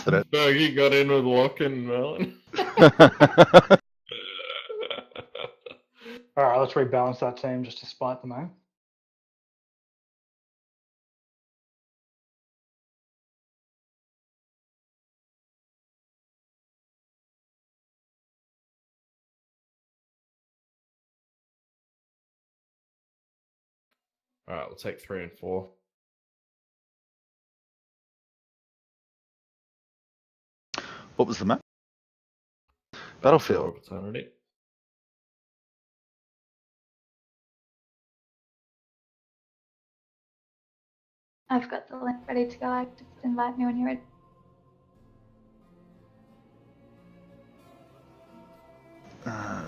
threat. Fergie got in with Locke and Merlin. Alright, let's rebalance that team just to spite the man. Alright, we'll take 3 and 4. What was the map? Battlefield. of Eternity. I've got the link ready to go. Just invite me when you're ready.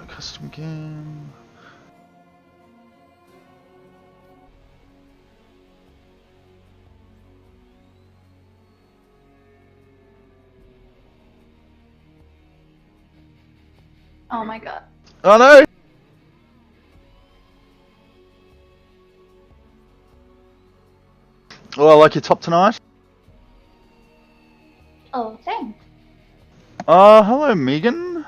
Custom game. Oh my god. Oh no! Oh, I like your top tonight. Oh, thanks. Hello, Megan.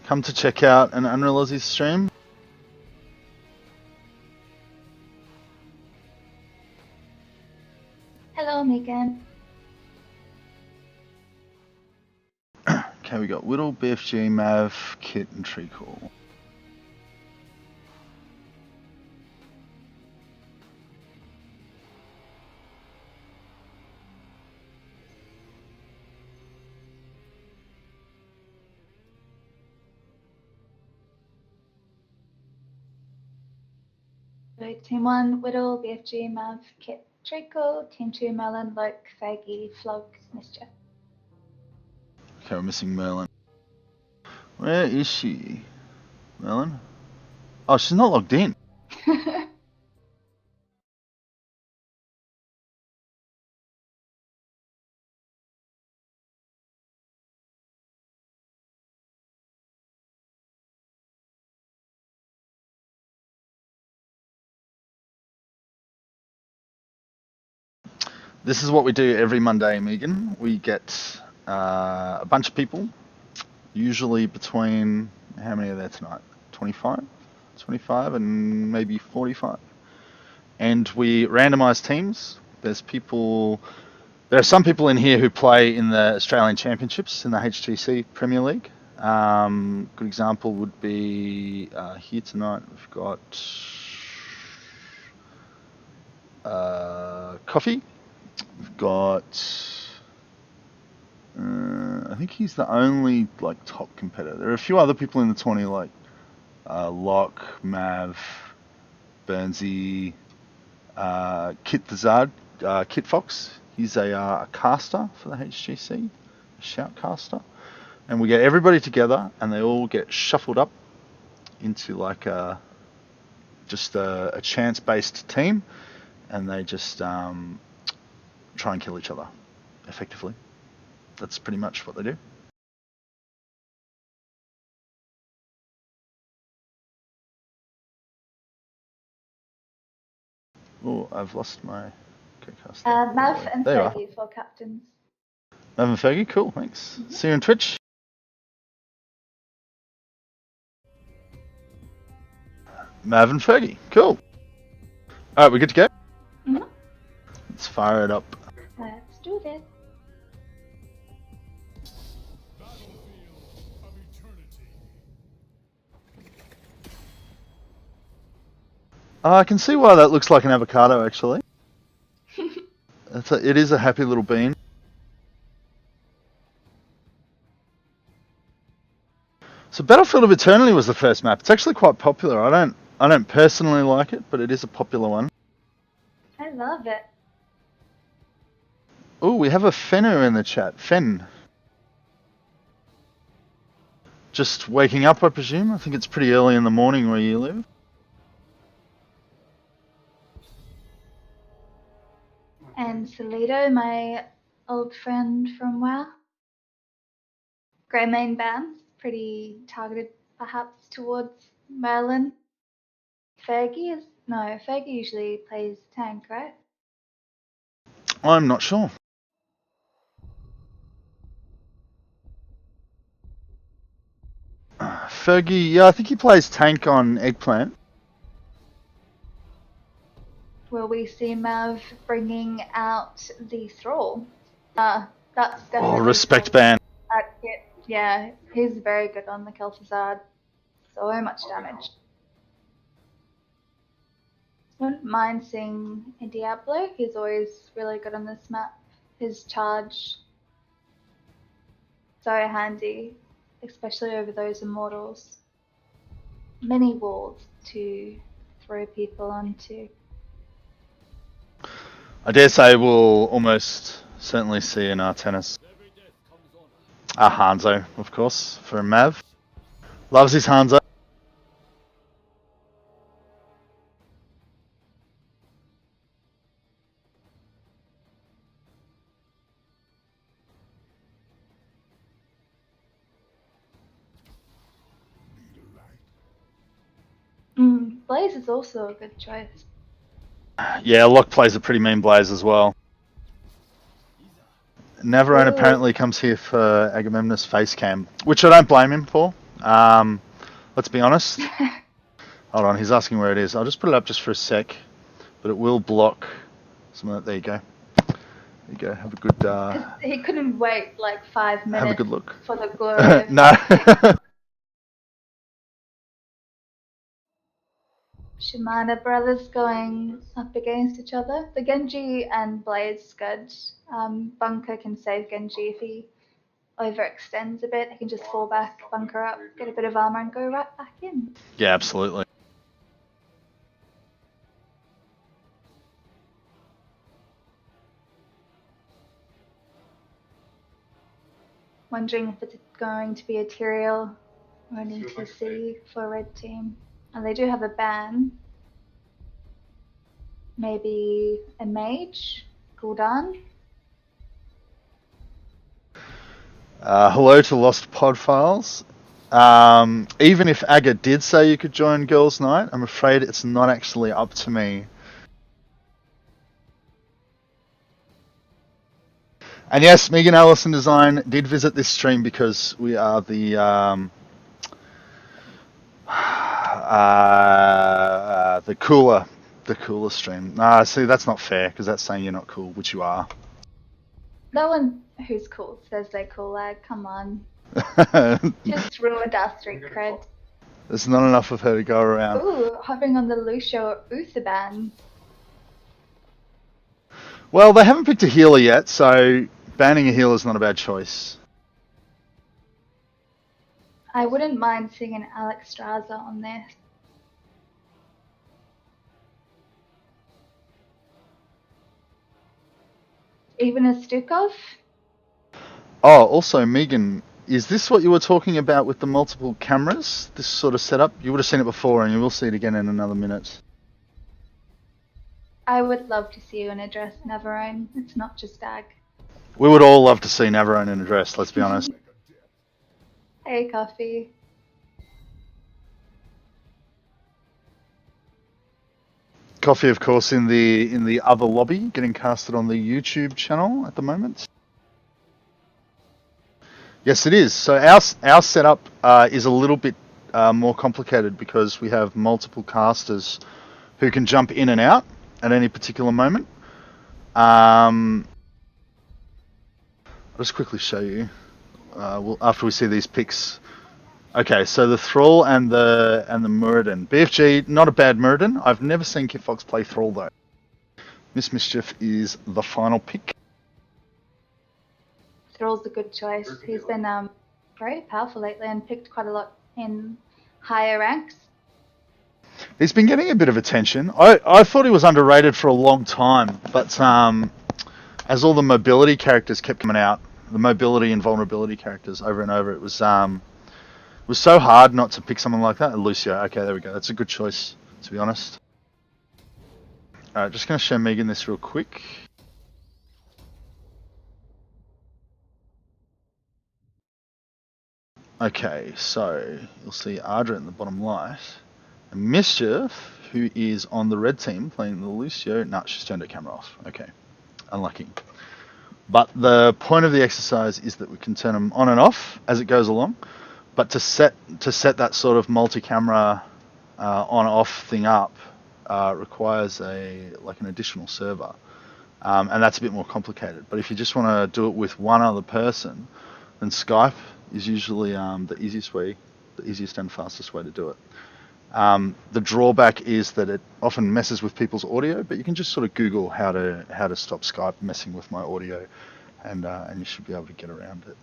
Come to check out an Unreal Aussie stream. Hello, Megan. Okay, we got Whittle, BFG, Mav, Kit, and Treacle. So Team 1, Whittle, BFG, Mav, Kit, Treacle. Team 2, Merlin, Loke, Faggy, Flog, Mischief. Okay, we're missing Merlin. Where is she? Merlin? Oh, she's not logged in. This is what we do every Monday, Megan. We get a bunch of people, usually between, how many are there tonight? 25? 25 and maybe 45. And we randomise teams. There are some people in here who play in the Australian Championships in the HTC Premier League. Good example would be here tonight. We've got Coffee. We've got. I think he's the only top competitor. There are a few other people in the 20 like Locke, Mav, Burnsy, Kit the Zard, Kit Fox. He's a caster for the HGC, a shout caster. And we get everybody together and they all get shuffled up into just a chance-based team, and they just try and kill each other effectively. That's pretty much what they do. Oh, I've lost my cast. Mav and there you are. Faggy for captains. Mav and Fergie, cool, thanks. See you on Twitch. Mav and Fergie, cool. Alright, we good to go? Mm-hmm. Let's fire it up. Let's do this. I can see why that looks like an avocado, actually. It is a happy little bean. So Battlefield of Eternity was the first map. It's actually quite popular. I don't personally like it, but it is a popular one. I love it. Oh, we have a Fenner in the chat. Fen. Just waking up, I presume. I think it's pretty early in the morning where you live. And Solito, my old friend from WoW. Grey main bands, pretty targeted perhaps towards Merlin. Fergie usually plays tank, right? I'm not sure. Fergie, yeah, I think he plays tank on Eggplant. Will we see Mav bringing out the Thrall? That's Oh, definitely respect something ban. at Kit. Yeah, he's very good on the Kel'Thuzad. So much damage. Wouldn't mind seeing a Diablo. He's always really good on this map. His charge, so handy, especially over those immortals. Many walls to throw people onto. I dare say we'll almost certainly see an Artenis. Hanzo, of course, for Mav. Loves his Hanzo. Blaze is also a good choice. Yeah, Locke plays a pretty mean Blaze as well. Navarone Ooh. apparently comes here for Agamemnon's face cam, which I don't blame him for. Let's be honest. Hold on, he's asking where it is. I'll just put it up just for a sec, but it will block some of that. There you go. There you go. Have a good. He couldn't wait like 5 minutes Have a good look. for the glory. No. Shimada brothers going up against each other. The Genji and Blaze good. Bunker can save Genji if he overextends a bit. He can just fall back, bunker up, get a bit of armor, and go right back in. Yeah, absolutely. Wondering if it's going to be a Tyrael or an ETC for a red team. And they do have a ban. Maybe a mage? Gul'dan? Hello to Lost Pod Files. Even if Aga did say you could join Girls Night, I'm afraid it's not actually up to me. And yes, Megan Allison Design did visit this stream because we are the cooler stream. Nah, see, that's not fair because that's saying you're not cool, which you are. No one who's cool says they're cool, like, come on. Just ruined our street cred. There's not enough of her to go around. Ooh, hopping on the Lucio Uther. Well, they haven't picked a healer yet, so banning a healer is not a bad choice. I wouldn't mind seeing an Alex Straza on this. Even a Stukov? Oh, also, Megan, is this what you were talking about with the multiple cameras? This sort of setup? You would have seen it before, and you will see it again in another minute. I would love to see you in a dress, Navarone. It's not just Ag. We would all love to see Navarone in a dress, let's be honest. Hey, Coffee. Coffee, of course, in the other lobby, getting casted on the YouTube channel at the moment. Yes, it is. So our setup is a little bit more complicated because we have multiple casters who can jump in and out at any particular moment. I'll just quickly show you. After we see these picks. Okay, so the Thrall and the Muradin. BFG, not a bad Muradin. I've never seen Kit Fox play Thrall though. Miss Mischief is the final pick. Thrall's a good choice. He's been very powerful lately and picked quite a lot in higher ranks. He's been getting a bit of attention. I thought he was underrated for a long time, but as all the mobility characters kept coming out, the mobility and vulnerability characters over and over, it was so hard not to pick someone like that. Lucio, okay, there we go. That's a good choice, to be honest. Alright, just going to show Megan this real quick. Okay, so you'll see Ardra in the bottom right. And Mischief, who is on the red team playing the Lucio. Nah, she's turned her camera off. Okay. unlucky. But the point of the exercise is that we can turn them on and off as it goes along. But to set that sort of multi-camera on-off thing up requires an additional server, and that's a bit more complicated. But if you just want to do it with one other person, then Skype is usually the easiest and fastest way to do it. The drawback is that it often messes with people's audio, but you can just sort of Google how to stop Skype messing with my audio, and you should be able to get around it.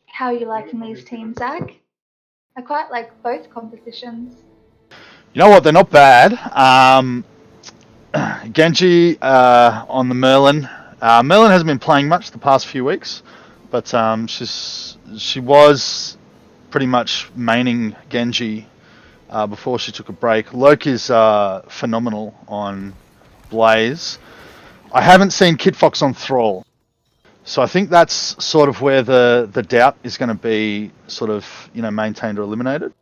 How are you liking these teams, Zach? I quite like both compositions. You know what? They're not bad. Genji on the Merlin. Merlin hasn't been playing much the past few weeks, but she was pretty much maining Genji before she took a break. Loke is phenomenal on Blaze. I haven't seen Kit Fox on Thrall, so I think that's sort of where the doubt is going to be sort of maintained or eliminated.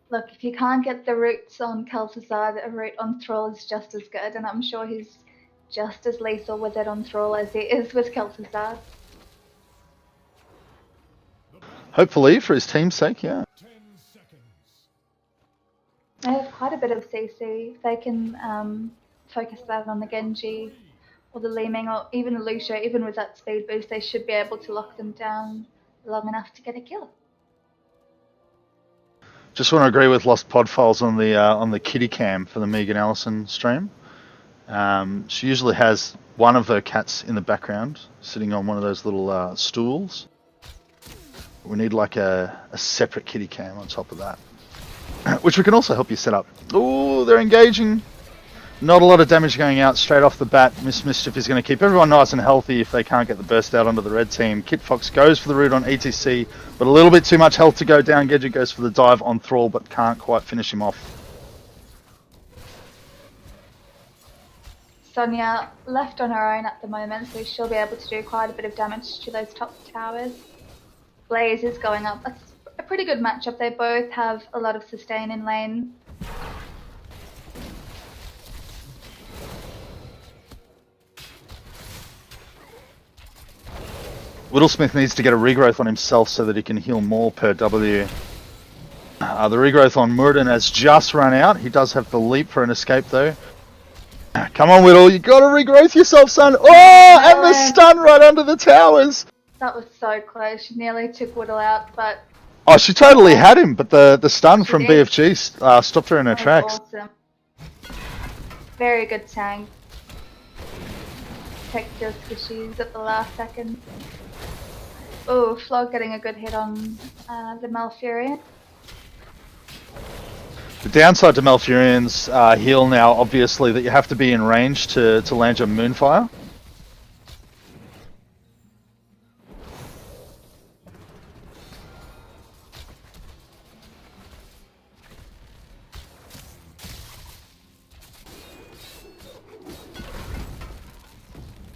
Look, if you can't get the roots on Kel'Thuzad, a root on Thrall is just as good, and I'm sure he's just as lethal with it on Thrall as he is with Kel'Thuzad. Hopefully, for his team's sake, yeah. They have quite a bit of CC. If they can focus that on the Genji or the Li Ming or even the Lucio, even with that speed boost, they should be able to lock them down long enough to get a kill. Just want to agree with Lost Pod Files on the kitty cam for the Megan Allison stream. She usually has one of her cats in the background, sitting on one of those little stools. We need like a separate kitty cam on top of that, which we can also help you set up. Oh, they're engaging. Not a lot of damage going out straight off the bat. Miss Mischief is going to keep everyone nice and healthy if they can't get the burst out onto the red team. Kit Fox goes for the root on ETC, but a little bit too much health to go down. Genji goes for the dive on Thrall, but can't quite finish him off. Sonya left on her own at the moment, so she'll be able to do quite a bit of damage to those top towers. Blaze is going up. That's a pretty good matchup. They both have a lot of sustain in lane. Whittlesmith needs to get a regrowth on himself so that he can heal more per W. The regrowth on Muradin has just run out. He does have the leap for an escape though. Come on, Whittle, you gotta regrowth yourself, son. Oh, and the stun right under the towers. That was so close. She nearly took Whittle out, but... Oh, she totally had him, but the stun She from did. BFG stopped her in her that was tracks. awesome. Very good tank. Protect your squishies at the last second. Oh, Flog getting a good hit on the Malfurion. The downside to Malfurion's heal now, obviously, that you have to be in range to land your Moonfire.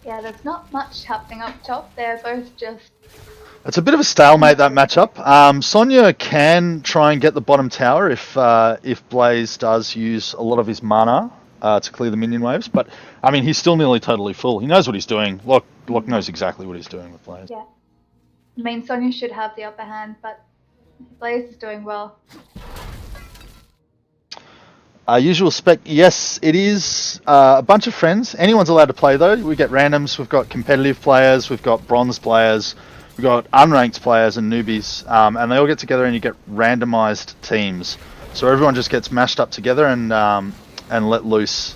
Yeah, there's not much happening up top. They're both just... It's a bit of a stalemate, that matchup. Sonya can try and get the bottom tower if Blaze does use a lot of his mana to clear the minion waves, but I mean, he's still nearly totally full. He knows what he's doing. Locke knows exactly what he's doing with Blaze. Yeah. I mean, Sonya should have the upper hand, but Blaze is doing well. Usual spec, yes, it is a bunch of friends. Anyone's allowed to play though. We get randoms, we've got competitive players, we've got bronze players, we've got unranked players and newbies, and they all get together and you get randomized teams. So everyone just gets mashed up together and let loose.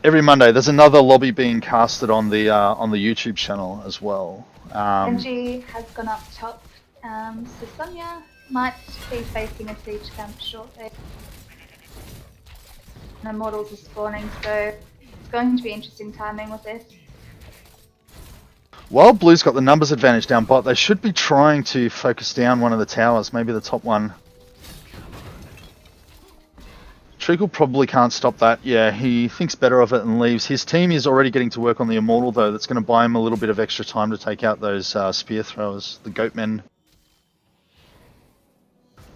Every Monday, there's another lobby being casted on the YouTube channel as well. Genji has gone up top, so Sonya might be facing a siege camp shortly. And Immortals are spawning, so it's going to be interesting timing with this. While Blue's got the numbers advantage down bot, they should be trying to focus down one of the towers, maybe the top one. Treacle probably can't stop that. Yeah, he thinks better of it and leaves. His team is already getting to work on the Immortal though. That's going to buy him a little bit of extra time to take out those spear throwers, the goat men.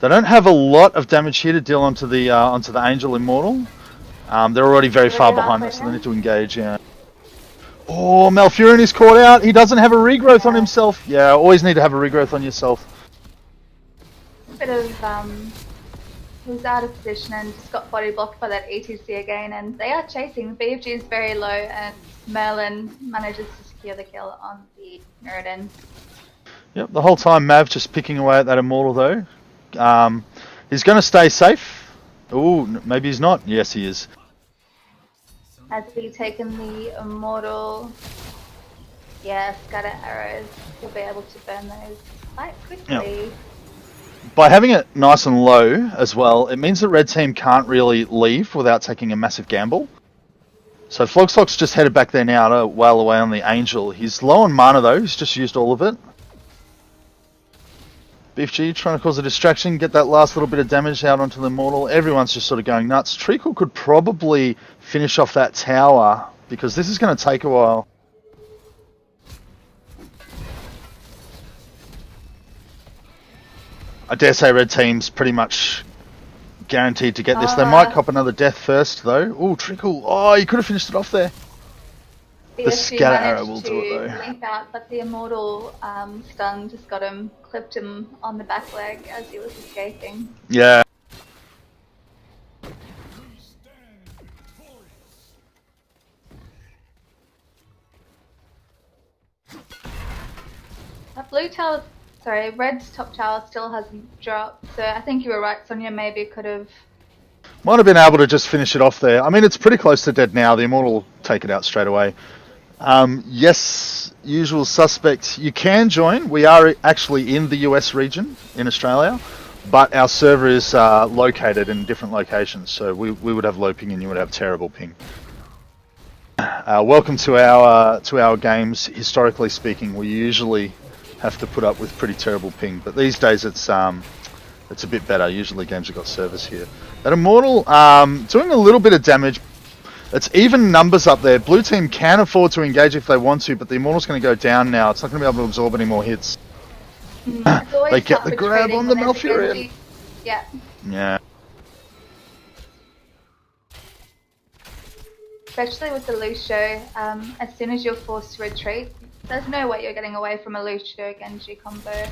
They don't have a lot of damage here to deal onto the Angel Immortal. They're already very far Already behind halfway us, so they there. need to engage. Yeah. Oh, Malfurion is caught out. He doesn't have a regrowth on himself. Yeah, always need to have a regrowth on yourself. Bit of he was out of position and just got body blocked by that ETC again, and they are chasing. BFG is very low, and Merlin manages to secure the kill on the Mirrodin. Yep, the whole time Mav just picking away at that Immortal though. He's going to stay safe. Oh, maybe he's not. Yes, he is. Has he taken the Immortal? Yeah, scatter arrows. He'll be able to burn those quite quickly. Yep. By having it nice and low as well, it means that Red Team can't really leave without taking a massive gamble. So Flogstock's just headed back there now to wail away on the Angel. He's low on mana though, he's just used all of it. BFG trying to cause a distraction, get that last little bit of damage out onto the Immortal. Everyone's just sort of going nuts. Treacle could probably finish off that tower, because this is going to take a while. I dare say Red Team's pretty much guaranteed to get this. They might cop another death first though. Oh, Treacle. Oh, he could have finished it off there. The scatter arrow will do it though. Leap out, but the Immortal stun just got him, clipped him on the back leg as he was escaping. Yeah. That blue tower, sorry, red's top tower still hasn't dropped, so I think you were right, Sonia maybe could have... Might have been able to just finish it off there. I mean, it's pretty close to dead now. The Immortal will take it out straight away. Yes, usual suspect. You can join. We are actually in the US region in Australia, but our server is located in different locations. So we would have low ping and you would have terrible ping. Welcome to our games. Historically speaking, we usually have to put up with pretty terrible ping, but these days it's a bit better. Usually games have got service here. That Immortal doing a little bit of damage. It's even numbers up there. Blue team can afford to engage if they want to, but the Immortal's going to go down now. It's not going to be able to absorb any more hits. They get the grab on the Malfurion. Yeah. Yeah. Especially with the Lucio, as soon as you're forced to retreat, there's no way you're getting away from a Lucio Genji combo.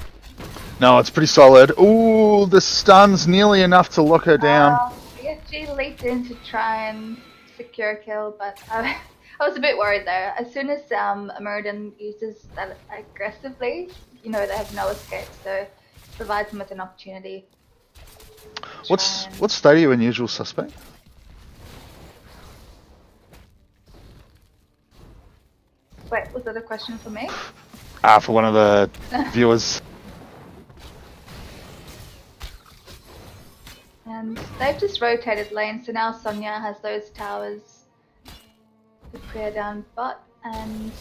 No, it's pretty solid. Ooh, the stun's nearly enough to lock her down. BFG leaped in to try and secure a kill, but I was a bit worried there. As soon as Mirrodin uses that aggressively, you know they have no escape, so it provides them with an opportunity. What state are you in, usual suspect? Wait, was that a question for me? For one of the viewers. And they've just rotated lane, so now Sonia has those towers to clear down bot, and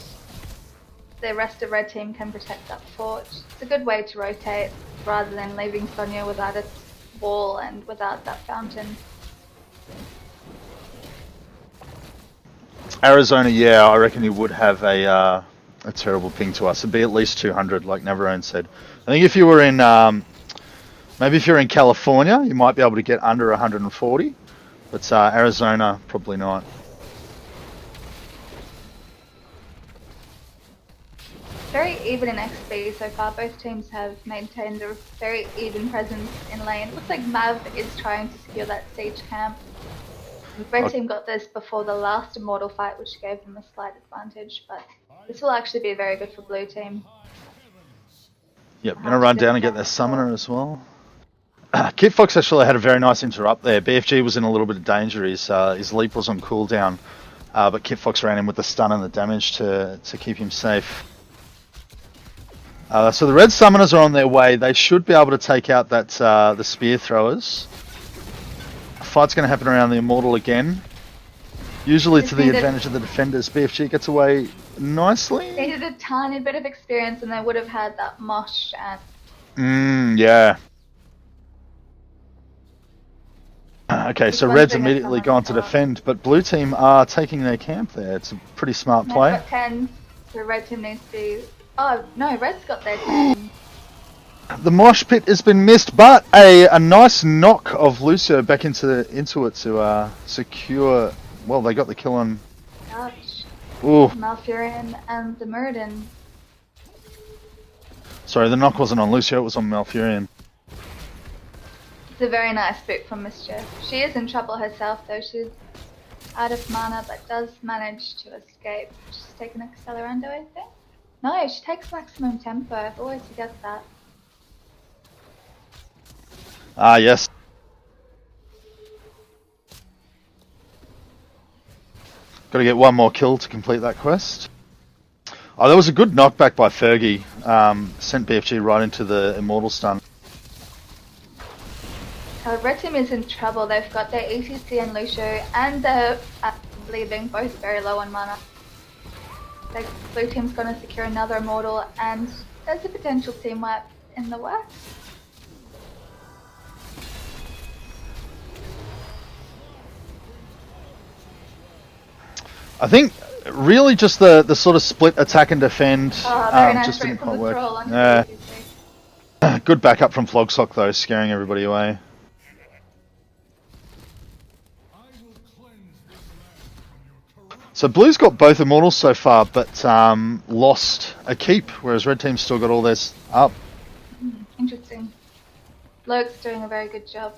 the rest of red team can protect that fort. It's a good way to rotate rather than leaving Sonia without a wall and without that fountain. Arizona, yeah, I reckon you would have a terrible ping to us. It'd be at least 200, like Navarone said. I think if you were in, maybe if you're in California, you might be able to get under 140, but Arizona, probably not. Very even in XP so far. Both teams have maintained a very even presence in lane. It looks like Mav is trying to secure that siege camp. Red team got this before the last Immortal fight, which gave them a slight advantage, but this will actually be very good for blue team. Yep, gonna run down and get their summoner as well. Kit Fox actually had a very nice interrupt there. BFG was in a little bit of danger. His leap was on cooldown, but Kit Fox ran in with the stun and the damage to keep him safe. So the red summoners are on their way. They should be able to take out that the spear throwers. Fight's going to happen around the Immortal again. Usually to the advantage of the defenders. BFG gets away nicely. They needed a tiny bit of experience and they would have had that mosh and... yeah. Okay, so red's immediately gone to defend, but blue team are taking their camp there. It's a pretty smart play. Got 10, so red team needs to... Oh, no, red's got their 10. The mosh pit has been missed, but a nice knock of Lucio back into it to secure. Well, they got the kill on. Ouch. Ooh, Malfurion and the Muradin. sorry, the knock wasn't on Lucio; it was on Malfurion. It's a very nice boot from Mischief. She is in trouble herself though. She's out of mana, but does manage to escape. She's taken Accelerando, I think. No, she takes maximum tempo. I always forget that. Ah, yes. Got to get one more kill to complete that quest. Oh, there was a good knockback by Fergie. Sent BFG right into the Immortal stun. Red team is in trouble. They've got their ETC and Lucio, and they're leaving both very low on mana. The blue team's going to secure another Immortal, and there's a potential team wipe in the works. I think really just the sort of split attack and defend Very nice just didn't from quite the work. troll onto Yeah. the ETC. Good backup from Flogsock though, scaring everybody away. So Blue's got both Immortals so far, but lost a keep, whereas Red Team's still got all theirs up. Interesting. Bloke's doing a very good job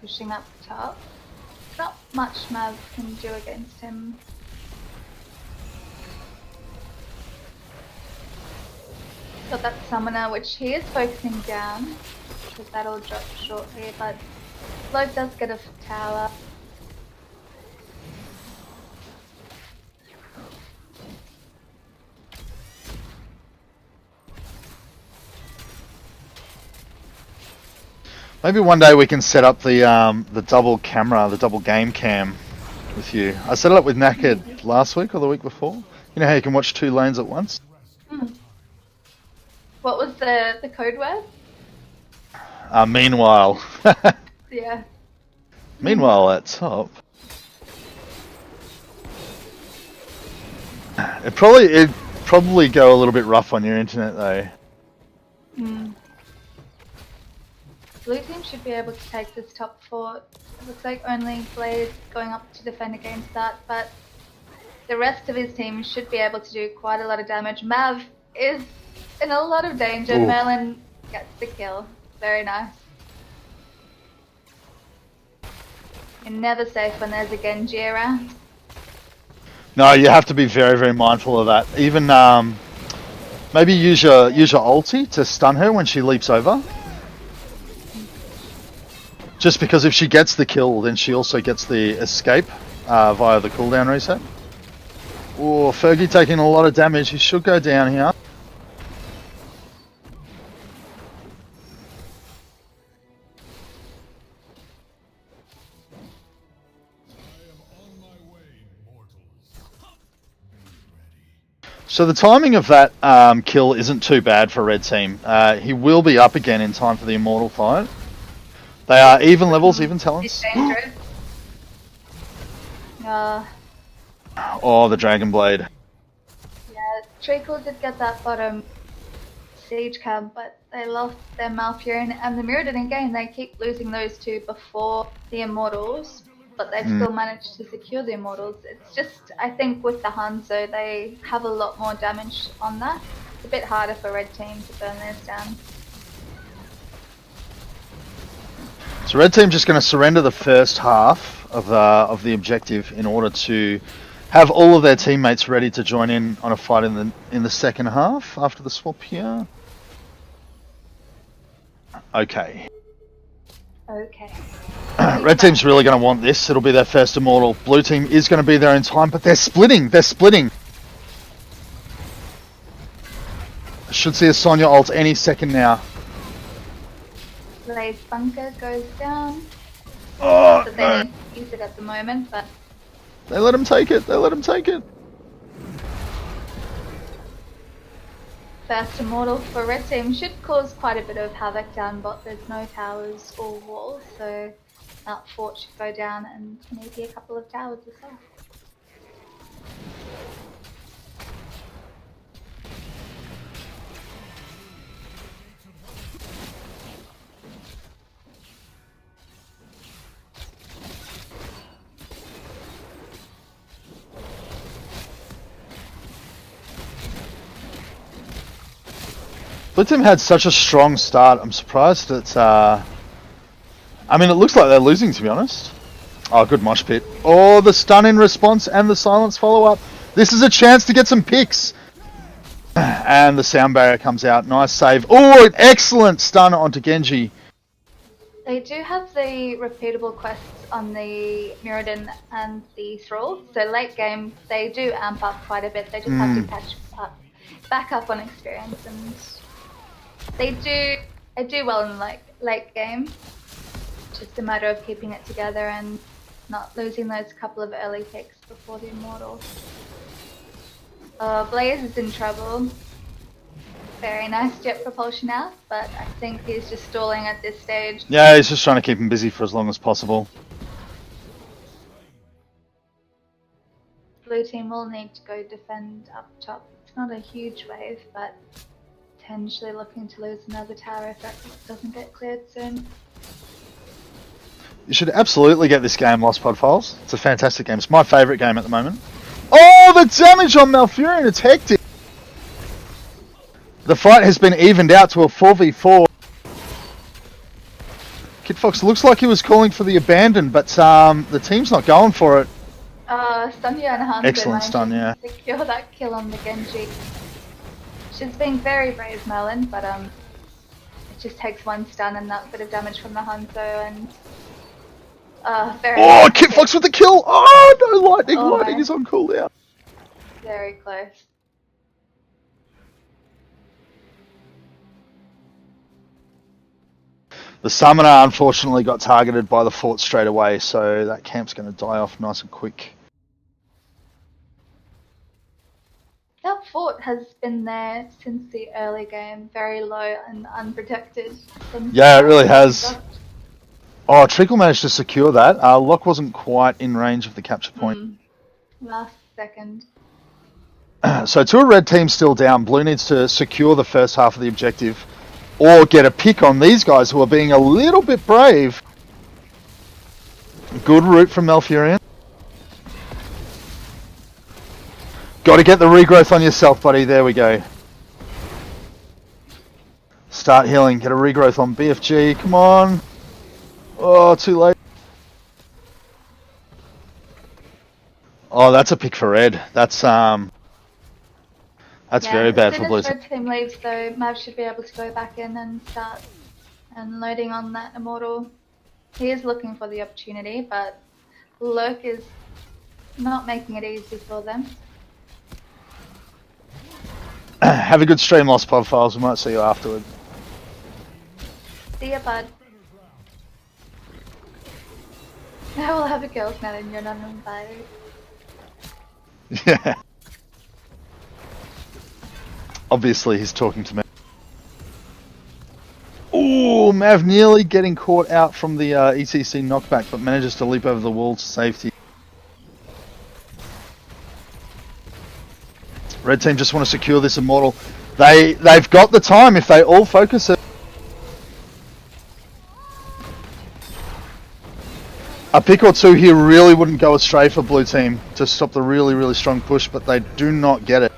pushing up top. Not much Mav can do against him. Got that summoner, which he is focusing down, because that'll drop shortly, but Bloke does get a tower. Maybe one day we can set up the double camera, the double game cam with you. I set it up with Naked last week or the week before. You know how you can watch two lanes at once? What was the code word? Meanwhile. Yeah. Meanwhile at top. It'd probably go a little bit rough on your internet though. Blue team should be able to take this top fort. It looks like only Blaze going up to defend against that, but the rest of his team should be able to do quite a lot of damage. Mav is in a lot of danger. Ooh. Merlin gets the kill. Very nice. You're never safe when there's a Genji around. No, you have to be very, very mindful of that. Even maybe use your ulti to stun her when she leaps over. Just because if she gets the kill, then she also gets the escape via the cooldown reset. Oh, Fergie taking a lot of damage. He should go down here. So the timing of that kill isn't too bad for Red Team. He will be up again in time for the Immortal fight. They are even levels, even He's talents. dangerous. Oh, the Dragon Blade. Yeah, Treacle did get that bottom siege camp, but they lost their Malfurion and the Muradin again. They keep losing those two before the Immortals, but they've still managed to secure the Immortals. It's just, I think with the Hanzo, they have a lot more damage on that. It's a bit harder for Red Team to burn theirs down. So Red Team just going to surrender the first half of the objective in order to have all of their teammates ready to join in on a fight in the second half after the swap here. Okay. Okay. Red Team's really going to want this. It'll be their first Immortal. Blue Team is going to be there in time, but they're splitting. They're splitting. Should see a Sonya ult any second now. Blaze Bunker goes down. Oh, But they no. need to use it at the moment, but They let him take it. They let him take it. first Immortal for Red Team should cause quite a bit of havoc down bot. There's no towers or walls, so that fort should go down and maybe a couple of towers as well. Blue team had such a strong start. I'm surprised that. I mean, it looks like they're losing, to be honest. Oh, good mosh pit. Oh, the stun in response and the silence follow-up. This is a chance to get some picks. And the sound barrier comes out. Nice save. Oh, an excellent stun onto Genji. They do have the repeatable quests on the Mirrodin and the Thrall, so late game they do amp up quite a bit. They just have to catch up, back up on experience, and they do well in like late game. Just a matter of keeping it together and not losing those couple of early picks before the Immortal. Blaze is in trouble. Very nice jet propulsion out, but I think he's just stalling at this stage. Yeah, he's just trying to keep him busy for as long as possible. Blue team will need to go defend up top. It's not a huge wave, but potentially looking to lose another tower if that doesn't get cleared soon. You should absolutely get this game, Lost Pod Files. It's a fantastic game. It's my favourite game at the moment. Oh, the damage on Malfurion, it's hectic. The fight has been evened out to a 4v4. Kid Fox looks like he was calling for the abandon, but the team's not going for it. Stunya and Hanzo Excellent stun, yeah. secure that kill on the Genji. She's being very brave, Merlin, but it just takes one stun and that bit of damage from the Hanzo and very Oh, nice Kid hit. Fox with the kill! Oh, no lightning! Oh, Lightning man. is on cooldown. Very close. The Summoner unfortunately got targeted by the fort straight away, so that camp's going to die off nice and quick. That fort has been there since the early game, very low and unprotected. Yeah, it really has. Oh, Trickle managed to secure that. Locke wasn't quite in range of the capture point. Last second. So to a red team still down, Blue needs to secure the first half of the objective or get a pick on these guys who are being a little bit brave. Good route from Malfurion. Got to get the regrowth on yourself, buddy. There we go. Start healing. Get a regrowth on BFG. Come on. Oh, too late. Oh, that's a pick for red. That's very bad for blue. As soon as red team leaves, though, Mav should be able to go back in and start unloading on that Immortal. He is looking for the opportunity, but Lurk is not making it easy for them. Have a good stream, Lost Pod Files. We might see you afterward. See ya, bud. I will have a girls' night and you're not invited. Yeah. Obviously, he's talking to me. Ooh, Mav nearly getting caught out from the ECC knockback, but manages to leap over the wall to safety. Red team just want to secure this Immortal. They've got the time if they all focus it. A pick or two here really wouldn't go astray for blue team to stop the really, really strong push, but they do not get it.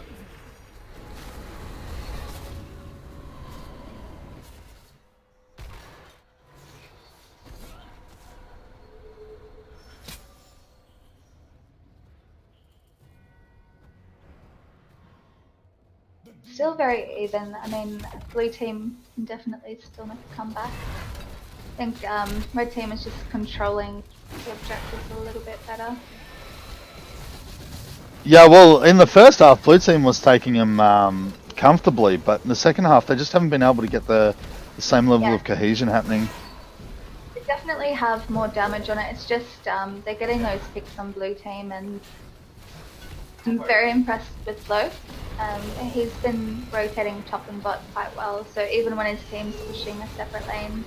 Still very even. I mean, blue team can definitely still make a comeback. I think red team is just controlling the objectives a little bit better. Yeah, well, in the first half, blue team was taking them comfortably, but in the second half, they just haven't been able to get the same level of cohesion happening. They definitely have more damage on it. It's just they're getting those picks on blue team, and I'm very impressed with Loaf. He's been rotating top and bot quite well, so even when his team's pushing a separate lane.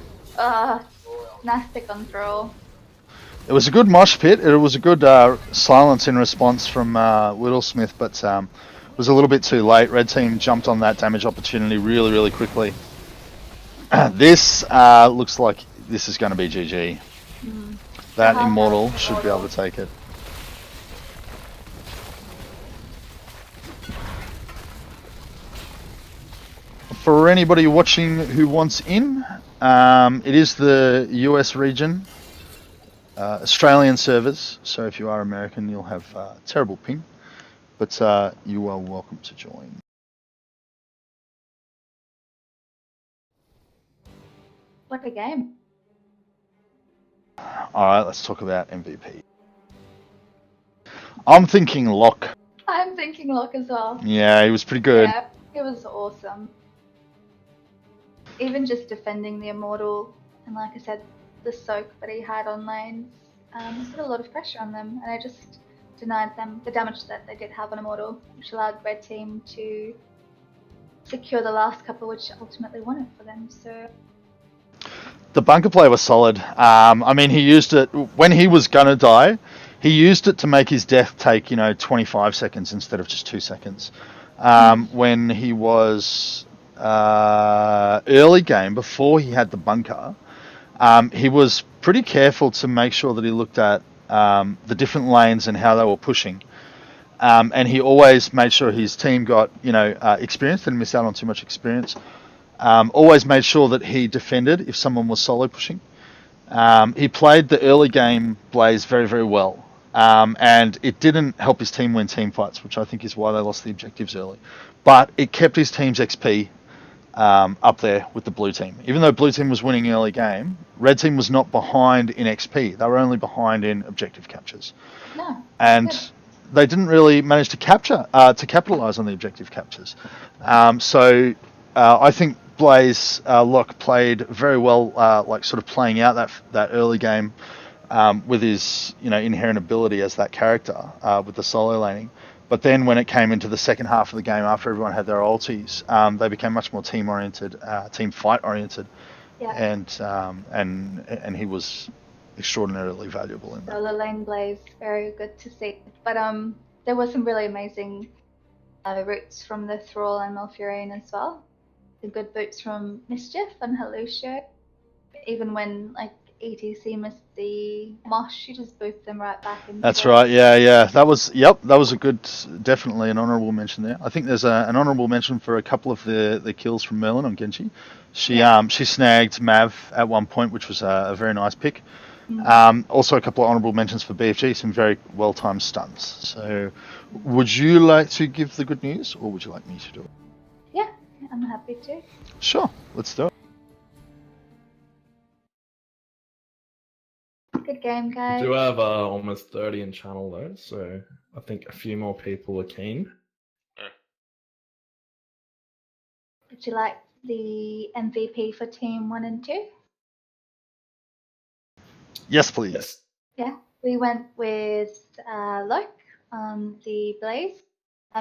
Nice pick on Thrall. It was a good mosh pit. It was a good silence in response from Whittlesmith, but it was a little bit too late. Red team jumped on that damage opportunity really, really quickly. This looks like this is going to be GG. That Immortal should be able to take it. for anybody watching who wants in, it is the US region, Australian servers. So if you are American, you'll have terrible ping, but you are welcome to join. What a game. All right, let's talk about MVP. I'm thinking Locke. I'm thinking Locke as well. Yeah, he was pretty good. Yeah, it was awesome. Even just defending the Immortal, and like I said, the soak that he had on lanes, just put a lot of pressure on them, and I just denied them the damage that they did have on Immortal, which allowed Red Team to secure the last couple, which ultimately won it for them. So The bunker play was solid. I mean, he used it when he was gonna die. He used it to make his death take 25 seconds instead of just 2 seconds. When he was early game before he had the bunker, he was pretty careful to make sure that he looked at the different lanes and how they were pushing. And he always made sure his team got experience, didn't miss out on too much experience. Always made sure that he defended if someone was solo pushing. He played the early game Blaze very, very well. And it didn't help his team win team fights, which I think is why they lost the objectives early. But it kept his team's XP up there with the blue team. Even though blue team was winning early game, red team was not behind in XP. They were only behind in objective captures. no, And good. they didn't really manage to capitalize on the objective captures. So I think Blaze Locke played very well, like sort of playing out that early game with his inherent ability as that character with the solo laning. But then when it came into the second half of the game, after everyone had their ultis, they became much more team oriented, team fight oriented, Yeah. and he was extraordinarily valuable in that. Solo lane Blaze, very good to see. But there were some really amazing routes from the Thrall and Malfurion as well. The good boots from Mischief and Halusho. Even when ETC missed the mosh, you just boot them right back into That's it. right. Yeah. That was a good, definitely an honourable mention there. I think there's an honourable mention for a couple of the kills from Merlin on Genji. She snagged Mav at one point, which was a very nice pick. Also a couple of honourable mentions for BFG, some very well timed stuns. So, would you like to give the good news, or would you like me to do it? Yeah, I'm happy to. Sure, let's do it. Good game, We guys. do have almost 30 in channel though, so I think a few more people are keen. Would you like the MVP for Team 1 and 2? Yes, please. Yes. Yeah, we went with Locke on the Blaze.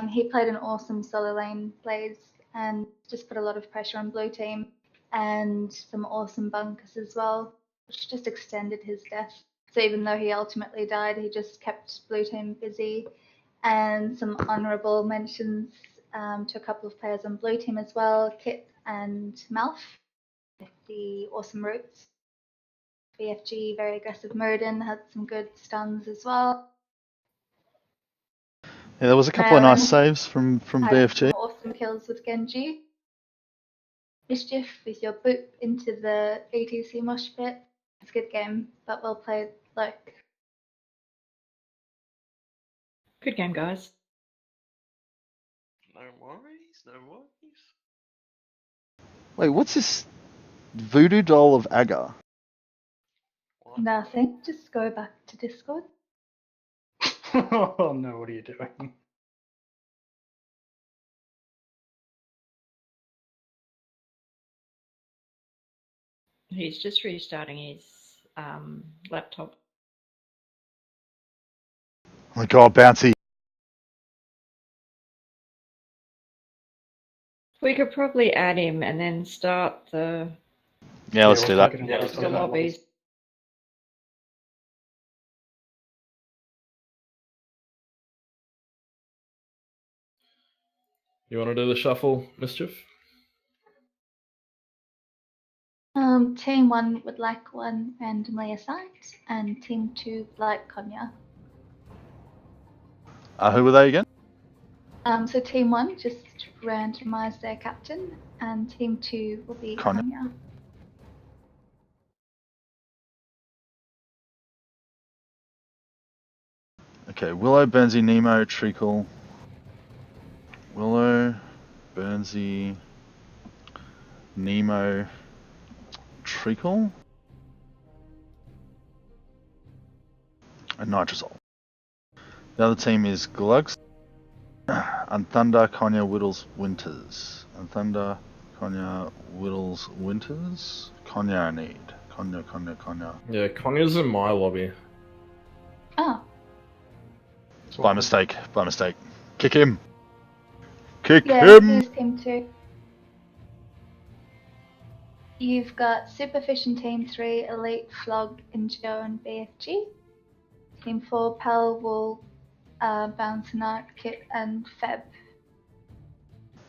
He played an awesome solo lane Blaze and just put a lot of pressure on blue team and some awesome bunkers as well, which just extended his death. So even though he ultimately died, he just kept blue team busy. And some honourable mentions to a couple of players on blue team as well, Kit and Malf, with the awesome roots. BFG, very aggressive Murden, had some good stuns as well. Yeah, there was a couple of nice Merlin saves from had BFG. some awesome kills with Genji. Mischief with your boop into the ATC mosh pit. It's a good game, but well played, Locke. Good game, guys. No worries, no worries. Wait, what's this voodoo doll of Agar? What? Nothing, just go back to Discord. Oh no, what are you doing? He's just restarting his laptop. Oh my god, Bouncy. We could probably add him and then start the Yeah, let's we'll do that. take it in Yeah, lobbies, let's I'll do do that. lobbies. You want to do the shuffle, Mischief? Team 1 would like one randomly assigned, and Team 2 would like Konya. Who were they again? So Team 1 just randomise their captain, And team 2 will be Konya. Konya. Okay, Willow, Burnsy, Nemo, Treacle. Willow, Burnsy, Nemo, Treacle, and Nitrosol. The other team is Glugs, and Thunder, Konya, Whittles, Winters. And Thunder, Konya, Whittles, Winters. Konya I need. Konya. Yeah, Connor's in my lobby. Oh, By mistake. Kick him. Kick yeah, him! he's team 2. You've got Superficial Team 3, Elite, Flog, Injo, and BFG. Team 4, Pal, Wool, Bounce and Art, Kit, and Feb.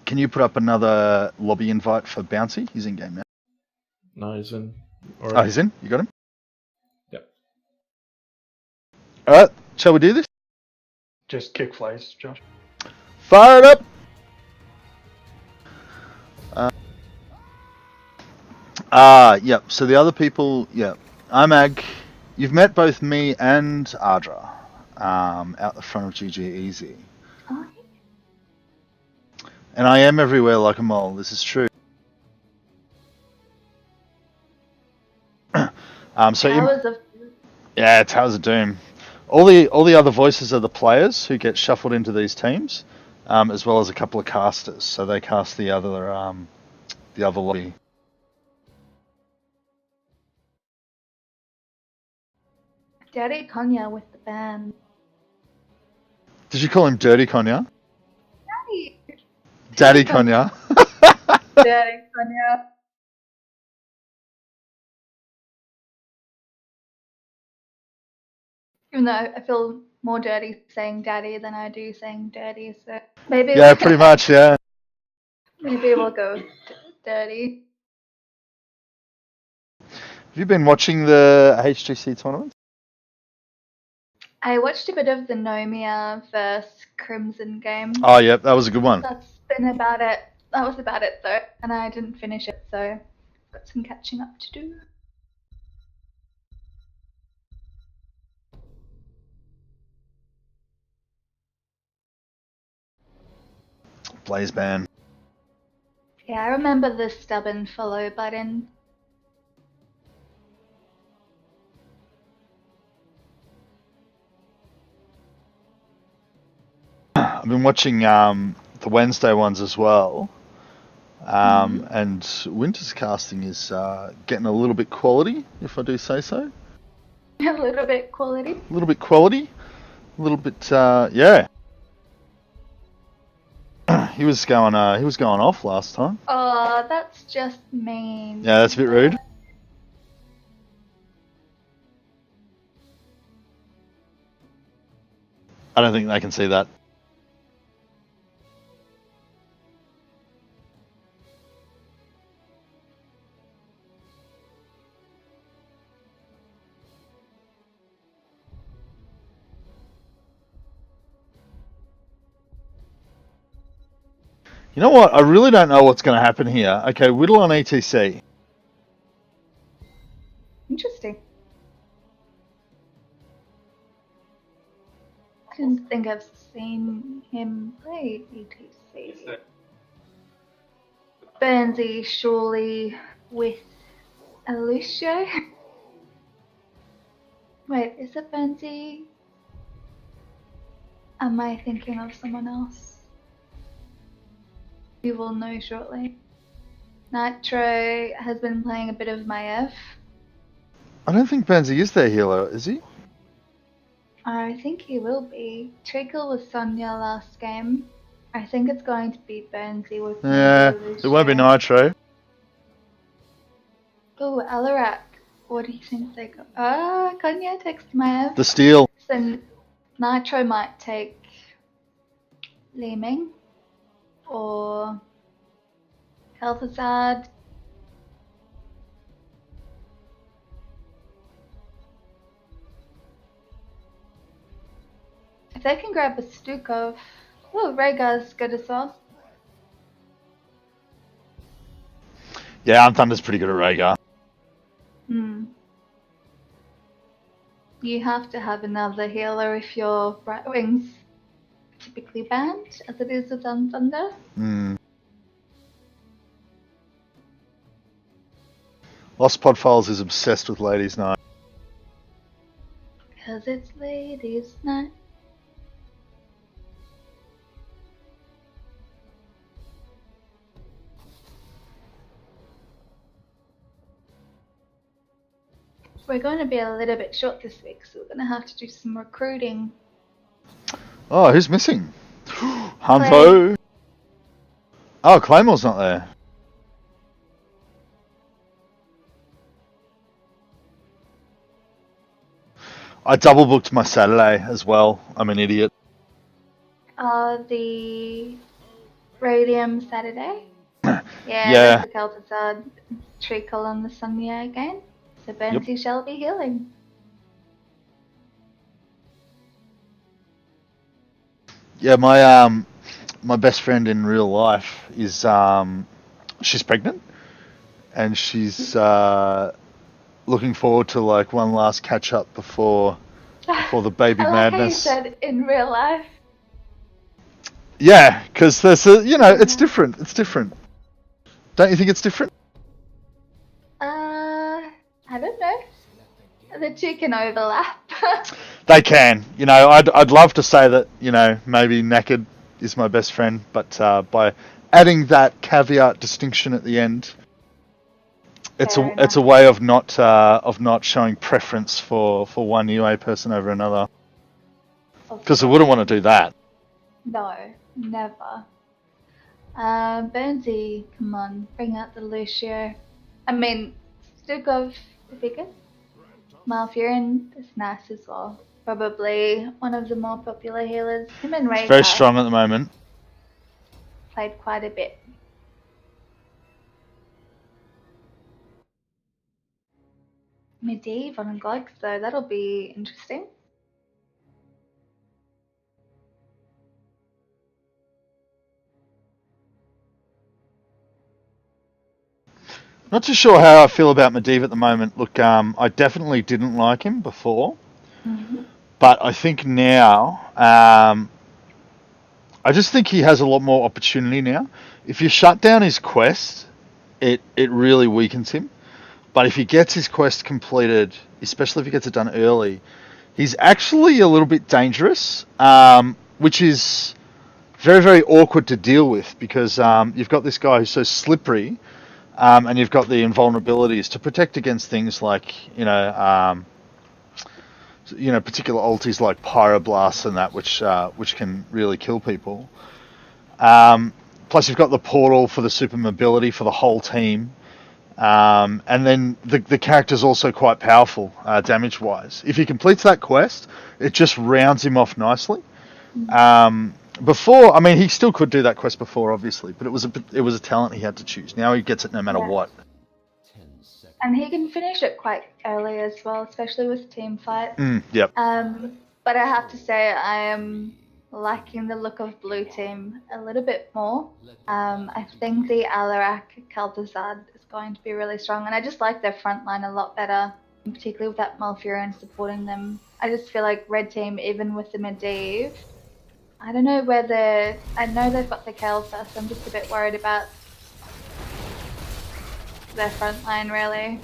Can you put up another lobby invite for Bouncy? He's in game now. No, he's in. Oh, he's in? You got him? Yep. Alright, shall we do this? Just kick flays, Josh. Fire it up! Yep, so the other people, I'm Ag. You've met both me and Ardra out the front of GG Easy. Oh, And I am everywhere like a mole, this is true. Towers of Yeah, Towers of Doom. All the other voices are the players who get shuffled into these teams, as well as a couple of casters. So they cast the other lobby. Daddy Konya with the band. Did you call him Dirty Konya? Daddy! Daddy Konya. Daddy Konya. Even though I feel more dirty saying daddy than I do saying dirty, so maybe Yeah, pretty much, yeah. maybe we'll go with dirty. Have you been watching the HGC tournament? I watched a bit of the Nomia vs Crimson game. Oh, yeah, that was a good one. That's been about it. That was about it though, and I didn't finish it, so I've got some catching up to do. Blaze ban. Yeah, I remember the stubborn follow button. I've been watching the Wednesday ones as well. And Winter's casting is getting a little bit quality, if I do say so. A little bit quality. A little bit quality. A little bit, yeah. He was going off last time. Oh, that's just mean. Yeah, that's a bit rude. I don't think they can see that. You know what? I really don't know what's going to happen here. Okay, Whittle on ETC. Interesting. I didn't think I've seen him play ETC. Burnsy surely with Alicia. Wait, is it Burnsy? Am I thinking of someone else? You will know shortly. Nitro has been playing a bit of my F. I don't think Benzie is their healer, is he? I think he will be. Treacle was Sonya last game. I think it's going to be Burnsy with Yeah, it won't be Nitro. Oh, Alarak. What do you think they got? Konya takes my F. The steal. So Nitro might take Leeming or Healthazard. If they can grab a Stukov. Oh, Rhaegar's good as well. Yeah, Thunder's pretty good at Rhaegar. Hmm. You have to have another healer if your right wing's typically banned, as it is with Thunder. Mm. Lost Podfiles is obsessed with Ladies' Night. Because it's ladies' night. We're going to be a little bit short this week, so we're going to have to do some recruiting. Oh, who's missing? Humbo. Oh, Claymore's not there. I double booked my Saturday as well. I'm an idiot. The Radium Saturday? Yeah. There's the Kel'Thuzad treacle on the Sonya again. So Benzie shall be healing. Yeah, my best friend in real life is she's pregnant, and she's looking forward to like one last catch up before the baby I like madness. how you said in real life. Yeah, because there's it's different. It's different. Don't you think it's different? I don't know. The two can overlap. They can. I'd love to say that maybe Naked is my best friend, but by adding that caveat distinction at the end, it's a way of not showing preference for one UA person over another. Because I wouldn't want to do that. No, never. Burnsy, come on, bring out the Lucio. I mean, Stukov, if you could. Malfurion is nice as well. Probably one of the more popular healers. Him and Rhaegar. Very strong at the moment. Played quite a bit. Medivh on Glex, so that'll be interesting. Not too sure how I feel about Medivh at the moment. Look, I definitely didn't like him before, but I think now, I just think he has a lot more opportunity now. If you shut down his quest, it really weakens him. But if he gets his quest completed, especially if he gets it done early, he's actually a little bit dangerous, which is very, very awkward to deal with because you've got this guy who's so slippery. And you've got the invulnerabilities to protect against things like, particular ultis like Pyroblast and that, which can really kill people. Plus, you've got the portal for the super mobility for the whole team. And then the character's also quite powerful, damage-wise. If he completes that quest, it just rounds him off nicely. Before, I mean, he still could do that quest before, obviously, but it was a talent he had to choose. Now he gets it no matter what. And he can finish it quite early as well, especially with team fight. Yep. But I have to say, I am liking the look of blue team a little bit more. I think the Alarak Kel'Thuzad is going to be really strong, and I just like their front line a lot better, particularly with that Malfurion supporting them. I just feel like red team, even with the Medivh, I don't know whether... I know they've got the Kelsa, so I'm just a bit worried about their front line, really.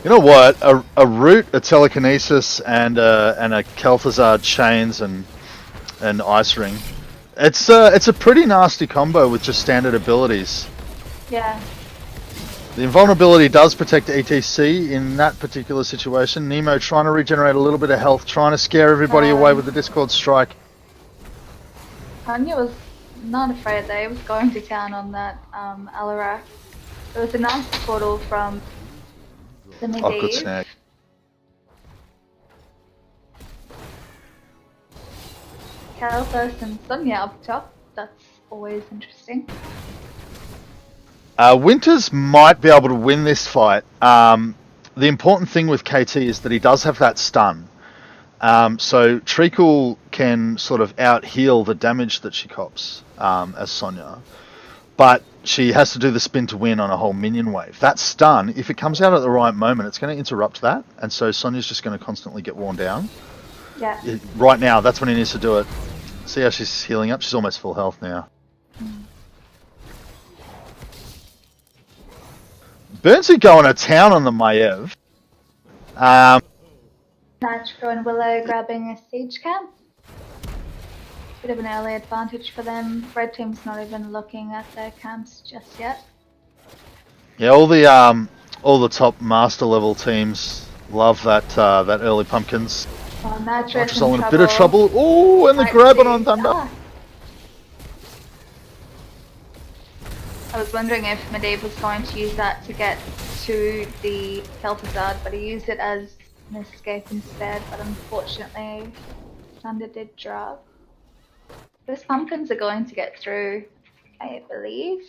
You know what? A root, a telekinesis, and a Kel'Thuzad chains and ice ring. It's a pretty nasty combo with just standard abilities. Yeah. The invulnerability does protect ETC in that particular situation. Nemo trying to regenerate a little bit of health, trying to scare everybody away with the Discord Strike. Tanya was not afraid though. He was going to town on that Alarak. It was a nice portal from the Medivh. Oh, good snag. Kael'thas and Sonya up top. That's always interesting. Winters might be able to win this fight. The important thing with KT is that he does have that stun. So Treacle can sort of out-heal the damage that she cops as Sonya. but she has to do the spin to win on a whole minion wave. That stun, if it comes out at the right moment, it's going to interrupt that, and so Sonya's just going to constantly get worn down. Yeah. Right now, that's when he needs to do it. See how she's healing up? She's almost full health now. Burnsy going to town on the Maiev. Nitro and Willow grabbing a siege camp. Bit of an early advantage for them. Red team's not even looking at their camps just yet. Yeah, all the top master level teams love that early pumpkins. Oh, Nitro's Nitro's all in a bit of trouble. Oh, and the grabbing on Thunder. Ah. I was wondering if Medivh was going to use that to get to the Kel'Thuzad, but he used it as an escape instead, but unfortunately Thunder did drop. Those pumpkins are going to get through, I believe.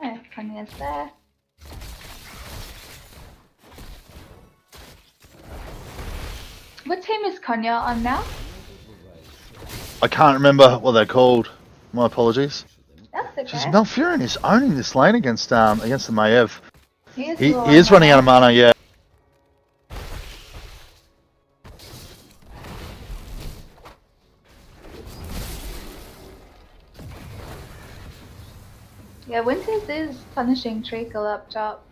Oh, Konya's there. What team is Konya on now? I can't remember what they're called. My apologies. That's okay. Jeez, Malfurion is owning this lane against the Maiev. He He is running out of mana, yeah. Yeah, Winters is punishing Treacle up top.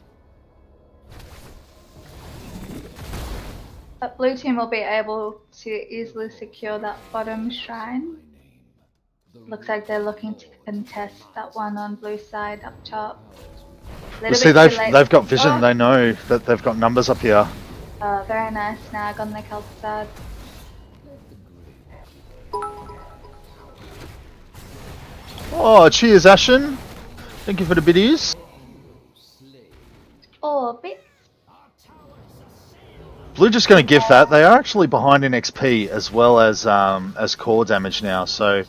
But blue team will be able to easily secure that bottom shrine. Looks like they're looking to contest that one on blue side up top. Well, see, they've got vision. Oh. They know that they've got numbers up here. Oh, very nice snag on the Kel'Thuzad. Oh, cheers, Ashen. Thank you for the biddies. Oh, bit. Blue just going to give that. They are actually behind in XP as well as core damage now, so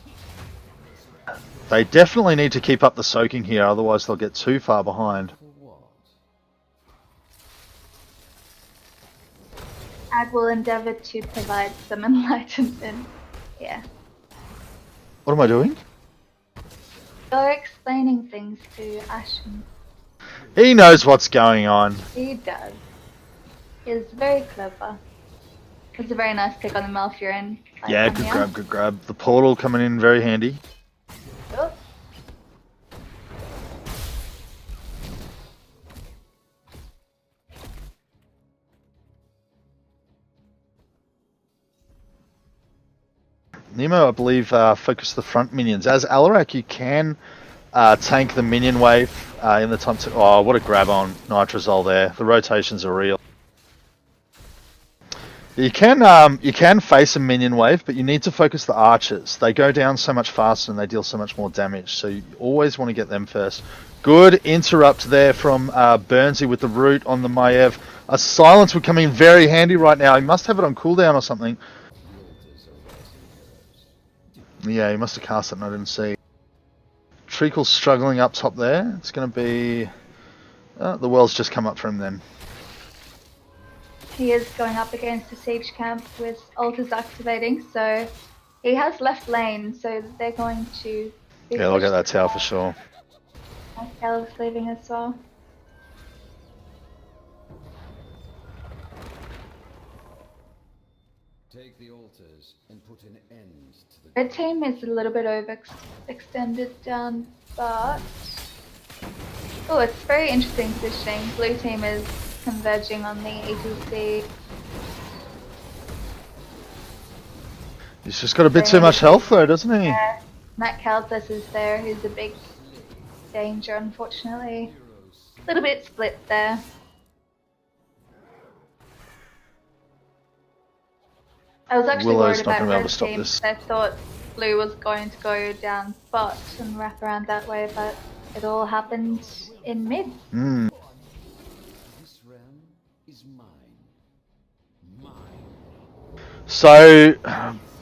they definitely need to keep up the soaking here, otherwise they'll get too far behind. Ag will endeavour to provide some enlightenment. Yeah. What am I doing? You're explaining things to Ashen. He knows what's going on. He does. He's very clever. It's a very nice pick on the Malfurion. Yeah, good grab. The portal coming in very handy. Oh. Nemo, I believe, focused the front minions. As Alarak, you can tank the minion wave in the time to... Oh, what a grab on Nitrazol there. The rotations are real. You can face a minion wave, but you need to focus the archers. They go down so much faster and they deal so much more damage, so you always want to get them first. Good interrupt there from Burnsy with the root on the Maiev. A silence would come in very handy right now. He must have it on cooldown or something. Yeah, he must have cast it and I didn't see. Treacle's struggling up top there. It's going to be... the well's just come up for him then. He is going up against a siege camp with altars activating, so he has left lane, so they're going to... Yeah, look at that tower for sure. Caleb's leaving as well. Take the altars and put an end to the... Red team is a little bit overextended down, but... Oh, it's very interesting positioning. Blue team is converging on the ETC. He's just got a bit too much health though, doesn't he? Yeah, Matt Calthus is there, who's a big danger, unfortunately. A little bit split there. I was actually Willow's worried not about gonna be able red to stop team. this. I thought blue was going to go down bot and wrap around that way, but it all happened in mid. Hmm. This realm is mine. Mine. So,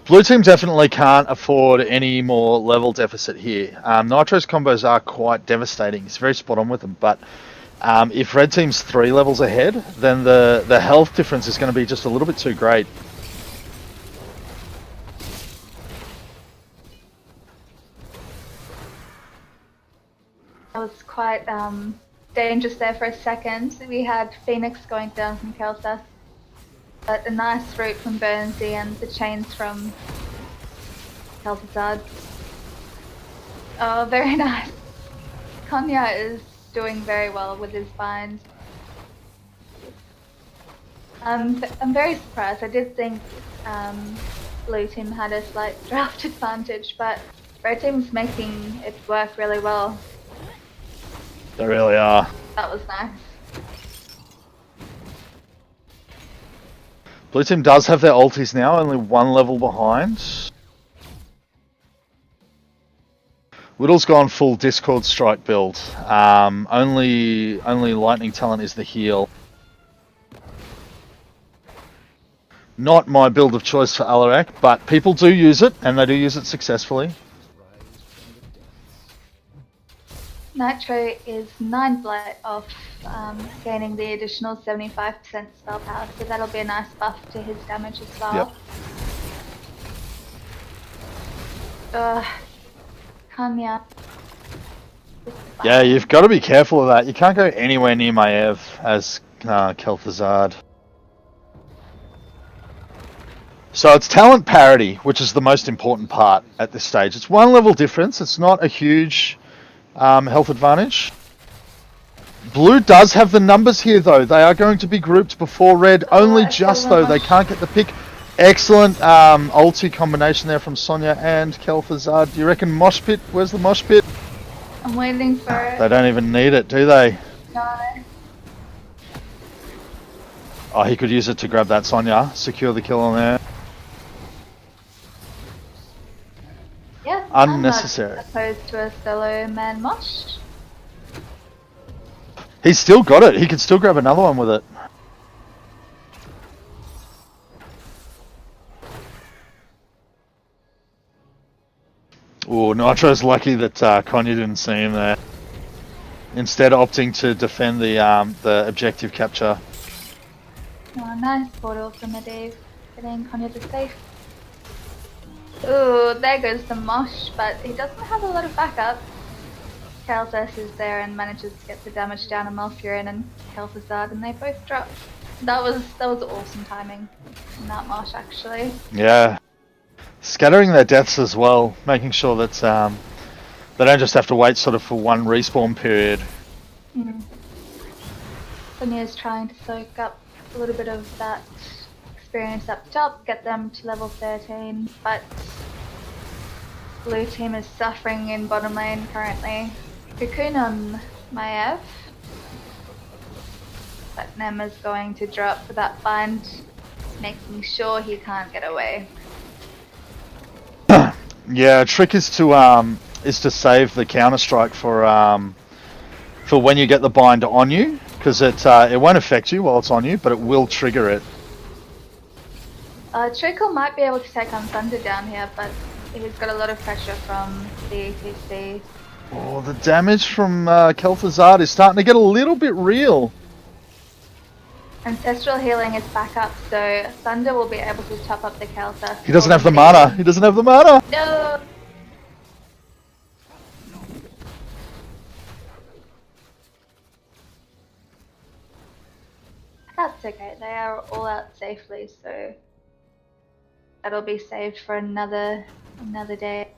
blue team definitely can't afford any more level deficit here. Nitro's combos are quite devastating. It's very spot on with them, but if red team's 3 levels ahead, then the health difference is going to be just a little bit too great. quite dangerous there for a second. We had Phoenix going down from Kelsa, but a nice route from Burnsy and the chains from Kel'Thuzad. Oh, very nice. Konya is doing very well with his binds. I'm very surprised. I did think blue team had a slight draft advantage, but red team's making it work really well. They really are. That was nice. Blue team does have their ultis now, only one level behind. Whittle's gone full Discord strike build. Only lightning talent is the heal. Not my build of choice for Alarak, but people do use it, and they do use it successfully. Nitro is 9 blight off gaining the additional 75% spell power, so that'll be a nice buff to his damage as well. Yep. Kanya. Yeah, you've got to be careful of that. You can't go anywhere near Maev as Kel'Thuzad. So it's talent parity, which is the most important part at this stage. It's one level difference. It's not a huge health advantage. Blue does have the numbers here, though. They are going to be grouped before red. Only just, though. They can't get the pick. Excellent ulti combination there from Sonya and Kel'Thuzad. Do you reckon mosh pit? Where's the mosh pit? I'm waiting for it. They don't even need it, do they? No. Oh, he could use it to grab that Sonya. Secure the kill on there. Yeah, Unnecessary. I'm not opposed to a solo man mosh. He's still got it. He could still grab another one with it. Oh, Nitro's lucky that Konya didn't see him there. Instead opting to defend the objective capture. Oh, nice portal from Medivh. Getting Konya to safe. Ooh, there goes the mosh, but he doesn't have a lot of backup. Kal'Thas is there and manages to get the damage down on Malfurion and Kel'Thuzad, and they both drop. That was awesome timing in that mosh, actually. Yeah. Scattering their deaths as well, making sure that they don't just have to wait sort of for one respawn period. Sonya's trying to soak up a little bit of that experience up top, get them to level 13, but blue team is suffering in bottom lane currently. Cocoon on Maev, but Nema's going to drop for that bind, making sure he can't get away. Yeah, trick is to save the counter strike for when you get the bind on you, because it won't affect you while it's on you, but it will trigger it. Trickle might be able to take on Thunder down here, but he's got a lot of pressure from the ETC. Oh, the damage from Kel'Thuzad is starting to get a little bit real. Ancestral healing is back up, so Thunder will be able to top up the Kel'Thuzad. He doesn't have the mana. He doesn't have the mana. No! That's okay, they are all out safely, so that'll be saved for another day.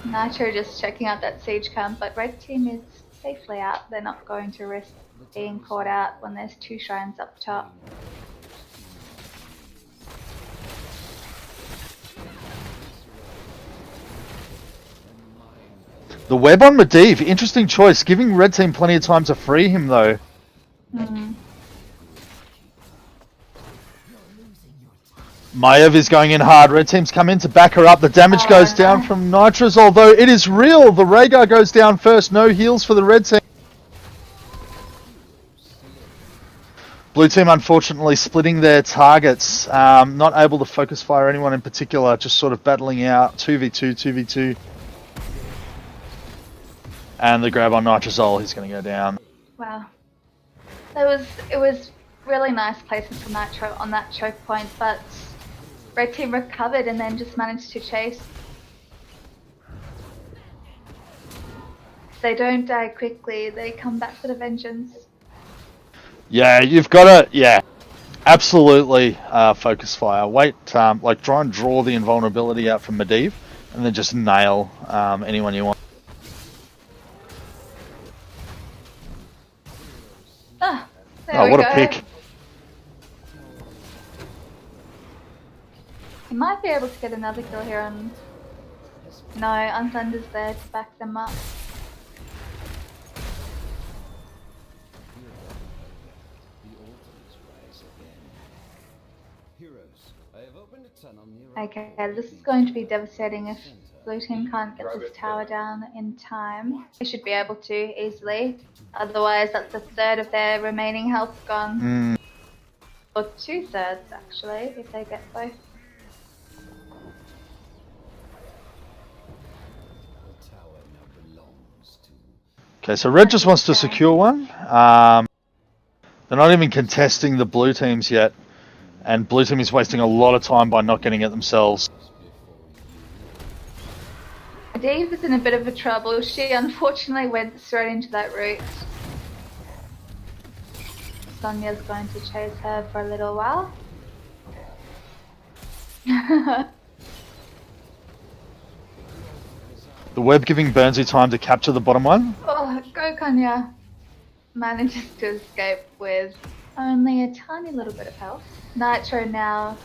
Nitro just checking out that siege camp, but red team is safely out. They're not going to risk being caught out when there's 2 shrines up top. The web on Medivh, interesting choice. Giving red team plenty of time to free him though. Maev is going in hard. Red team's come in to back her up. The damage goes down from Nitro's, although it is real. The Rhaegar goes down first. No heals for the red team. Blue team unfortunately splitting their targets. Not able to focus fire anyone in particular. Just sort of battling out. 2v2, 2v2. And the grab on Nitrozol. He's going to go down. Wow. It was really nice placement for Nitro on that choke point, but red team recovered and then just managed to chase. they don't die quickly, they come back with a vengeance. Yeah, you've got to, yeah, absolutely focus fire. Wait, like try and draw the invulnerability out from Medivh, and then just nail anyone you want. Ah, there Oh, we what go. a pick. He might be able to get another kill here on... No, Unthunder's there to back them up. Okay, this is going to be devastating if blue team can't get this tower down in time. They should be able to easily. Otherwise, that's a third of their remaining health gone. Or 2/3 actually, if they get both. Okay, so red just wants to secure one. They're not even contesting the blue teams yet, and blue team is wasting a lot of time by not getting it themselves. Dave is in a bit of a trouble. She unfortunately went straight into that route. Sonya's going to chase her for a little while. The web giving Burnsy time to capture the bottom one. Oh, go Kanya! Manages to escape with only a tiny little bit of health. Nitro now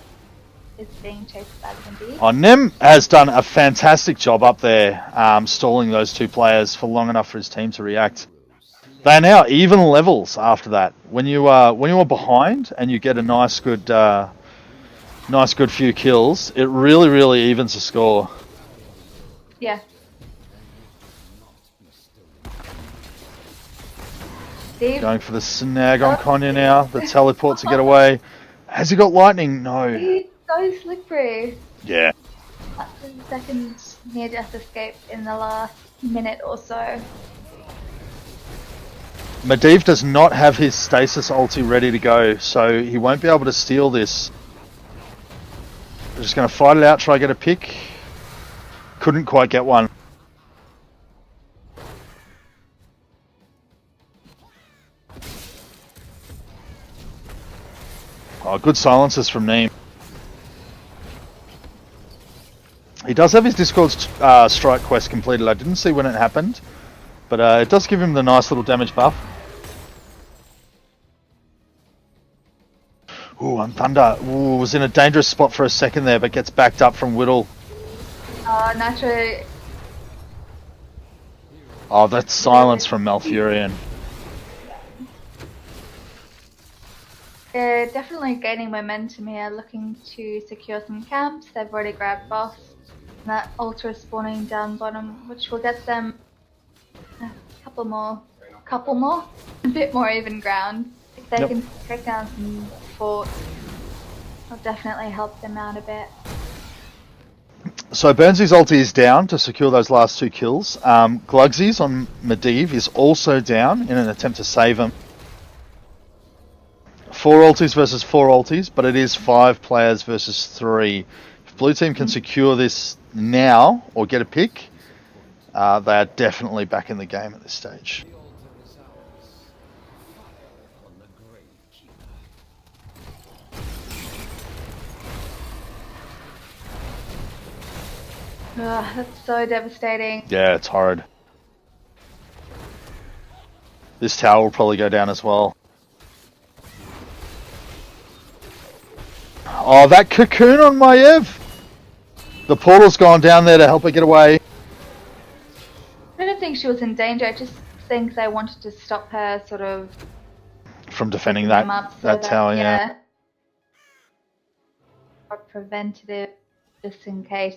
is being chased by the Indeed. Oh, Nem has done a fantastic job up there, stalling those two players for long enough for his team to react. They are now even levels after that. When you are behind and you get a nice good few kills, it really evens the score. Yeah. Steve, Going for the snag on Konya now. The teleport to get away. Has he got lightning? No. he's so slippery. Yeah. That's his second near-death escape in the last minute or so. Medivh does not have his stasis ulti ready to go, so he won't be able to steal this. We're just going to fight it out, try to get a pick. Couldn't quite get one. Oh, good silences from Neem. He does have his Discord strike quest completed. I didn't see when it happened, but it does give him the nice little damage buff. Ooh, and Thunder was in a dangerous spot for a second there, but gets backed up from Whittle. Nitro. Oh, that's silence from Malfurion. They're definitely gaining momentum here, looking to secure some camps. They've already grabbed boss. And that ultra spawning down bottom, which will get them a couple more, a bit more even ground. If they can take down some forts, it'll definitely help them out a bit. So Burnsy's ulti is down to secure those last two kills. Glugsy's on Medivh is also down in an attempt to save him. 4 ultis versus 4 ultis, but it is 5 players versus 3. If blue team can secure this now or get a pick, they are definitely back in the game at this stage. Ugh, that's so devastating. Yeah, it's horrid. This tower will probably go down as well. Oh, that cocoon on Maiev! The portal's gone down there to help her get away. I don't think she was in danger, I just think they wanted to stop her sort of From defending them up so that tower, yeah. Or preventative, just in case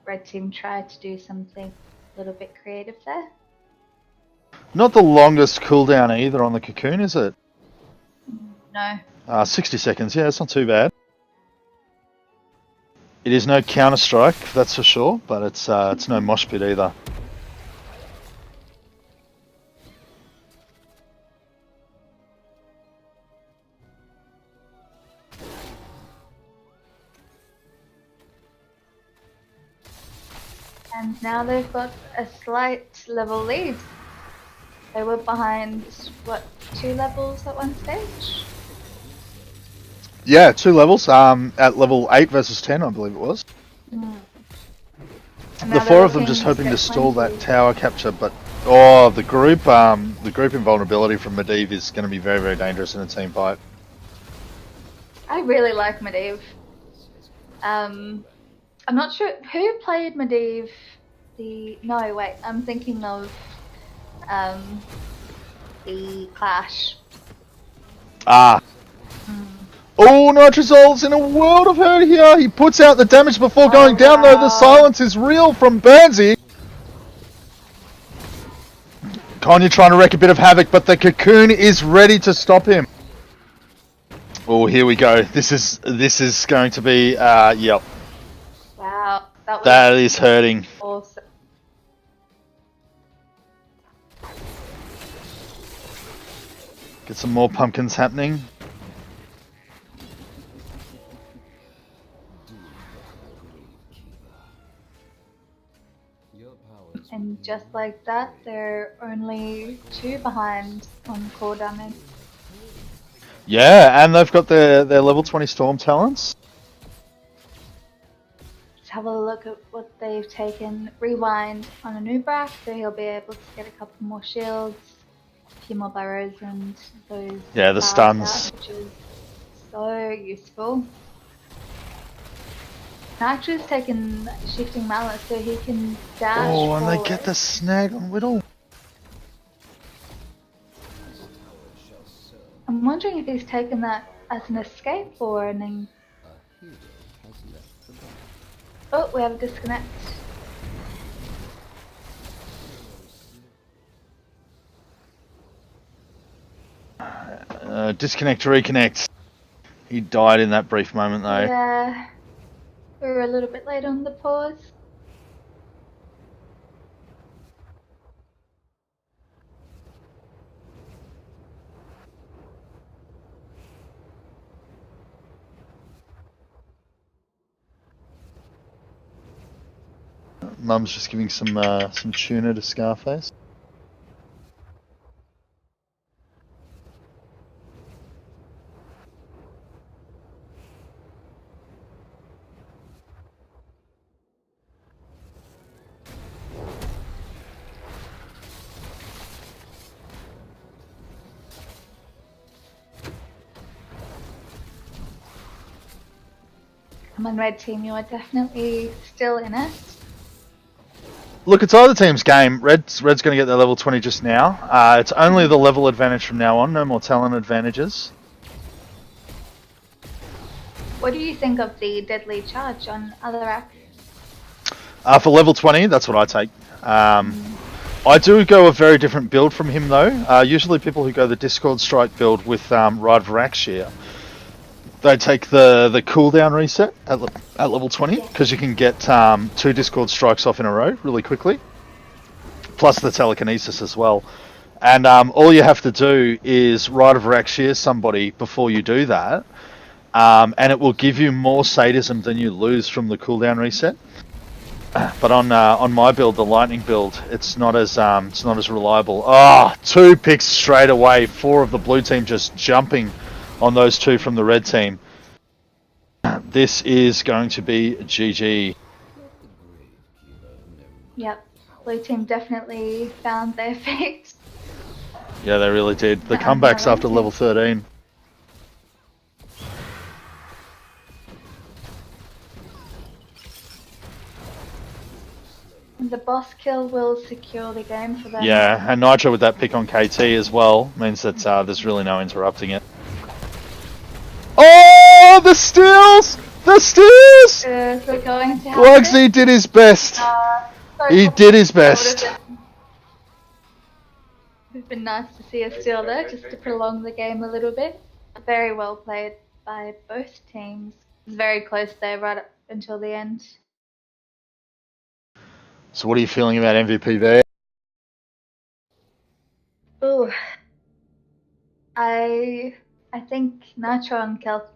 red team tried to do something a little bit creative there. Not the longest cooldown either on the cocoon, is it? No. 60 seconds, yeah, it's not too bad. It is no Counter-Strike, that's for sure, but it's no mosh pit either. And now they've got a slight level lead. They were behind, what, 2 levels at one stage? Yeah, 2 levels. At level 8 versus 10, I believe it was. And The now 4 they're of them looking just hoping to get stall 20. that tower capture, but oh, the group invulnerability from Medivh is going to be very, very dangerous in a team fight. I really like Medivh. I'm not sure who played Medivh. No, wait, I'm thinking of the Clash. Ah. Oh, Nitrosol's in a world of hurt here. He puts out the damage before going down, though. The silence is real from Burnsy. Konya trying to wreak a bit of havoc, but the cocoon is ready to stop him. Oh, here we go. This is going to be, yep. Wow, That is hurting. awesome. Get some more pumpkins happening. And just like that, they're only 2 behind on core damage. Yeah, and they've got their level 20 storm talents. Let's have a look at what they've taken. Rewind on a new Brack, so he'll be able to get a couple more shields, a few more burrows, and those. Yeah, the powers stuns. out, which is so useful. Nitro's taken shifting mallet, so he can dash. Oh, and they forward. get the snag on Whittle. I'm wondering if he's taken that as an escape or an. Oh, we have a disconnect. Disconnect, reconnect. He died in that brief moment, though. Yeah, we were a little bit late on the pause. Mum's just giving some tuna to Scarface. Come on, red team, you are definitely still in it. Look, it's either team's game. Red's going to get their level 20 just now. It's only the level advantage from now on. No more talent advantages. What do you think of the deadly charge on Alarak? For level 20, that's what I take. I do go a very different build from him, though. Usually people who go the Discord Strike build with Ride of Rakshir, they take the cooldown reset at level 20, because you can get 2 Discord Strikes off in a row really quickly, plus the telekinesis as well. And all you have to do is Ride of Rakshir somebody before you do that, and it will give you more sadism than you lose from the cooldown reset. But on my build, the lightning build, it's not as reliable. Ah, 2 picks straight away. 4 of the blue team just jumping on those 2 from the red team. This is going to be GG. Yep, blue team definitely found their fate. Yeah, they really did. The comebacks after level 13. And the boss kill will secure the game for them. Yeah, and Nitro with that pick on KT as well means that there's really no interrupting it. Oh, the steals! The steals! We're going to have Glugsy did his best. He did his best. It would have been nice to see a steal there, just to prolong the game a little bit. Very well played by both teams. It was very close there, right up until the end. So what are you feeling about MVP there? Ooh, I think Nitro on Kel'Thuzad,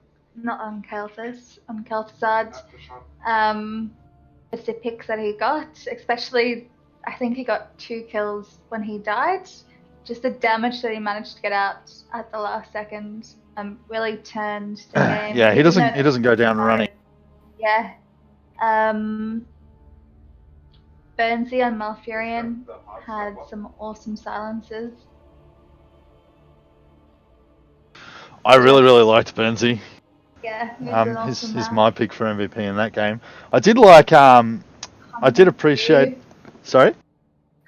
with the picks that he got, especially I think he got 2 kills when he died, just the damage that he managed to get out at the last second really turned the game. Yeah, he even doesn't though go down running. Yeah. Burnsy and Malfurion had some awesome silences. I really liked Burnsy. Yeah, he was an awesome He's man. my pick for MVP in that game. I did like I did appreciate. Sorry.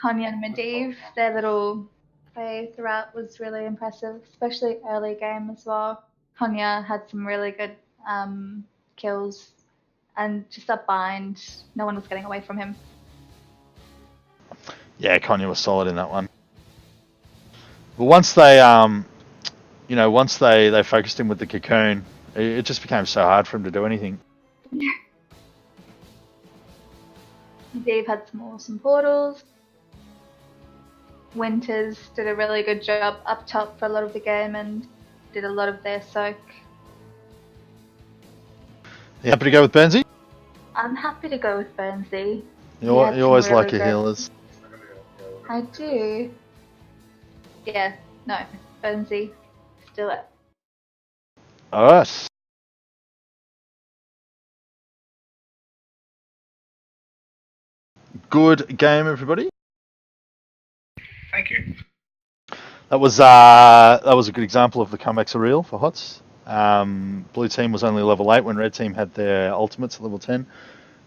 Konya and Medivh, their little play throughout was really impressive, especially early game as well. Konya had some really good kills, and just that bind, no one was getting away from him. Yeah, Konya was solid in that one. But once they once they focused him with the cocoon, it just became so hard for him to do anything. Medivh had some awesome portals. Winters did a really good job up top for a lot of the game and did a lot of their soak. You happy to go with Burnsy? I'm happy to go with Burnsy. You always like your healers. I do. Yeah, no, Burnsy, let's do it. Alright. Good game, everybody. Thank you. That was a good example of the comebacks are real for HOTS. Blue team was only level 8 when red team had their ultimates at level 10.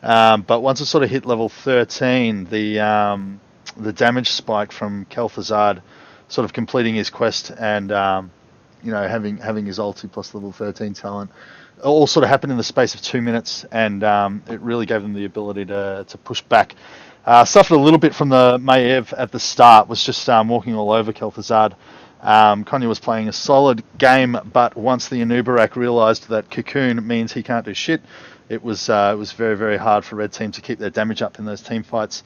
But once it sort of hit level 13, the damage spike from Kel'Thuzad sort of completing his quest and having his ulti plus level 13 talent all sort of happened in the space of 2 minutes, and it really gave them the ability to push back. Suffered a little bit from the Maiev at the start, was just walking all over Kel'Thuzad. Konya was playing a solid game, but once the Anubarak realised that Cocoon means he can't do shit, it was very, very hard for red team to keep their damage up in those team fights.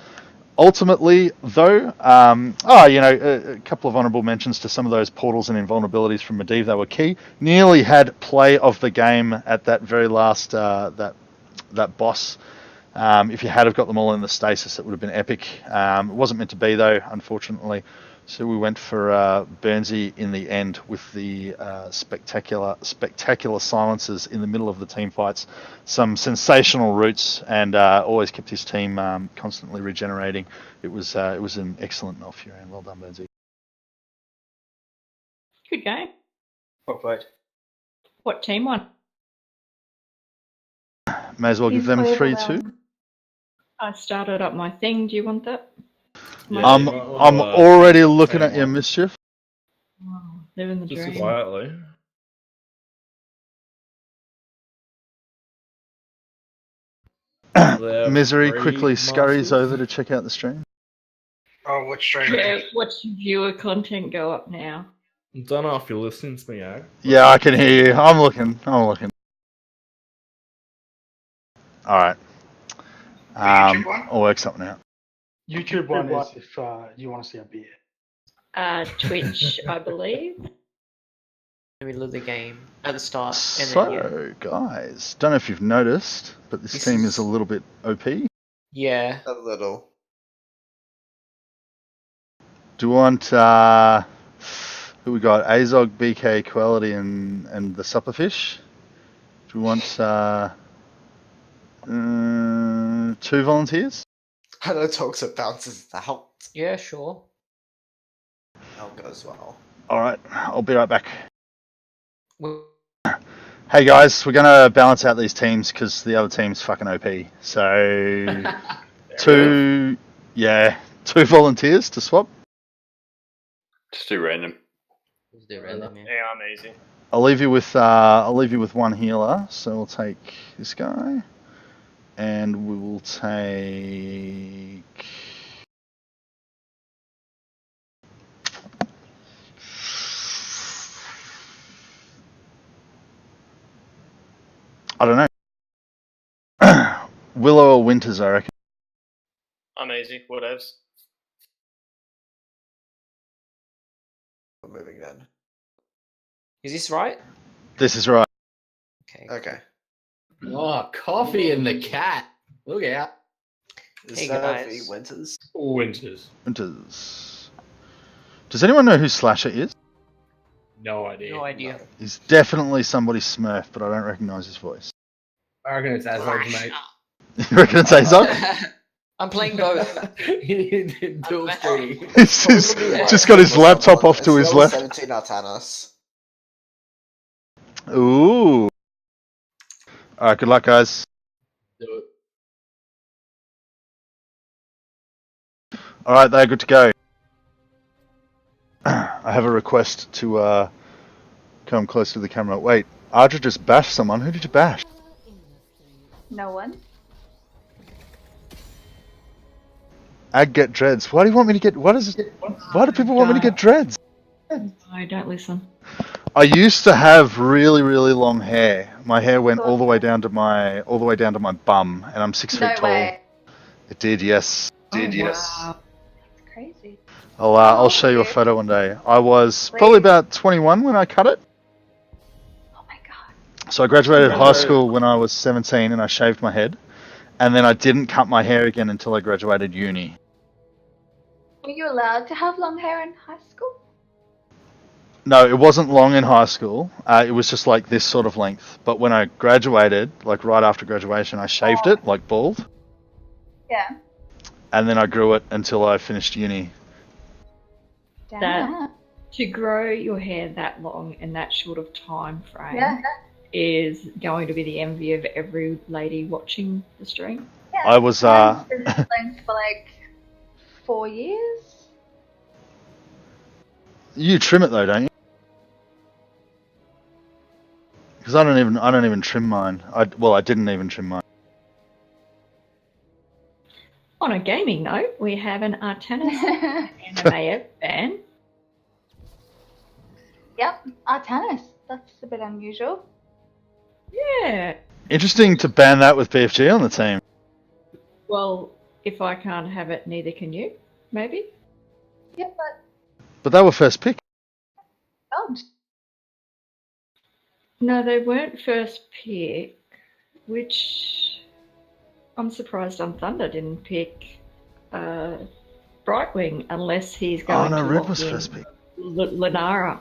Ultimately, though, a couple of honourable mentions to some of those portals and invulnerabilities from Medivh. They were key. Nearly had play of the game at that very last that boss. If you had have got them all in the stasis, it would have been epic. It wasn't meant to be, though, unfortunately. So we went for Burnsy in the end with the spectacular silences in the middle of the team fights. Some sensational roots, and always kept his team constantly regenerating. It was an excellent Malfurion. Well done, Burnsy. Good game. Well played. What team won? May as well give them He's 3-2. I started up my thing. Do you want that? Yeah, I'm you might wanna, I'm uh, already take looking team at your one. mischief. Oh, living the Just dream. quietly. There Misery three quickly scurries masters. over to check out the stream. Oh, which stream? Yeah, watch viewer content go up now. Don't know if you're listening to me, Ag. Yeah, I can hear you. I'm looking. All right. YouTube one? I'll work something out. YouTube one is if you want to see a beer. Twitch, I believe. In the middle of the game at the start, and then yeah. So, guys, don't know if you've noticed, but this team is a little bit OP. Yeah. A little. Do you want who we got? Azog, BK, Quality, and the Supperfish. Do we want 2 volunteers? I know talks it bounces out. Yeah, sure. I'll go as well. All right, I'll be right back. We- Hey guys, we're gonna balance out these teams because the other team's fucking OP. So 2 volunteers to swap. Just do random. Let's do random, yeah. Yeah, I'm easy. I'll leave you with one healer. So we'll take this guy, and we will take. I don't know. Willow or Winters, I reckon. I'm easy. Whatevs. I'm moving then. Is this right? This is right. Okay. Okay. Oh, coffee and the cat. Look out. Is Hey, that guys. the Winters? Winters. Winters. Does anyone know who Slasher is? No idea. No idea. He's definitely somebody's Smurf, but I don't recognise his voice. I reckon it's Azog, mate. You reckon it's Azog? I'm playing both. He did dual streaming. He's just got his laptop off to his left. 17 Artanis. Ooh. Alright, good luck, guys. Do it. Alright, they're good to go. I have a request to come close to the camera. Wait, Ardra just bashed someone. Who did you bash? No one. Ag get dreads. Why do you want me to get? Why do people want me to get dreads? I don't listen. I used to have really, really long hair. My hair went all the way down to my bum, and I'm 6 No feet tall. way. It did, yes. Wow. That's crazy. I'll show you a photo one day. I was probably about 21 when I cut it. Oh my god. So I graduated high school when I was 17, and I shaved my head, and then I didn't cut my hair again until I graduated uni. Were you allowed to have long hair in high school? No, it wasn't long in high school. It was just like this sort of length. But when I graduated, like right after graduation, I shaved it, like bald. Yeah. And then I grew it until I finished uni. Damn. That to grow your hair that long in that short of time frame Yeah. is going to be the envy of every lady watching the stream. Yeah. I was, Mine's been this length for like 4 years. You trim it though, don't you? Because I don't even trim mine. I didn't even trim mine. On a gaming note, we have an Artanis anime fan. Yep, Artanis. That's a bit unusual. Yeah. Interesting to ban that with BFG on the team. Well, if I can't have it, neither can you. Maybe. Yeah, but But they were first pick. God. No, they weren't first pick, which I'm surprised Thunder didn't pick Brightwing unless he's going Oh no, to Red lock was in first pick. Lunara.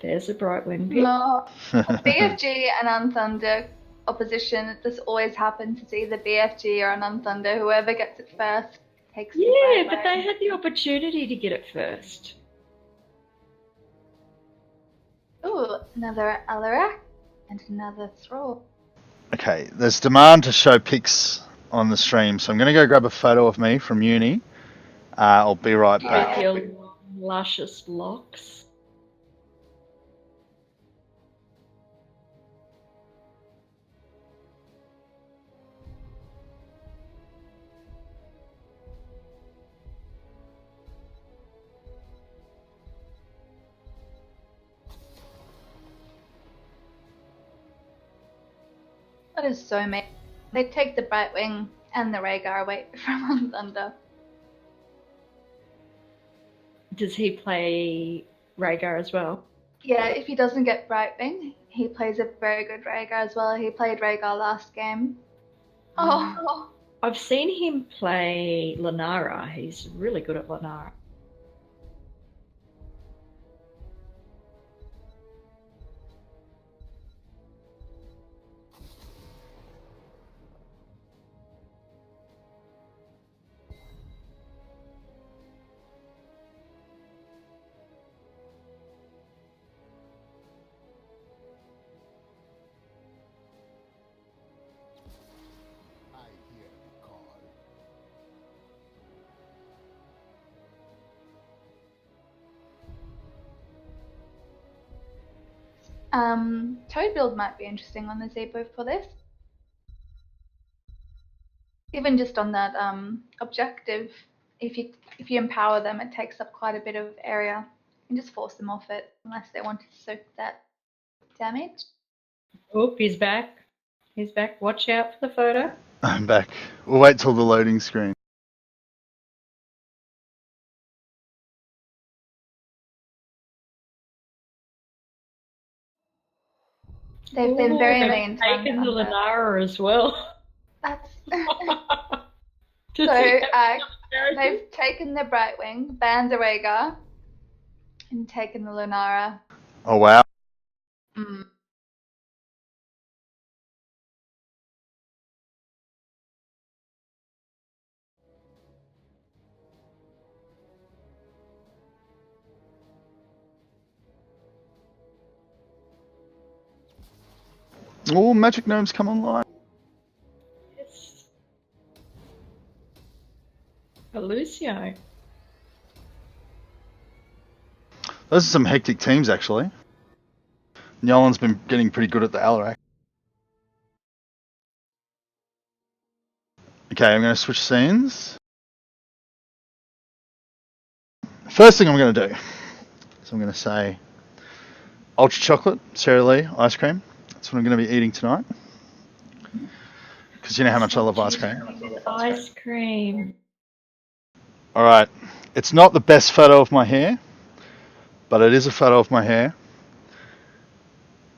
There's a Brightwing pick. No. BFG and Unthunder opposition. This always happens. It's either BFG or an Unthunder. Whoever gets it first takes the Yeah, Brightwing. but they had the opportunity to get it first. Ooh, another Alarak and another Thrall. Okay, there's demand to show pics on the stream, so I'm going to go grab a photo of me from uni. I'll be right With back. your long, luscious locks. That is so mean. They take the Brightwing and the Rhaegar away from Unthunder. Does he play Rhaegar as well? Yeah, if he doesn't get Brightwing, he plays a very good Rhaegar as well. He played Rhaegar last game. Oh, I've seen him play Lunara. He's really good at Lunara. Toad build might be interesting on the Zepo for this. Even just on that objective, if you empower them, it takes up quite a bit of area. You can just force them off it unless they want to soak that damage. Oh, he's back. He's back. Watch out for the photo. I'm back. We'll wait till the loading screen. They've been very they've mean to taken the Unthunder. Lunara as well. That's Does so. he have They've taken the Brightwing, banned the Rhaegar, and taken the Lunara. Oh wow. Mm. Oh, magic gnomes come online. Yes. Lucio. Those are some hectic teams actually. Nyolan's been getting pretty good at the Alarak. Okay, I'm going to switch scenes. First thing I'm going to do is I'm going to say ultra chocolate, Sara Lee, ice cream. That's what I'm going to be eating tonight. Because you know how much I love ice cream. Ice cream. Alright, it's not the best photo of my hair, but it is a photo of my hair.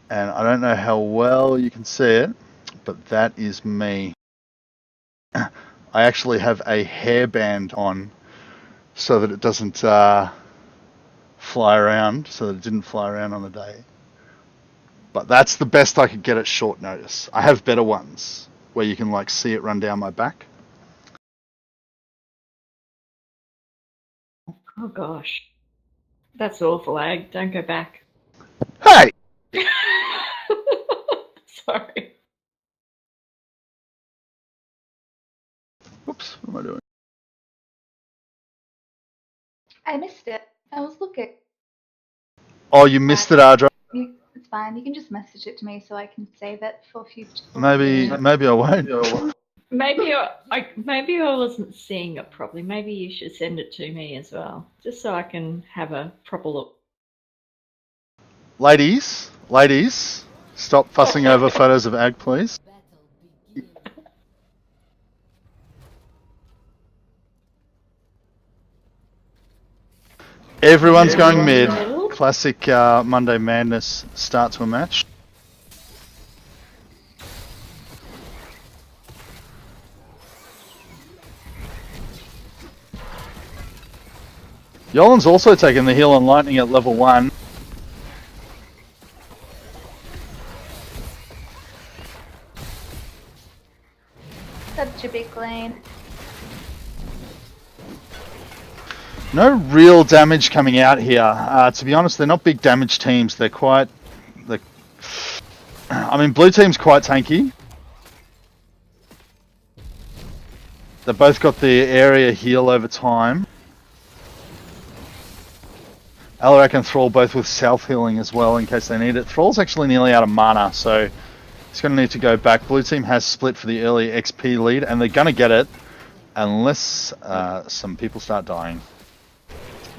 And I don't know how well you can see it, but that is me. I actually have a hairband on so that it doesn't fly around, so that it didn't fly around on the day. But that's the best I could get at short notice. I have better ones where you can like see it run down my back. Oh gosh. That's awful, Ag. Don't go back. Hey! Sorry. Whoops, what am I doing? I missed it. I was looking. Oh, you missed it, Ardra. It's fine. You can just message it to me so I can save it for future. Maybe I won't. Maybe I wasn't seeing it properly. Maybe you should send it to me as well, just so I can have a proper look. Ladies, stop fussing over photos of Ag, please. Everyone's going mid. Classic Monday Madness start to a match. Yolan's also taken the heal on Lightning at level 1. Such a big lane. No real damage coming out here. To be honest, they're not big damage teams. They're quite... I mean, blue team's quite tanky. They've both got the area heal over time. Alarak and Thrall both with self-healing as well in case they need it. Thrall's actually nearly out of mana, so he's going to need to go back. Blue team has split for the early XP lead, and they're going to get it unless some people start dying.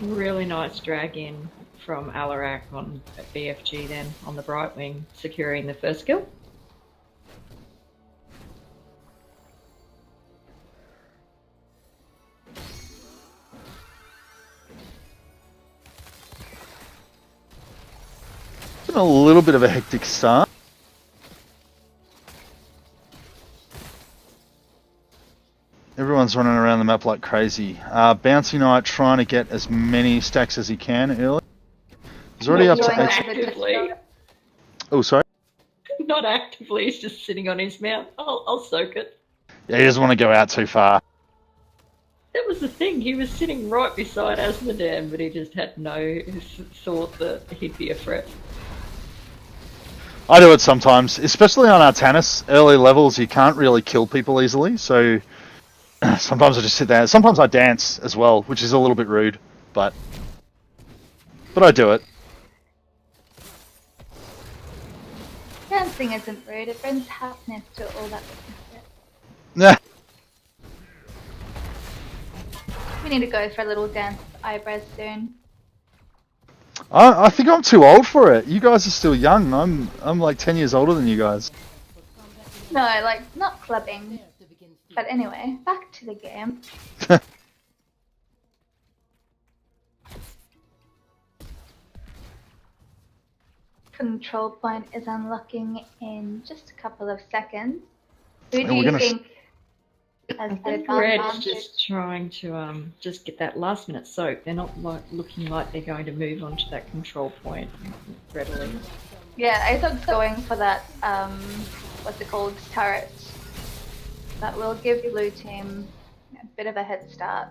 Really nice drag in from Alarak on BFG then on the Brightwing, securing the first kill. It's been a little bit of a hectic start. Everyone's running around the map like crazy. Bouncy Knight trying to get as many stacks as he can early. He's already up to 8. Actively. Oh, sorry? Not actively, he's just sitting on his mount. I'll soak it. Yeah, he doesn't want to go out too far. That was the thing, he was sitting right beside Asmodan, but he just had no thought that he'd be a threat. I do it sometimes, especially on Artanis. Early levels, you can't really kill people easily, so sometimes I just sit there. Sometimes I dance as well, which is a little bit rude, but I do it. Dancing isn't rude. It brings happiness to all that witness Nah. it. We need to go for a little dance with eyebrows soon. I think I'm too old for it. You guys are still young. I'm like 10 years older than you guys. No, like, not clubbing. But anyway, back to the game. Control point is unlocking in just a couple of seconds. Who do you think has I the think Red's advantage. just trying to just get that last minute soak. They're not looking like they're going to move on to that control point readily. Yeah, ASOG's going for that, what's it called, turret. That will give blue team a bit of a head start.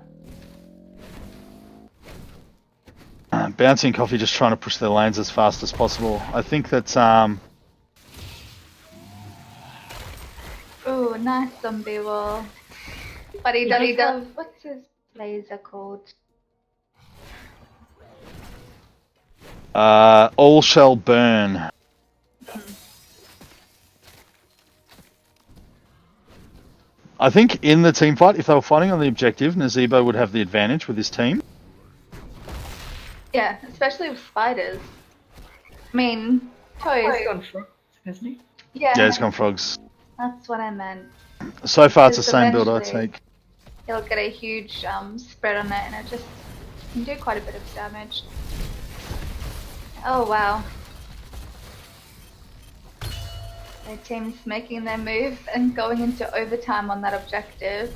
Bouncy and Coffee just trying to push their lanes as fast as possible. I think that Ooh, nice zombie wall. But he does have, what's his laser called? all shall burn. I think in the team fight, if they were fighting on the objective, Nazebo would have the advantage with his team. Yeah, especially with spiders. I mean, He's toys. gone frogs, hasn't he? Yeah, it's gone frogs. That's what I meant. So far, it's the Because same build I eventually take. He'll get a huge spread on it, and it just can do quite a bit of damage. Oh wow. Their team's making their move and going into overtime on that objective.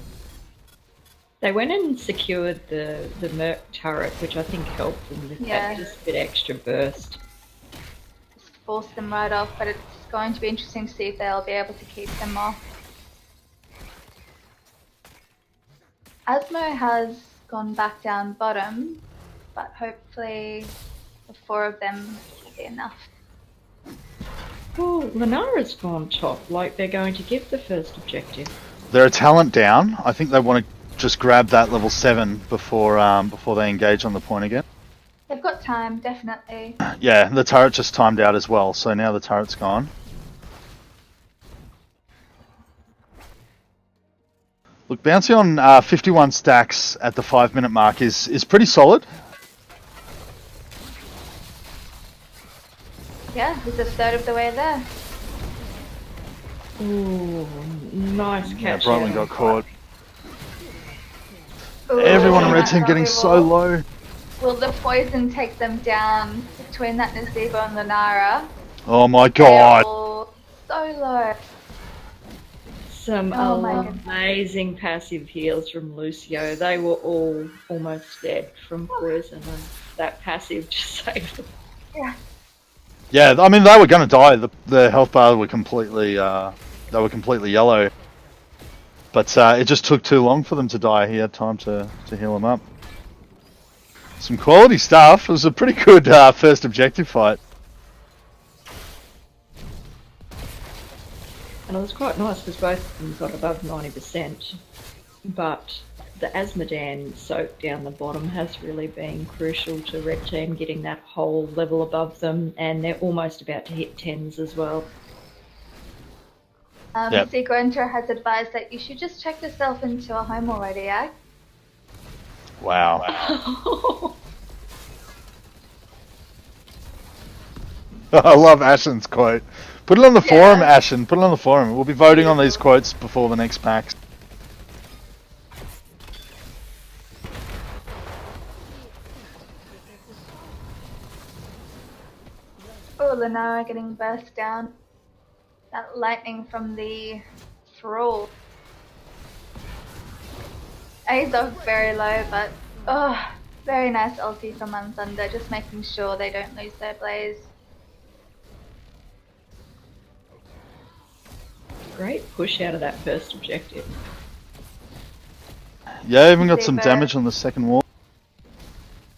They went and secured the Merc turret, which I think helped them with Yeah. that just bit extra burst. Just force them right off, but it's going to be interesting to see if they'll be able to keep them off. Asmo has gone back down bottom, but hopefully the 4 of them will be enough. Oh, Lunara's gone top, like they're going to give the first objective. They're a talent down. I think they want to just grab that level 7 before they engage on the point again. They've got time, definitely. Yeah, the turret just timed out as well, so now the turret's gone. Look, Bouncy on 51 stacks at the 5-minute mark is pretty solid. Yeah, he's a third of the way there. Ooh, nice Yeah, catch. Brightling out got of caught. Ooh, Everyone on red that team getting zombie so wall. low. Will the poison take them down between that Nazebo and Lunara? Oh my They are god. all so low. Some Oh my goodness. amazing passive heals from Lucio. They were all almost dead from poison, and that passive just saved them. Yeah, I mean they were gonna die. The health bar were completely yellow. But it just took too long for them to die. He had time to heal them up. Some quality stuff. It was a pretty good first objective fight. And it was quite nice because both of them got above 90%. But the Asmodan soak down the bottom has really been crucial to Red Team getting that whole level above them, and they're almost about to hit 10s as well. Yep. Seeker Enter has advised that you should just check yourself into a home already, eh? Wow. I love Ashen's quote. Put it on the forum, Ashen. Put it on the forum. We'll be voting on these quotes before the next packs. Oh, Lunara getting burst down. That lightning from the thrall. Azog very low, but oh, very nice ulti from Unthunder, just making sure they don't lose their blaze. Great push out of that first objective. Yeah, even got some Super. damage on the second wall.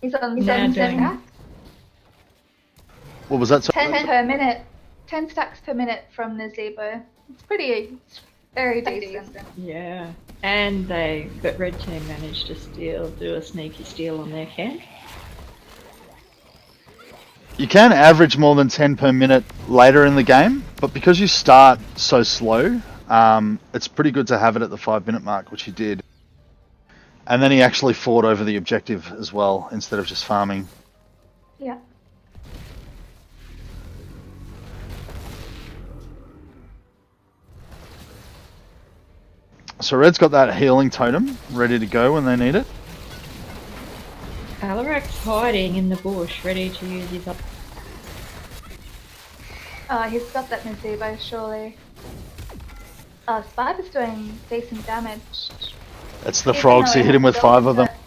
He's on Yeah, 7 doing- stacks. What was that? 10 per minute. 10 stacks per minute from Nazebo. It's very decent. Yeah, but Red Team managed to do a sneaky steal on their camp. You can average more than 10 per minute later in the game, but because you start so slow, it's pretty good to have it at the 5-minute mark, which he did. And then he actually fought over the objective as well, instead of just farming. Yeah. So Red's got that healing totem ready to go when they need it. Alarak's hiding in the bush, ready to use his up. Oh, he's got that Nazebo, surely. Spider's doing decent damage. It's the Even frogs. though He hit him has with 5 of them. built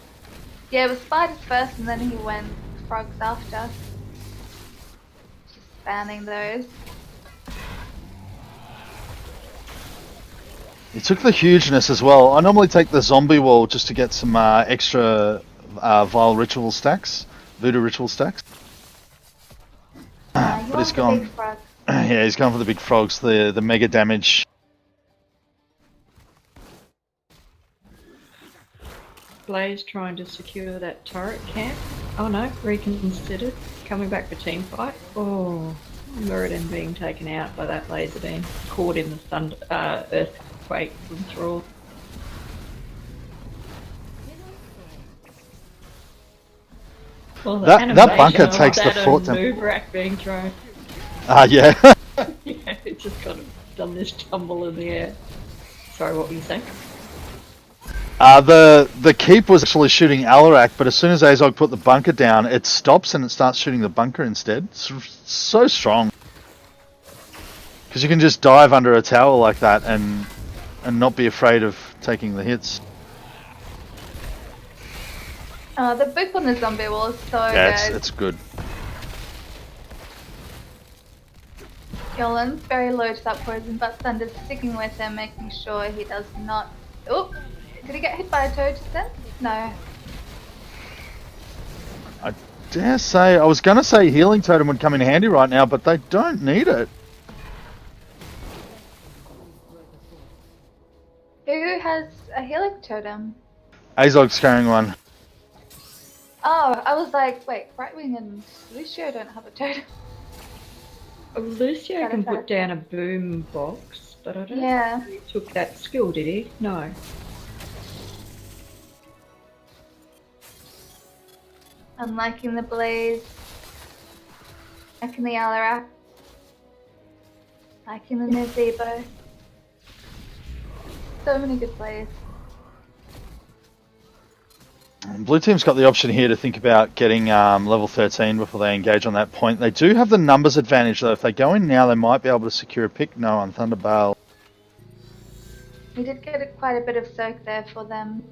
Yeah, it was spiders first and then he went frogs after. Just spamming those. He took the hugeness as well. I normally take the zombie wall just to get some extra vile ritual stacks, voodoo ritual stacks. You But he's want the gone. big frog. Yeah, he's gone for the big frogs, the mega damage. Blaze trying to secure that turret camp. Oh no, reconsidered. Coming back for team fight. Oh, Muradin being taken out by that laser beam. Caught in the thunder, earthquake from Thrall. Well, the That animation bunker of takes the that fort. move rack being thrown. Yeah. Yeah, it just kind of done this tumble in the air. Sorry, what were you saying? The keep was actually shooting Alarak, but as soon as Azog put the bunker down, it stops and it starts shooting the bunker instead. It's so strong. Because you can just dive under a tower like that and not be afraid of taking the hits. The book on the zombie wall is so Yeah, good. it's good. Yolan's very low to that poison, but Thunder's sticking with him, making sure he does not... Oh! Did he get hit by a toad just then? No. I dare say, I was going to say Healing Totem would come in handy right now, but they don't need it. Who has a healing totem? Azog's carrying one. Oh, I was like, wait, Brightwing and Lucio don't have a totem. Lucio That can is put bad. down a boom box, but I don't Yeah. think he took that skill, did he? No. I'm liking the blaze. Liking the Alarak. Liking the Nazebo. So many good plays. Blue team's got the option here to think about getting level 13 before they engage on that point. They do have the numbers advantage though. If they go in now, they might be able to secure a pick. No, on Thunderbale. We did get quite a bit of soak there for them.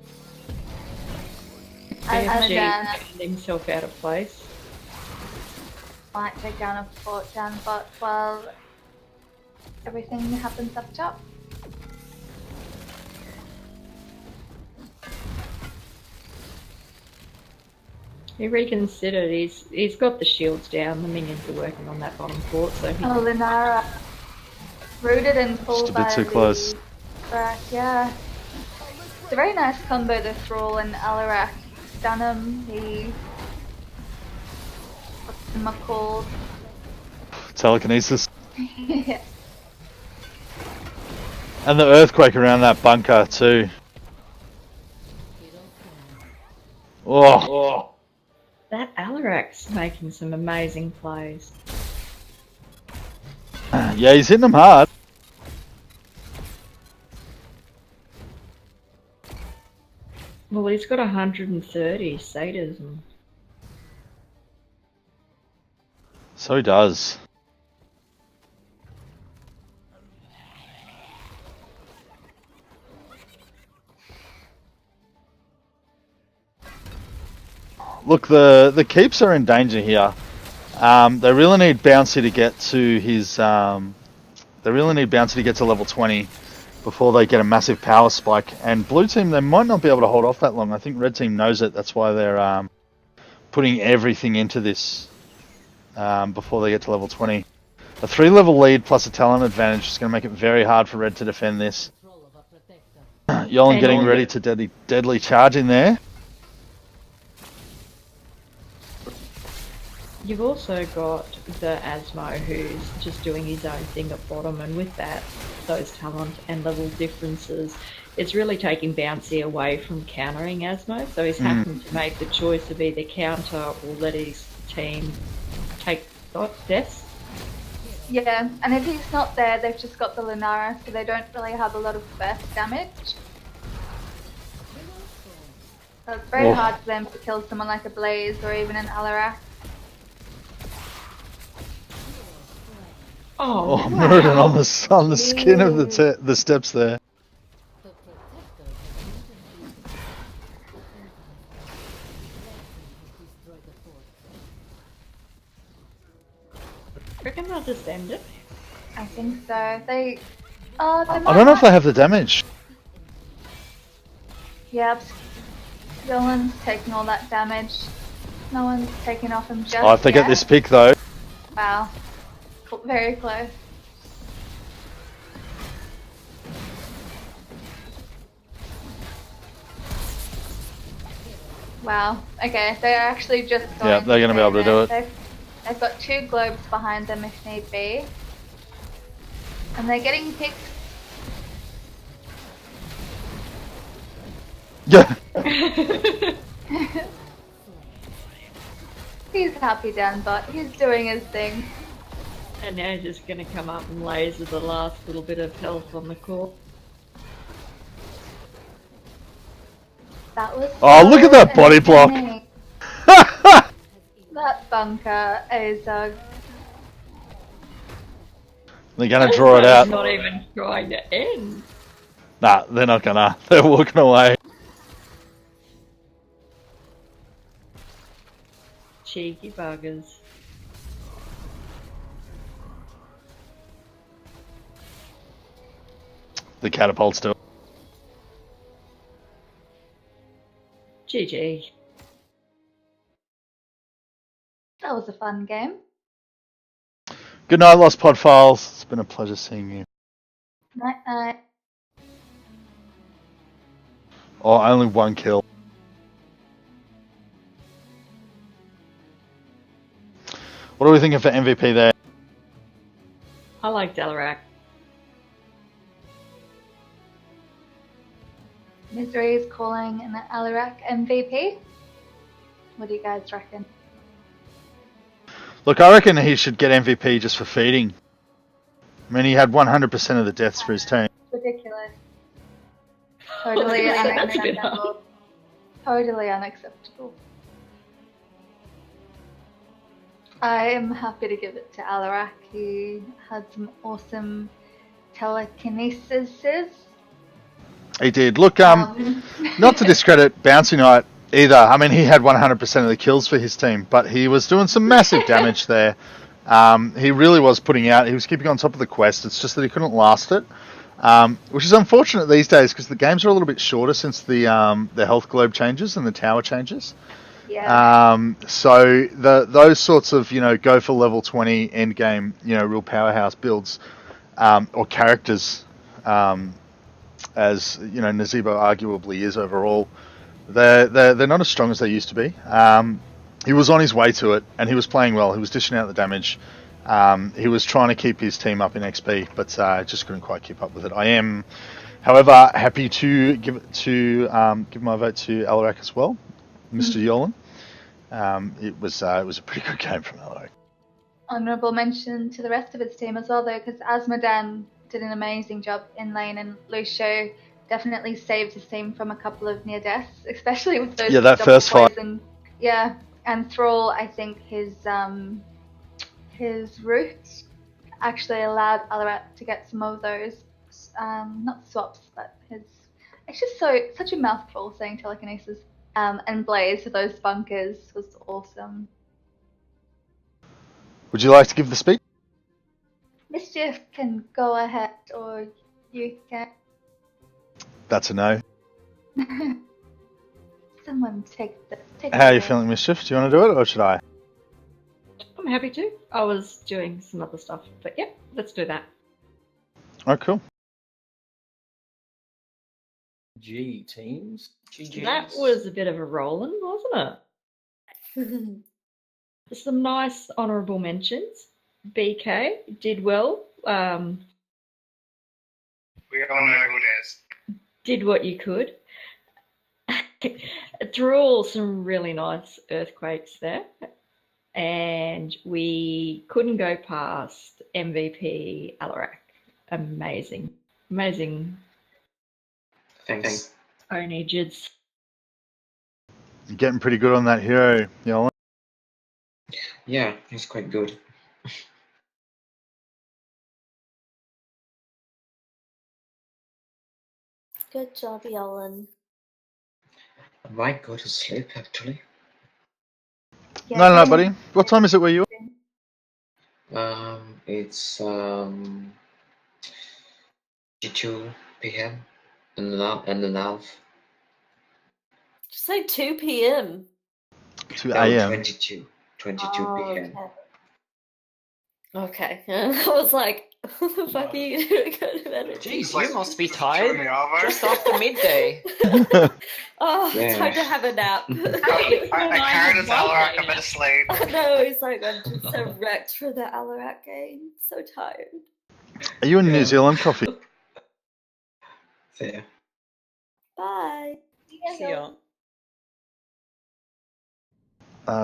BFG Dan found himself out of place. might take down a fort down bot while everything happens up top. He reconsidered. He's got the shields down. The minions are working on that bottom fort, so he Oh, Linara. Rooted and pulled Just a bit by too the close. Alarak, yeah. It's a very nice combo, the Thrall and Alarak. Stun him, he... What's him called? Telekinesis. Yeah. And the earthquake around that bunker too. Oh, that Alarak's making some amazing plays. yeah, he's hitting them hard. Well, he's got 130 satyrs and So he does. Look, the keeps are in danger here. They really need Bouncy to get to his. They really need Bouncy to get to level 20 before they get a massive power spike. And blue team, they might not be able to hold off that long. I think red team knows it. That's why they're putting everything into this before they get to level 20. A 3-level lead plus a talent advantage is going to make it very hard for red to defend this. Yolan getting ready to deadly charge in there. you've also got the Asmo who's just doing his own thing at bottom, and with that, those talent and level differences, it's really taking Bouncy away from countering Asmo, so he's having to make the choice of either counter or let his team take deaths. Yeah, and if he's not there, they've just got the Lunara, so they don't really have a lot of burst damage. So it's very hard for them to kill someone like a Blaze or even an Alarak. Oh, Oh, Muradin wow. on the skin of the steps there. Reckon they'll just end it. I think so. They. Oh, they I might don't know if not. they have the damage. Yep. Dylan's taking all that damage. No one's taking off him just Oh, if they yet. get this pick though. Wow. Very close. Wow. Okay, they're actually just going. Yeah, they're going to be able to do it. They've got 2 globes behind them if need be. And they're getting picked. Yeah. He's happy down, but he's doing his thing. And now he's just going to come up and laser the last little bit of health on the core. That was. Oh, so look at that body block. entertaining. That bunker is They're going to draw it out. It's not even trying to end. Nah, they're not going to. They're walking away. Cheeky buggers. The catapults do it. GG. That was a fun game. Good night, Lost Pod Files. It's been a pleasure seeing you. Night night. Oh, only 1 kill. What are we thinking for MVP there? I like Dalarak. Misery is calling an Alarak MVP. What do you guys reckon? Look, I reckon he should get MVP just for feeding. I mean, he had 100% of the deaths for his team. Ridiculous. Totally That's a bit unacceptable. Totally unacceptable. I am happy to give it to Alarak. He had some awesome telekinesis. He did. Look, not to discredit Bouncy Knight either. I mean, he had 100% of the kills for his team, but he was doing some massive damage there. He really was putting out. He was keeping on top of the quest. It's just that he couldn't last it, which is unfortunate these days because the games are a little bit shorter since the health globe changes and the tower changes. Yeah. So those sorts of go for level 20 end game, real powerhouse builds or characters. As Nazebo arguably is overall, they're not as strong as they used to be. He was on his way to it, and he was playing well. He was dishing out the damage. He was trying to keep his team up in XP, but just couldn't quite keep up with it. I am, however, happy to give my vote to Alarak as well, Mr. Yolan. It was a pretty good game from Alarak. Honourable mention to the rest of its team as well, though, because Asmodan did an amazing job in lane, and Lucio definitely saved his team from a couple of near deaths, especially with those that double first fight. poison. Yeah, and Thrall, I think his roots actually allowed Alarak to get some of those, not swaps, but it's just such a mouthful saying telekinesis. And Blaze for those bunkers was awesome. Would you like to give the speech? Mischief can go ahead, or you can. That's a no. Someone take How are you it. feeling, Mischief? Do you want to do it, or should I? I'm happy to. I was doing some other stuff, but yep, let's do that. Oh, cool. G teams. That was a bit of a rolling, wasn't it? Some nice honourable mentions. BK did well. We all know who it is. Did what you could. Threw all some really nice earthquakes there. And we couldn't go past MVP Alarak. Amazing. Amazing. Thanks. Only Jids. You're getting pretty good on that hero, Yolan. Yeah, he's quite good. Good job, Yolan. I might go to sleep actually. No, no, buddy. What time is it where you It's 2 p.m. and an half. Just say 2 p.m. 2 No, a.m.? 22 p.m. Okay. Okay. I was like, what the fuck are you doing? Go to bed at Jeez, 2? you must be Turn tired. me over. Just after midday. Oh, Yeah. time to have a nap. I carried his Alarak a bit of sleep. I know, he's like, I'm just so wrecked for the Alarak game. So tired. Are you in New Zealand, Coffee? See ya. Bye. See ya.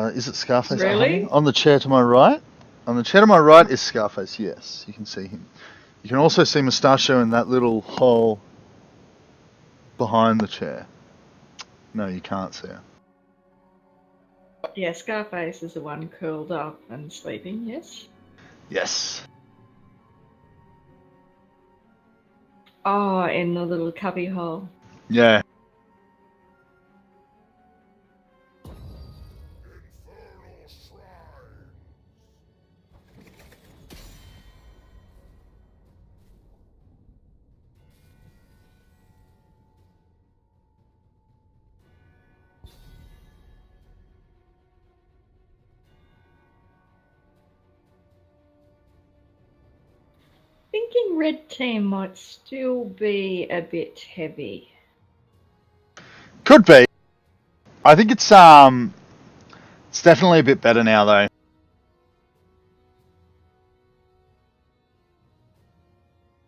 Is it Scarface? Really? On the chair to my right? On the chair to my right is Scarface, yes. You can see him. You can also see Mustachio in that little hole behind the chair. No, you can't see her. Yeah, Scarface is the one curled up and sleeping, yes? Yes. Oh, in the little cubby hole. Yeah. Thinking red team might still be a bit heavy. Could be. I think it's definitely a bit better now though.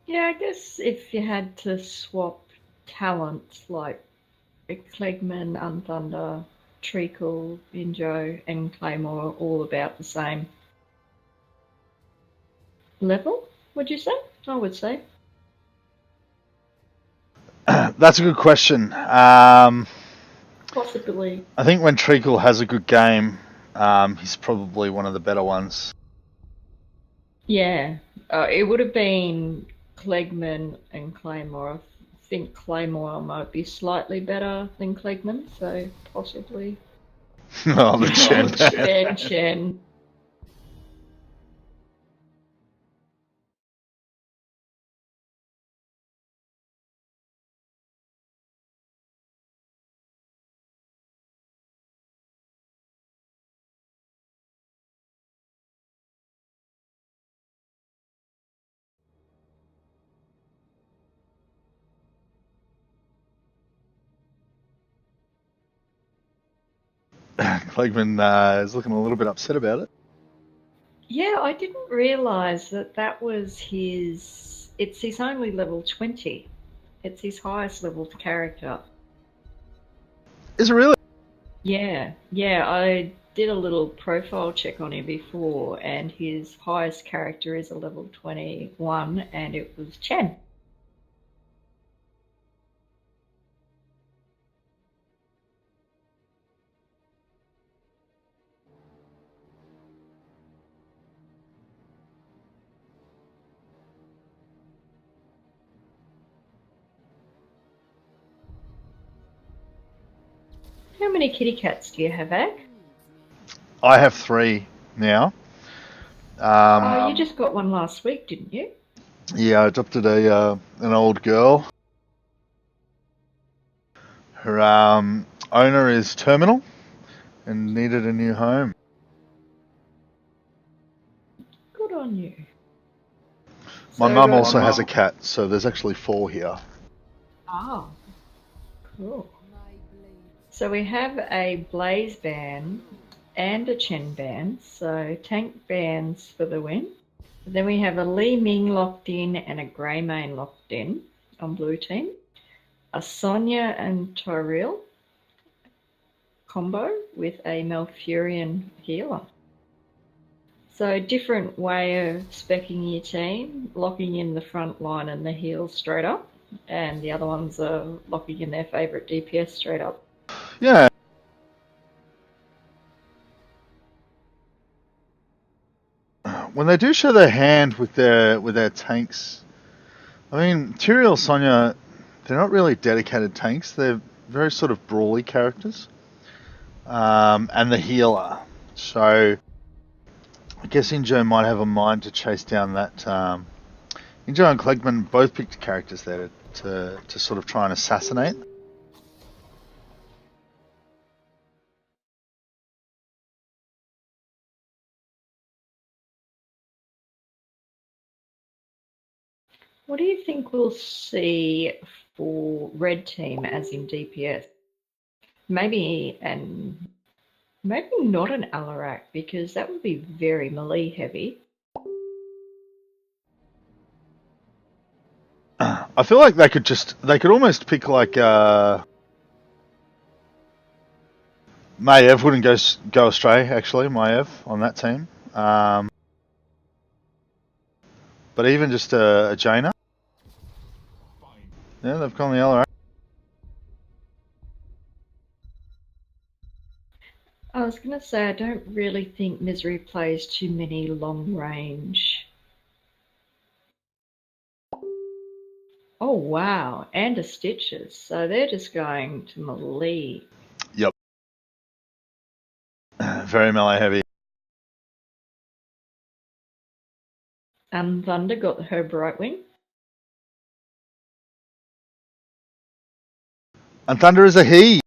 Yeah, I guess if you had to swap talents like Clegman, Unthunder, Treacle, Injo, and Claymore are all about the same level, would you say? I would say. That's a good question. Possibly. I think when Treacle has a good game, he's probably one of the better ones. Yeah, it would have been Clegman and Claymore. I think Claymore might be slightly better than Clegman, so possibly. Oh, the Chen. Chen. Clegman is looking a little bit upset about it. Yeah, I didn't realise that was his. It's his only level 20. It's his highest level character. Is it really? Yeah, I did a little profile check on him before, and his highest character is a level 21, and it was Chen. How many kitty cats do you have, Ag? I have 3 now. Oh, you just got one last week, didn't you? Yeah, I adopted an old girl. Her owner is terminal and needed a new home. Good on you. My So, mum also has a cat, so there's actually 4 here. Oh, cool. So we have a Blaze ban and a Chen ban, so tank bans for the win. Then we have a Li Ming locked in and a Greymane locked in on blue team. A Sonya and Tyrell combo with a Malfurion healer. So different way of speccing your team, locking in the front line and the heals straight up, and the other ones are locking in their favourite DPS straight up. Yeah. When they do show their hand with their tanks, I mean, Tyrael, Sonya, they're not really dedicated tanks. They're very sort of brawly characters. And the healer. So I guess Injo might have a mind to chase down that. Injo and Klegman both picked characters there to sort of try and assassinate. What do you think we'll see for red team as in DPS? Maybe not an Alarak because that would be very melee heavy. I feel like they could almost pick like Maiev wouldn't go astray actually, Maiev on that team. But even just a Jaina. Yeah, they've gone the Alarak. I was going to say, I don't really think Misery plays too many long range. Oh, wow. And a Stitches. So they're just going to melee. Yep. Very melee heavy. And Thunder got her Brightwing. And Thunder is a he.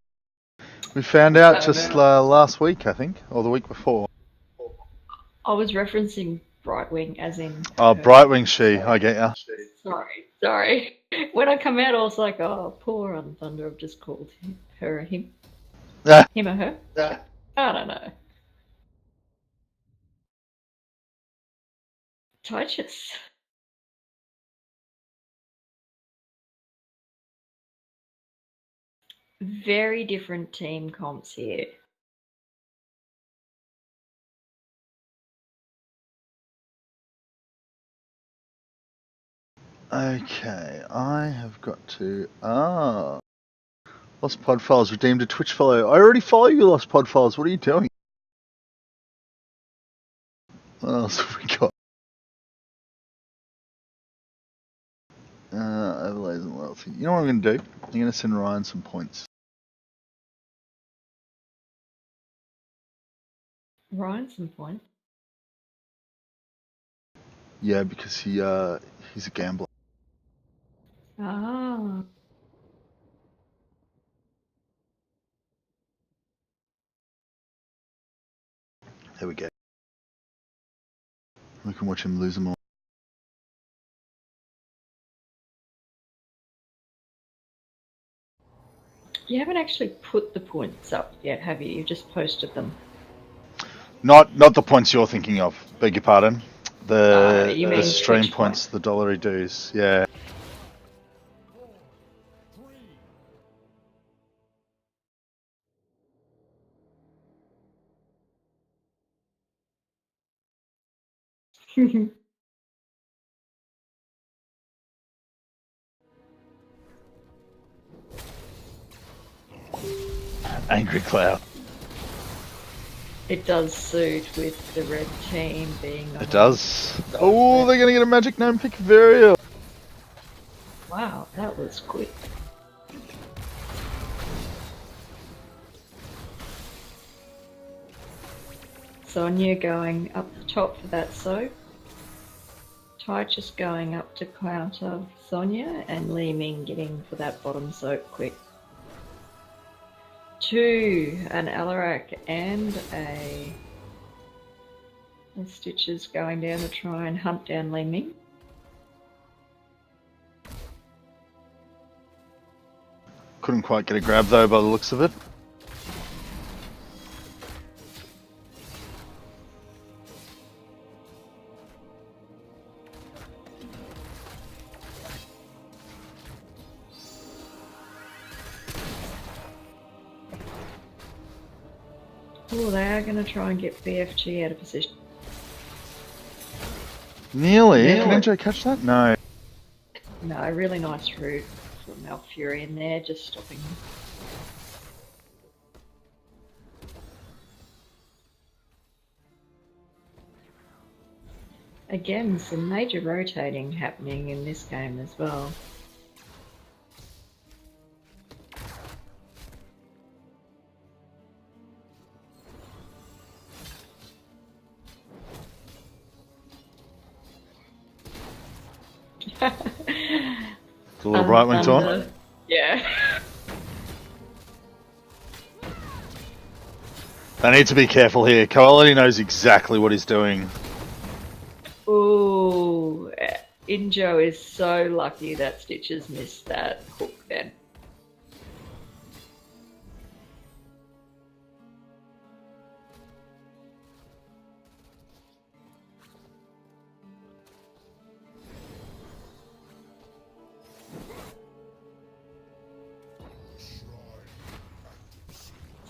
We found out just last week, I think, or the week before. I was referencing Brightwing as in... Oh, Brightwing she. I get ya. Sorry. When I come out, I was like, oh, poor on Thunder. I've just called her a him. Him or her? I don't know. Titus. Very different team comps here. Okay, I have got to... Lost Pod Files redeemed a Twitch follow. I already follow you, Lost Pod Files. What are you doing? What else have we got? Overlays and loyalty. You know what I'm going to do? I'm going to send Ryan some points. Ryan some points? Yeah, because he's a gambler. Ah. There we go. We can watch him lose them all. You haven't actually put the points up yet, have you? You've just posted them. Not the points you're thinking of. Beg your pardon. The stream Twitch points, the dollary dues. Yeah. Angry Cloud. It does suit with the red team being... It does. Oh, they're going to get a Magic Gnome pick very early. Wow, that was quick. Sonia going up the top for that soap. Tai just going up to counter Sonia, and Li Ming getting for that bottom soap quick. 2, an Alarak and a Stitches going down to try and hunt down Li Ming. Couldn't quite get a grab though by the looks of it. Oh, they are going to try and get BFG out of position. Nearly. Can NJ catch that? No. No, really nice route from Malfury in there, just stopping him. Again, some major rotating happening in this game as well. The little right wing taunt. Thunder. Yeah. They need to be careful here. Coality knows exactly what he's doing. Ooh, Injo is so lucky that Stitches missed that hook then.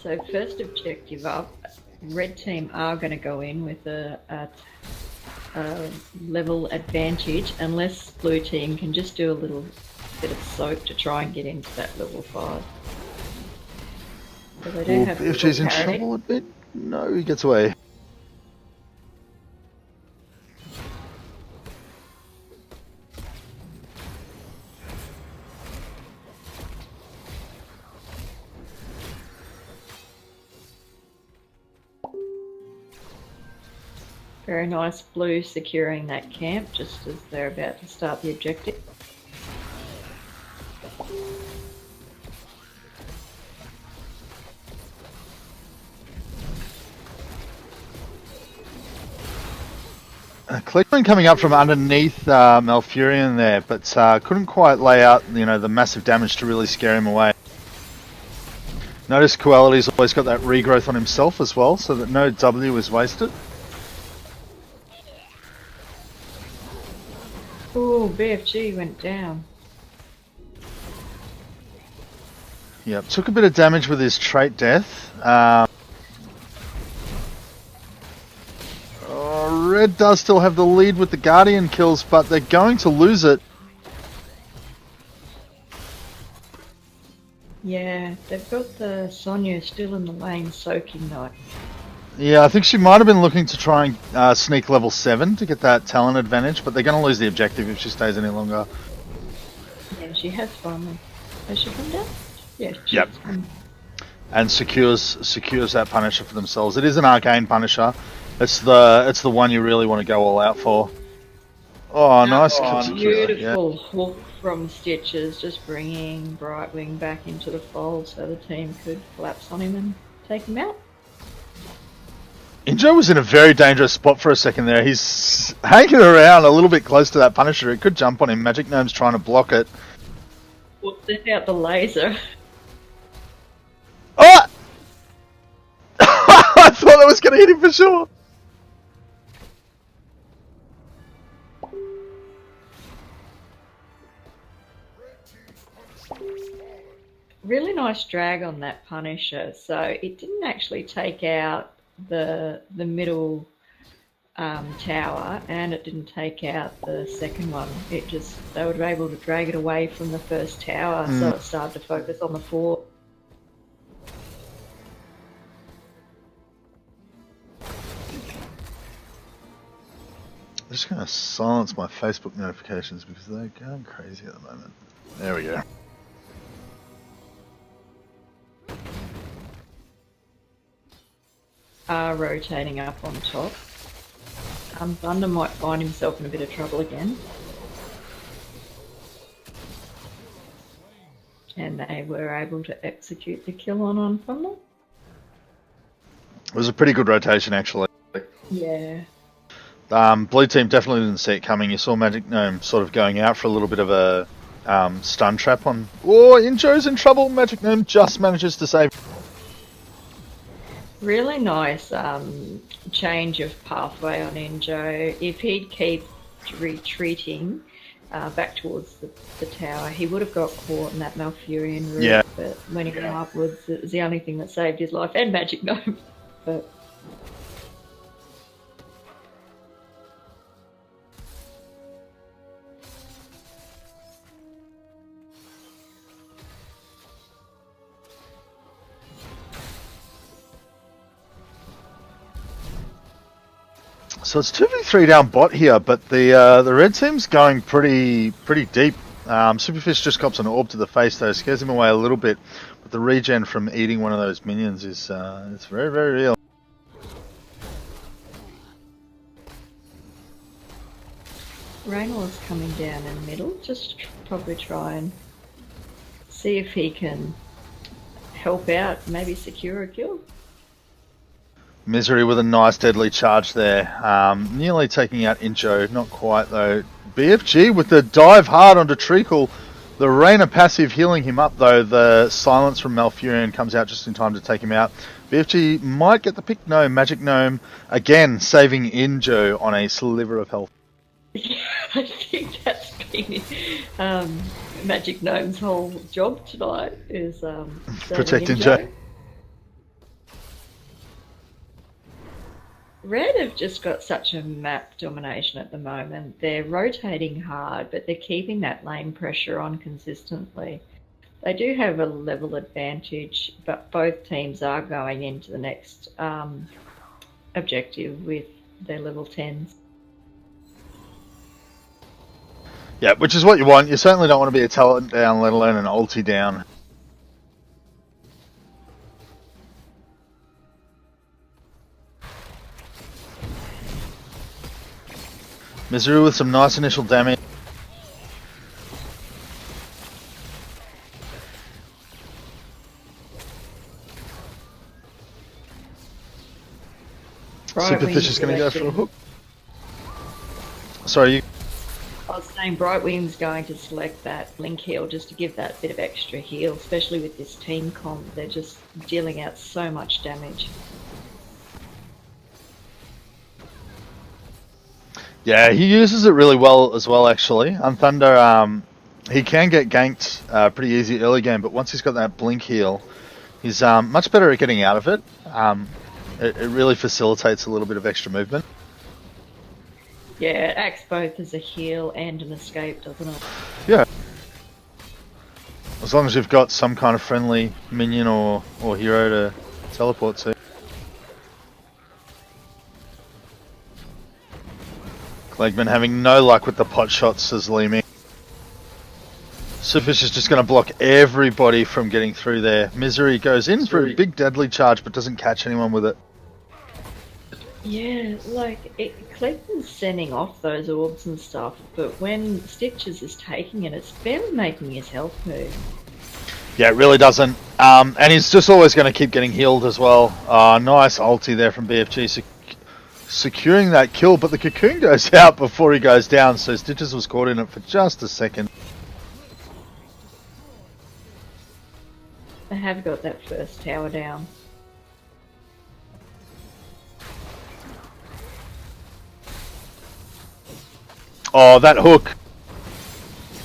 So first objective up, red team are going to go in with a level advantage unless blue team can just do a little bit of soak to try and get into that level 5. So they do have If she's in parity. trouble a bit, no, he gets away. Very nice blue securing that camp just as they're about to start the objective. Cleveland coming up from underneath Malfurion there, but couldn't quite lay out, the massive damage to really scare him away. Notice Coality's always got that regrowth on himself as well, so that no W is wasted. Ooh, BFG went down. Yep, took a bit of damage with his trait death. Red does still have the lead with the Guardian kills, but they're going to lose it. Yeah, they've got the Sonya still in the lane soaking though. Yeah, I think she might have been looking to try and sneak level 7 to get that talent advantage, but they're going to lose the objective if she stays any longer. Yeah, she has finally. Has she come down? Yeah. Yep. And secures that Punisher for themselves. It is an arcane Punisher. It's the one you really want to go all out for. Oh, nice. Beautiful hook from Stitches, just bringing Brightwing back into the fold so the team could collapse on him and take him out. Injo was in a very dangerous spot for a second there. He's hanging around a little bit close to that Punisher. It could jump on him. Magic Gnome's trying to block it. We'll set out the laser. Oh! I thought I was going to hit him for sure. Really nice drag on that Punisher. So it didn't actually take out the middle tower, and it didn't take out the second one. It just, they were able to drag it away from the first tower, so it started to focus on the fort. I'm just going to silence my Facebook notifications because they're going crazy at the moment. There we go. Rotating up on top. Thunder might find himself in a bit of trouble again. And they were able to execute the kill on Thunder. It was a pretty good rotation, actually. Yeah. Blue team definitely didn't see it coming. You saw Magic Gnome sort of going out for a little bit of a stun trap on... Oh, Injo's in trouble. Magic Gnome just manages to save. Really nice change of pathway on Injo. If he'd keep retreating back towards the tower, he would have got caught in that Malfurion route. Yeah. But when he went upwards, it was the only thing that saved his life, and Magic Gnome. But So it's 2v3 down bot here, but the red team's going pretty deep. Superfish just cops an orb to the face though, scares him away a little bit, but the regen from eating one of those minions is it's very, very real. Reynold's coming down in the middle. Just probably try and see if he can help out, maybe secure a kill. Misery with a nice deadly charge there. Nearly taking out Incho, not quite though. BFG with the dive hard onto Treacle. The Reyna passive healing him up though. The silence from Malfurion comes out just in time to take him out. BFG might get the pick. No, Magic Gnome again saving Injo on a sliver of health. Yeah, I think that's been Magic Gnome's whole job tonight is Protect Injo. Red have just got such a map domination at the moment. They're rotating hard, but they're keeping that lane pressure on consistently. They do have a level advantage, but both teams are going into the next objective with their level 10s. Yeah, which is what you want. You certainly don't want to be a talent down, let alone an ulti down. Misery with some nice initial damage. Superfish is going to go for a hook. Sorry, you. I was saying Brightwing's going to select that blink heal just to give that bit of extra heal, especially with this team comp. They're just dealing out so much damage. Yeah, he uses it really well as well, actually. On Thunder, he can get ganked pretty easy early game, but once he's got that blink heal, he's much better at getting out of it. It really facilitates a little bit of extra movement. Yeah, it acts both as a heal and an escape, doesn't it? Yeah. As long as you've got some kind of friendly minion or hero to teleport to. Clegman having no luck with the pot shots, says Leamy. Superfish is just going to block everybody from getting through there. Misery goes in for a big deadly charge but doesn't catch anyone with it. Yeah, like, Clegman's sending off those orbs and stuff, but when Stitches is taking it, it's barely making his health move. Yeah, it really doesn't. And he's just always going to keep getting healed as well. Nice ulti there from BFG. Securing that kill, but the cocoon goes out before he goes down, so Stitches was caught in it for just a second. They have got that first tower down. Oh, that hook!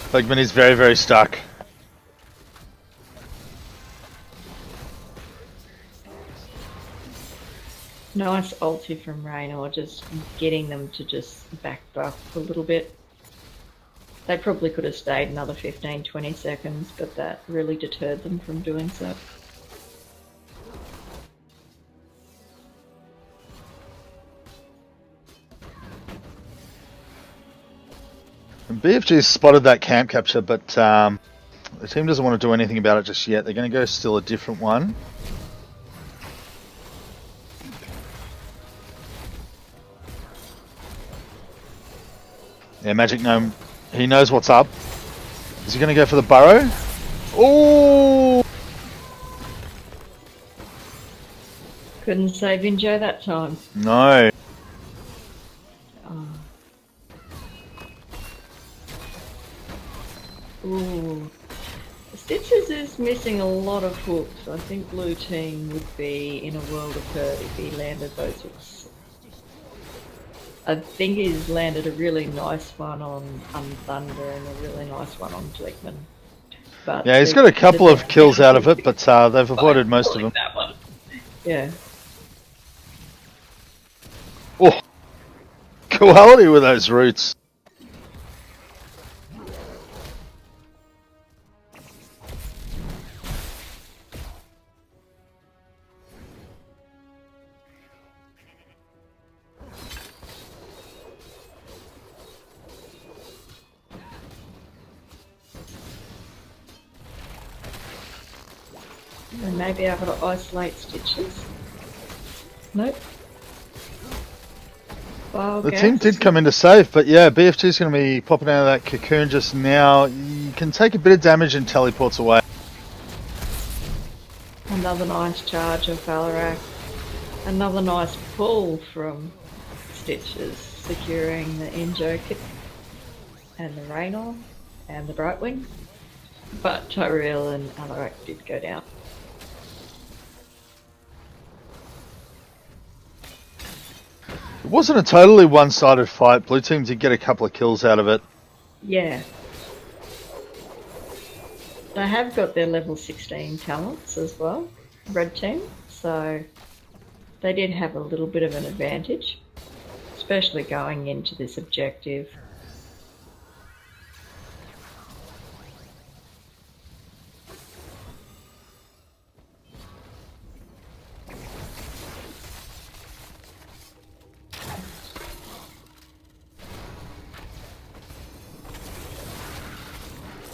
Clegman is very, very stuck. Nice ulti from Raynor, just getting them to just back buff a little bit. They probably could have stayed another 15-20 seconds, but that really deterred them from doing so. And BFG spotted that camp capture, but the team doesn't want to do anything about it just yet. They're going to go still a different one. Yeah, Magic Gnome, he knows what's up. Is he going to go for the burrow? Oh! Couldn't save Injo that time. No. Oh. Ooh. Stitches is missing a lot of hooks. I think blue team would be in a world of hurt if he landed those hooks. I think he's landed a really nice one on Thunder and a really nice one on Fleckman. But Yeah, he's got a couple of kills out of it, but they've avoided most of them. That one. Yeah. Oh, quality with those roots. And maybe able to isolate Stitches. Nope. Bile The gas. team did come in to save, but yeah, BFG's going to be popping out of that cocoon just now. You can take a bit of damage and teleports away. Another nice charge of Valorant. Another nice pull from Stitches, securing the Injo kit and the Raynor and the Brightwing. But Tyrell and Alarak did go down. It wasn't a totally one-sided fight. Blue team did get a couple of kills out of it. Yeah. They have got their level 16 talents as well, red team, so they did have a little bit of an advantage, especially going into this objective.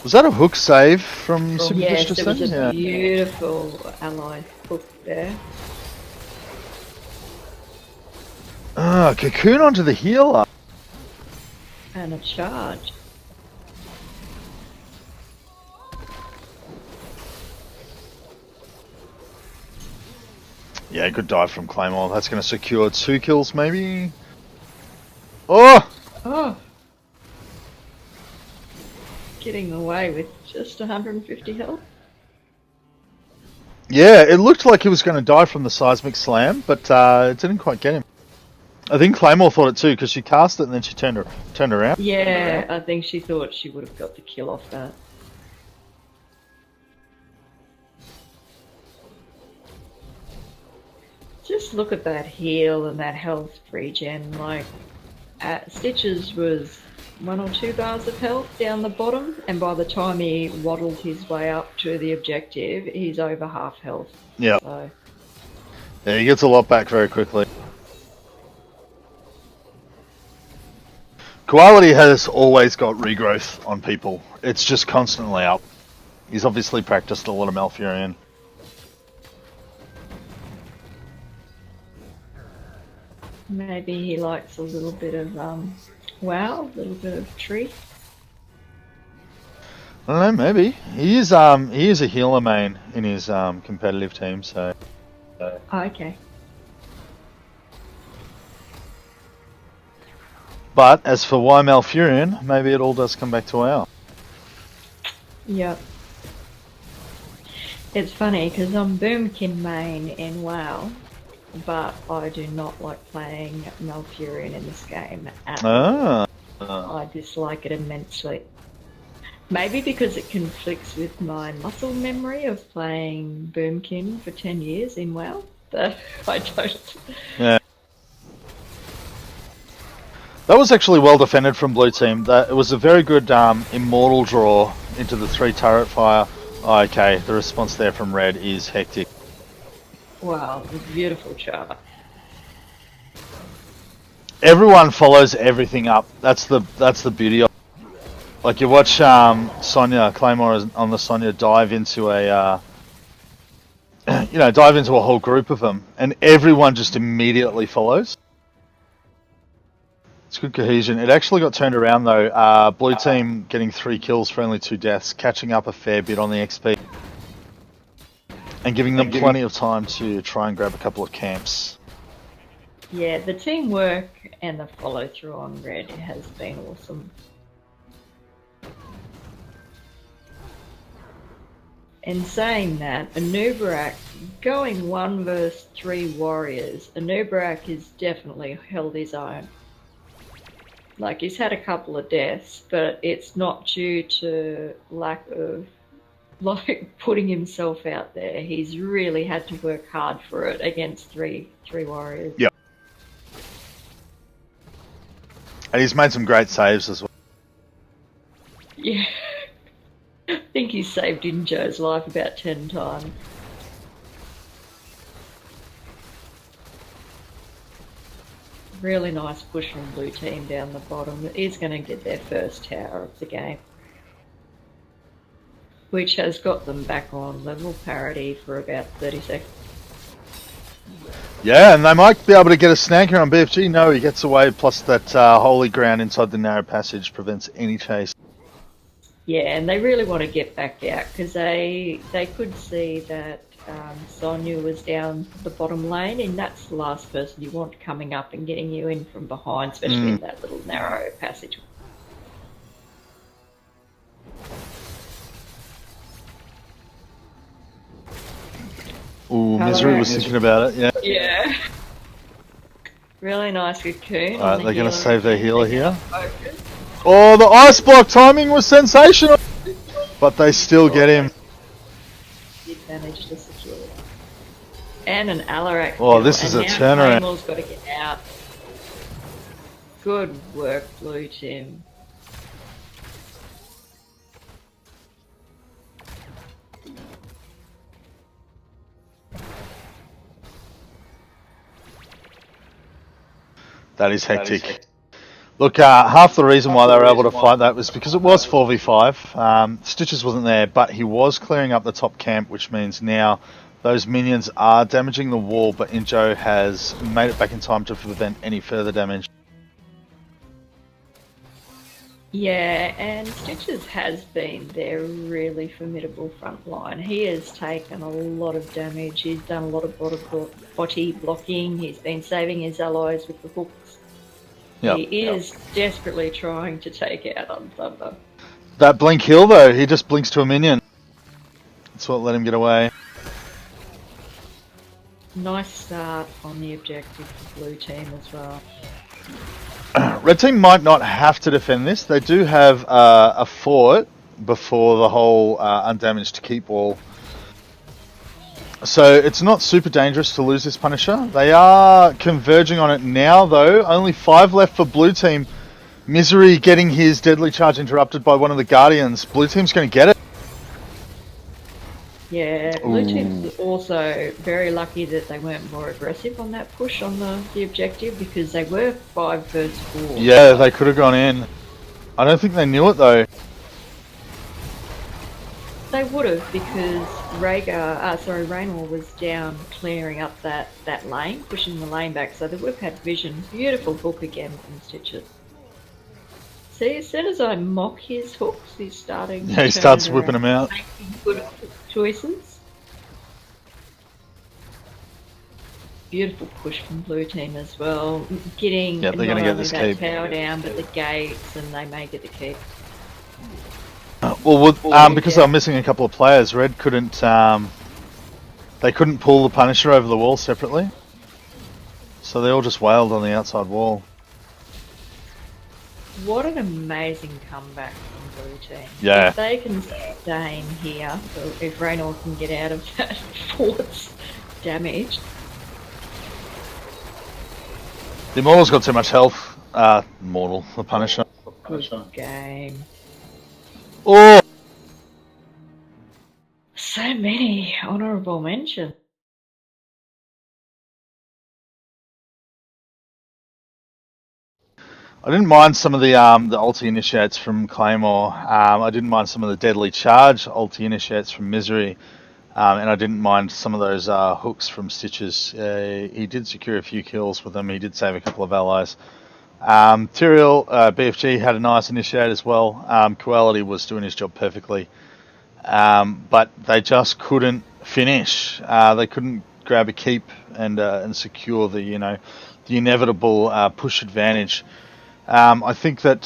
Was that a hook save from Super Yes, Fish it just was then? a beautiful ally hook there. Ah, cocoon onto the healer. And a charge. Yeah, good dive from Claymore. That's going to secure 2 kills maybe. Oh! Oh! Getting away with just 150 health. Yeah, it looked like he was going to die from the seismic slam, but it didn't quite get him. I think Claymore thought it too, because she cast it and then she turned around. Yeah, I think she thought she would have got the kill off that. Just look at that heal and that health regen. Like, Stitches was 1 or 2 bars of health down the bottom, and by the time he waddled his way up to the objective, he's over half health. Yeah. So. Yeah, he gets a lot back very quickly. Quality has always got regrowth on people. It's just constantly up. He's obviously practiced a lot of Malfurion. Maybe he likes a little bit of WoW, a little bit of tree. I don't know, maybe. He is a healer main in his competitive team, so. Oh, okay. But as for why Malfurion, maybe it all does come back to WoW. Yep. It's funny because I'm Boomkin main in WoW, but I do not like playing Malfurion in this game at all. I dislike it immensely. Maybe because it conflicts with my muscle memory of playing Boomkin for 10 years in WoW, but I don't. Yeah. That was actually well defended from Blue Team. It was a very good immortal draw into the 3 turret fire. Oh, okay, the response there from Red is hectic. Wow, it's a beautiful chart. Everyone follows everything up. That's the beauty of it. Like you watch Sonya Claymore on the Sonya dive into a dive into a whole group of them, and everyone just immediately follows. It's good cohesion. It actually got turned around though. Blue team getting 3 kills for only 2 deaths, catching up a fair bit on the XP, and giving them plenty of time to try and grab a couple of camps. Yeah, the teamwork and the follow through on Red has been awesome. In saying that, Anubarak going 1 versus 3 warriors, Anubarak has definitely held his own. Like, he's had a couple of deaths, but it's not due to lack of, like, putting himself out there. He's really had to work hard for it against three warriors. Yep. And he's made some great saves as well. Yeah. I think he's saved Injo's life about 10 times. Really nice push from Blue Team down the bottom. He's going to get their first tower of the game, which has got them back on level parity for about 30 seconds. Yeah, and they might be able to get a snag on BFG. No, he gets away, plus that holy ground inside the narrow passage prevents any chase. Yeah, and they really want to get back out because they could see that Sonya was down the bottom lane, and that's the last person you want coming up and getting you in from behind, especially in that little narrow passage. Ooh, Misery was thinking about it, yeah. Yeah. Really nice cocoon. Alright, they're going to save their healer here. Focus. Oh, the ice block timing was sensational! But they still get him. Did manage to secure it. And an Alarak. Oh, this is a turnaround. Claymore's got to get out. Good work, blue team. That is hectic. Look, half the reason why they were able to fight that was because it was 4v5. Stitches wasn't there, but he was clearing up the top camp, which means now those minions are damaging the wall, but Injo has made it back in time to prevent any further damage. Yeah, and Stitches has been their really formidable front line. He has taken a lot of damage. He's done a lot of body blocking. He's been saving his allies with the hooks. Yep. He is desperately trying to take out on Thunder. That blink heal, though, he just blinks to a minion. That's what let him get away. Nice start on the objective for blue team as well. Red team might not have to defend this. They do have a fort before the whole undamaged keep wall. So it's not super dangerous to lose this Punisher. They are converging on it now, though. Only 5 left for blue team. Misery getting his deadly charge interrupted by one of the Guardians. Blue team's going to get it. Yeah, blue team's also very lucky that they weren't more aggressive on that push on the objective, because they were 5 versus 4. Yeah, they could have gone in. I don't think they knew it, though. They would have, because Raynor was down clearing up that lane, pushing the lane back, so they would have had vision. Beautiful hook again from Stitches. See, as soon as I mock his hooks, he's starting to he starts whipping them out. making good choices. Beautiful push from blue team as well. Getting Yep, they're not gonna get only this that keep. tower down, but the gates, and they may get the keep. Well, because they were missing a couple of players, Red couldn't. They couldn't pull the Punisher over the wall separately, so they all just wailed on the outside wall. What an amazing comeback from blue team. Yeah. If they can sustain here, so if Raynor can get out of that fort's damage. The Immortal's got too much health. The Punisher. Good game. Oh! So many honourable mentions. I didn't mind some of the ulti initiates from Claymore. I didn't mind some of the deadly charge ulti initiates from Misery. And I didn't mind some of those hooks from Stitches. He did secure a few kills with them. He did save a couple of allies. Tyrael, BFG had a nice initiate as well. Quality was doing his job perfectly. But they just couldn't finish. They couldn't grab a keep and secure the inevitable push advantage. I think that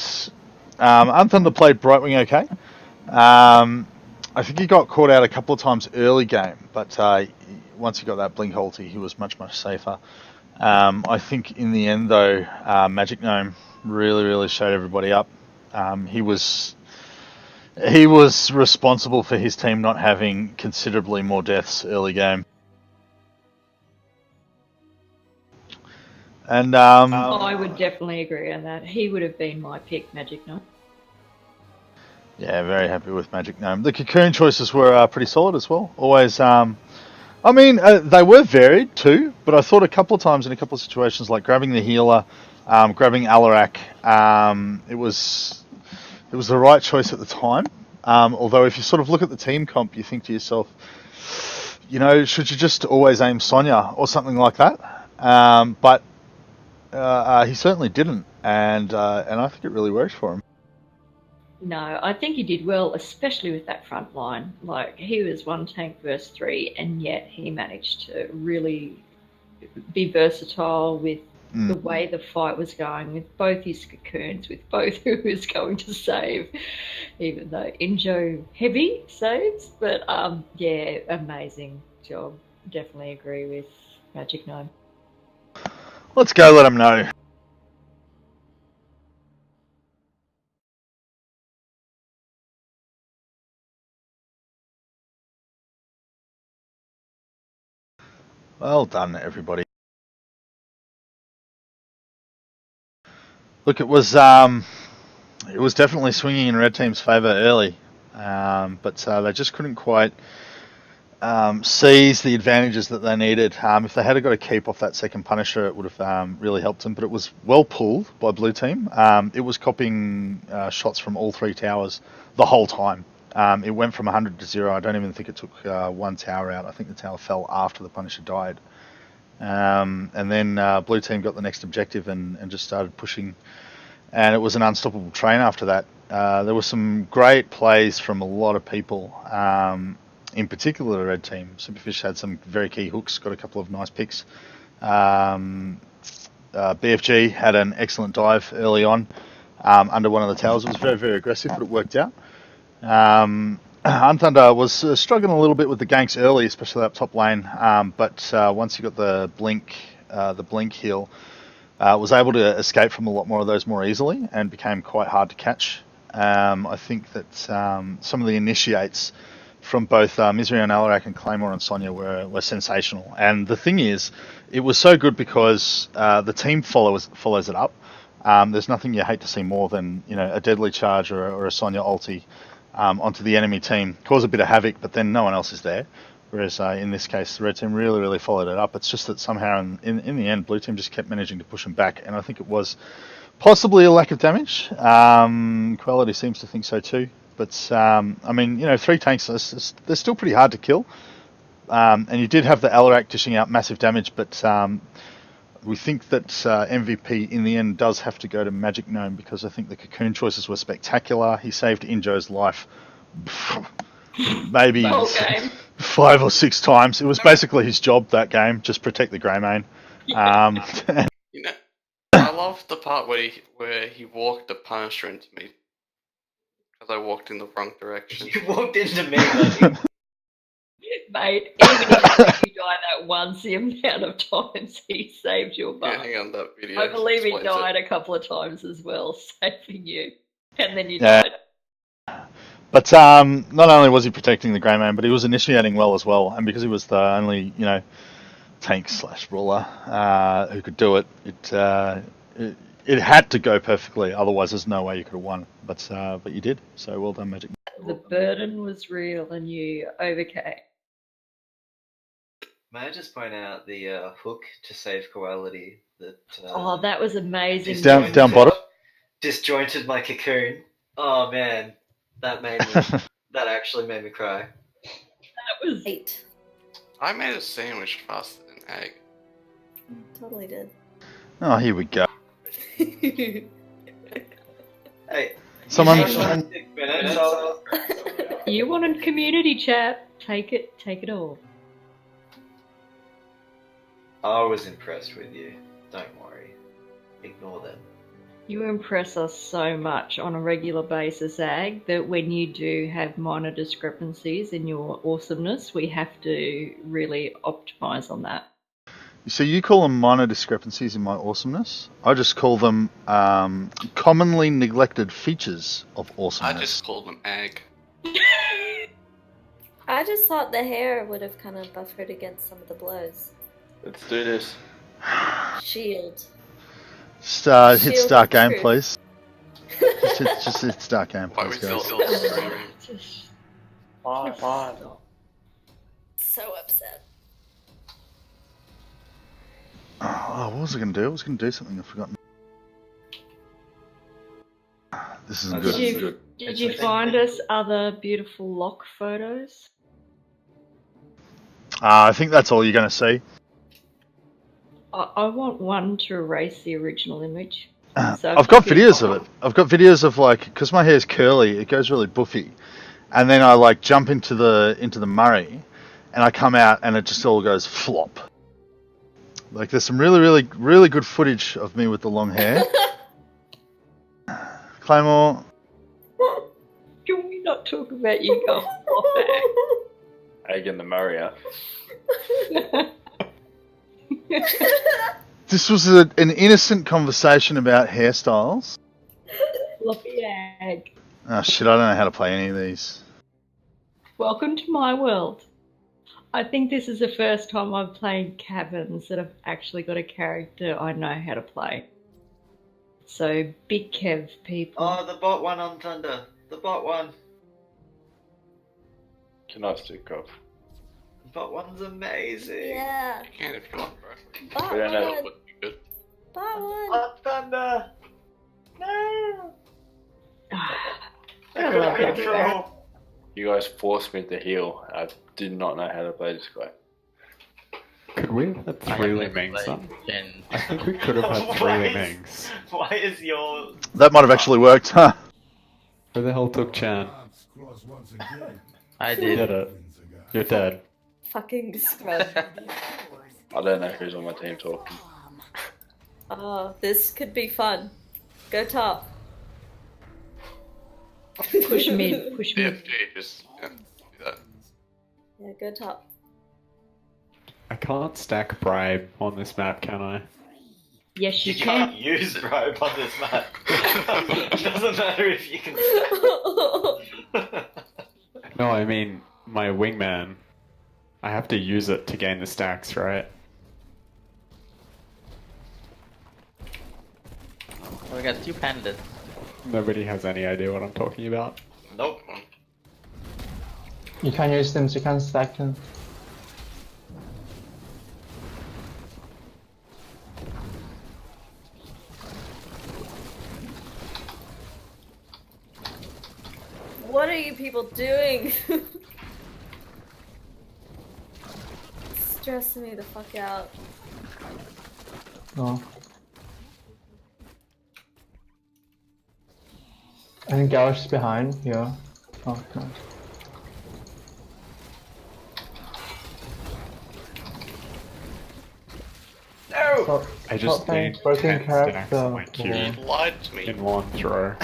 Unthunder played Brightwing okay. I think he got caught out a couple of times early game, but once he got that blink ulti, he was much safer. I think in the end, though, Magic Gnome really showed everybody up. He was responsible for his team not having considerably more deaths early game. And I would definitely agree on that. He would have been my pick, Magic Gnome. Yeah, very happy with Magic Gnome. The Cocoon choices were pretty solid as well. Always, I mean, they were varied too, but I thought a couple of times in a couple of situations, like grabbing the healer, grabbing Alarak, it was the right choice at the time. Although if you sort of look at the team comp, you think to yourself, should you just always aim Sonya or something like that? but he certainly didn't, and I think it really worked for him. No, I think he did well, especially with that front line. Like, he was one tank versus 3, and yet he managed to really be versatile with the way the fight was going, with both his cocoons, with both who he was going to save, even though Injo heavy saves. But yeah, amazing job. Definitely agree with Magic Gnome. Let's go let him know. Well done, everybody. Look, it was definitely swinging in red team's favour early, but they just couldn't quite seize the advantages that they needed. If they had got a keep off that second Punisher, it would have really helped them. But it was well pulled by blue team. It was copying shots from all 3 towers the whole time. It went from 100 to 0. I don't even think it took one tower out. I think the tower fell after the Punisher died. And then blue team got the next objective and just started pushing. And it was an unstoppable train after that. There were some great plays from a lot of people. In particular, the red team. Superfish had some very key hooks, got a couple of nice picks. BFG had an excellent dive early on under one of the towers. It was very, very aggressive, but it worked out. Unthunder was struggling a little bit with the ganks early, especially up top lane. But once he got the blink heal, was able to escape from a lot more of those more easily and became quite hard to catch. I think that some of the initiates from both Mizraim Alarak and Claymore and Sonya were sensational. And the thing is, it was so good because the team follows it up. There's nothing you hate to see more than a deadly charge or a Sonya ulti onto the enemy team, cause a bit of havoc, but then no one else is there. Whereas in this case, the red team really, really followed it up. It's just that somehow in the end, blue team just kept managing to push them back, and I think it was possibly a lack of damage. Quality seems to think so too. But I mean, 3 tanks, they're still pretty hard to kill. And you did have the Alarak dishing out massive damage, but we think that MVP in the end does have to go to Magic Gnome because I think the cocoon choices were spectacular. He saved Injo's life maybe 5 or 6 times. It was basically his job that game, just protect the Greymane. I love the part where he walked the Punisher into me. Because I walked in the wrong direction. You walked into me, buddy. Mate, even if you die that once, the amount of times he saved your butt. Yeah, hang on, that video. I believe he died a couple of times as well, saving you. And then you died. But not only was he protecting the Greymane, but he was initiating well as well. And because he was the only, tank / brawler who could do it, it had to go perfectly. Otherwise, there's no way you could have won. But you did. So well done, Magic. The burden was real, and you overcame. May I just point out the hook to save quality that? Oh, that was amazing. Down bottom. Disjointed my cocoon. Oh man, that actually made me cry. That was 8. I made a sandwich faster than egg. Totally did. Oh, here we go. Hey, someone. You wanted community chat? Take it all. I was impressed with you. Don't worry. Ignore them. You impress us so much on a regular basis, Ag, that when you do have minor discrepancies in your awesomeness, we have to really optimize on that. So you call them minor discrepancies in my awesomeness? I just call them commonly neglected features of awesomeness. I just called them egg. I just thought the hair would have kind of buffered against some of the blows. Let's do this. Shield. Just hit start game, please. just hit start game, Why please, we guys. still streaming? Five. So upset. Oh, what was I going to do? I was going to do something. I've forgotten. This isn't good. Did you find us other beautiful lock photos? I think that's all you're going to see. I want one to erase the original image. So I've got videos of it. I've got videos of like, because my hair's curly, it goes really buffy, and then I like jump into the Murray, and I come out and it just all goes flop. Like there's some really good footage of me with the long hair. Claymore. Can we not talk about you going off Egg in the Murray out. This was an innocent conversation about hairstyles. Floppy egg. Oh shit, I don't know how to play any of these. Welcome to my world. I think this is the first time I've played Caverns that I've actually got a character I know how to play. So, big Kev people. Oh, the bot one on Thunder. The bot one. Can I stick off? The bot one's amazing. Yeah. You can if you want, bro. Bot We don't know one. what would be good. Bot one. On Thunder. No. I love that. Control. You guys forced me to heal. I did not know how to play this guy. Could we have had three lemmings then? I think we could have had three lemmings. Why is your... That might have actually worked, huh? Who the hell took Chan? I You did. did it. You're dead. Fucking scrub. I don't know who's on my team talking. Oh, this could be fun. Go top. Push mid, push Yeah, mid. just do that. Yeah, go top. I can't stack bribe on this map, can I? Yes, you You can. can't use rope on this map. It doesn't matter if you can... No, I mean, my wingman. I have to use it to gain the stacks, right? We got two pandas. Nobody has any idea what I'm talking about. Nope. You can use them, so you can stack them. What are you people doing? Stressing me the fuck out. No. I think Garage is behind, yeah. Oh, nice. No! I just Top lane, gained broken 10 stacks character. on my You Q lied to me. in one throw.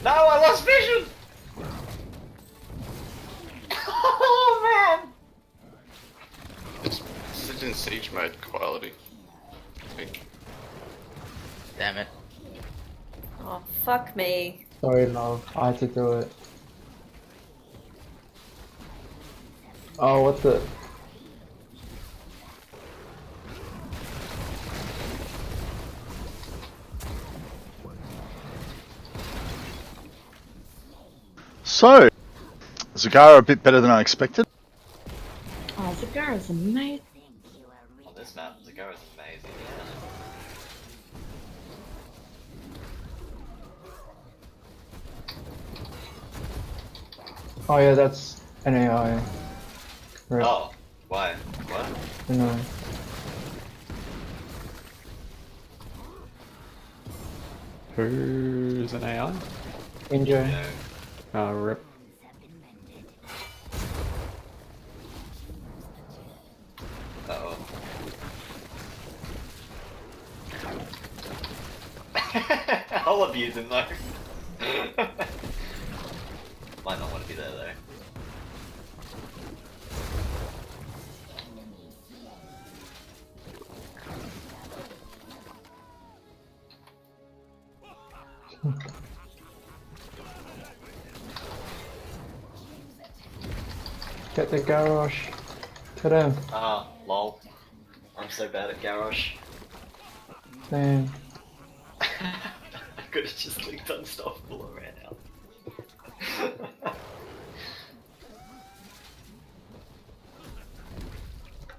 No, I lost vision! Oh man! It's in siege mode quality. I think. Damn it. Oh, fuck me. Sorry, love. I had to do it. Oh, what the? So, Zagara a bit better than I expected. Oh, Zagara's amazing. On this map, the go is amazing. Oh yeah, that's an AI. Right. Oh, why? What? No. Who's an AI? Injury. Rip. Uh-oh. I'll abuse him though. Might not want to be there though. Get the garage. To them. Ah, lol. I'm so bad at garage. Same. I could have just linked unstoppable and ran out.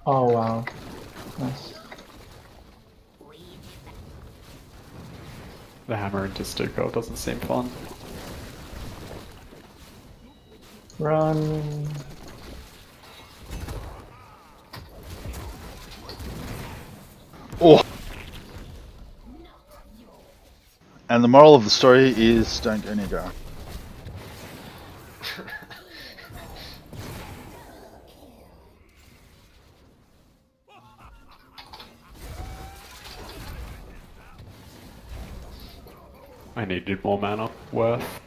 Oh wow. Nice. The hammer into Stuko doesn't seem fun. Run. Oh. And the moral of the story is don't go near Gar. I needed more mana. Worth.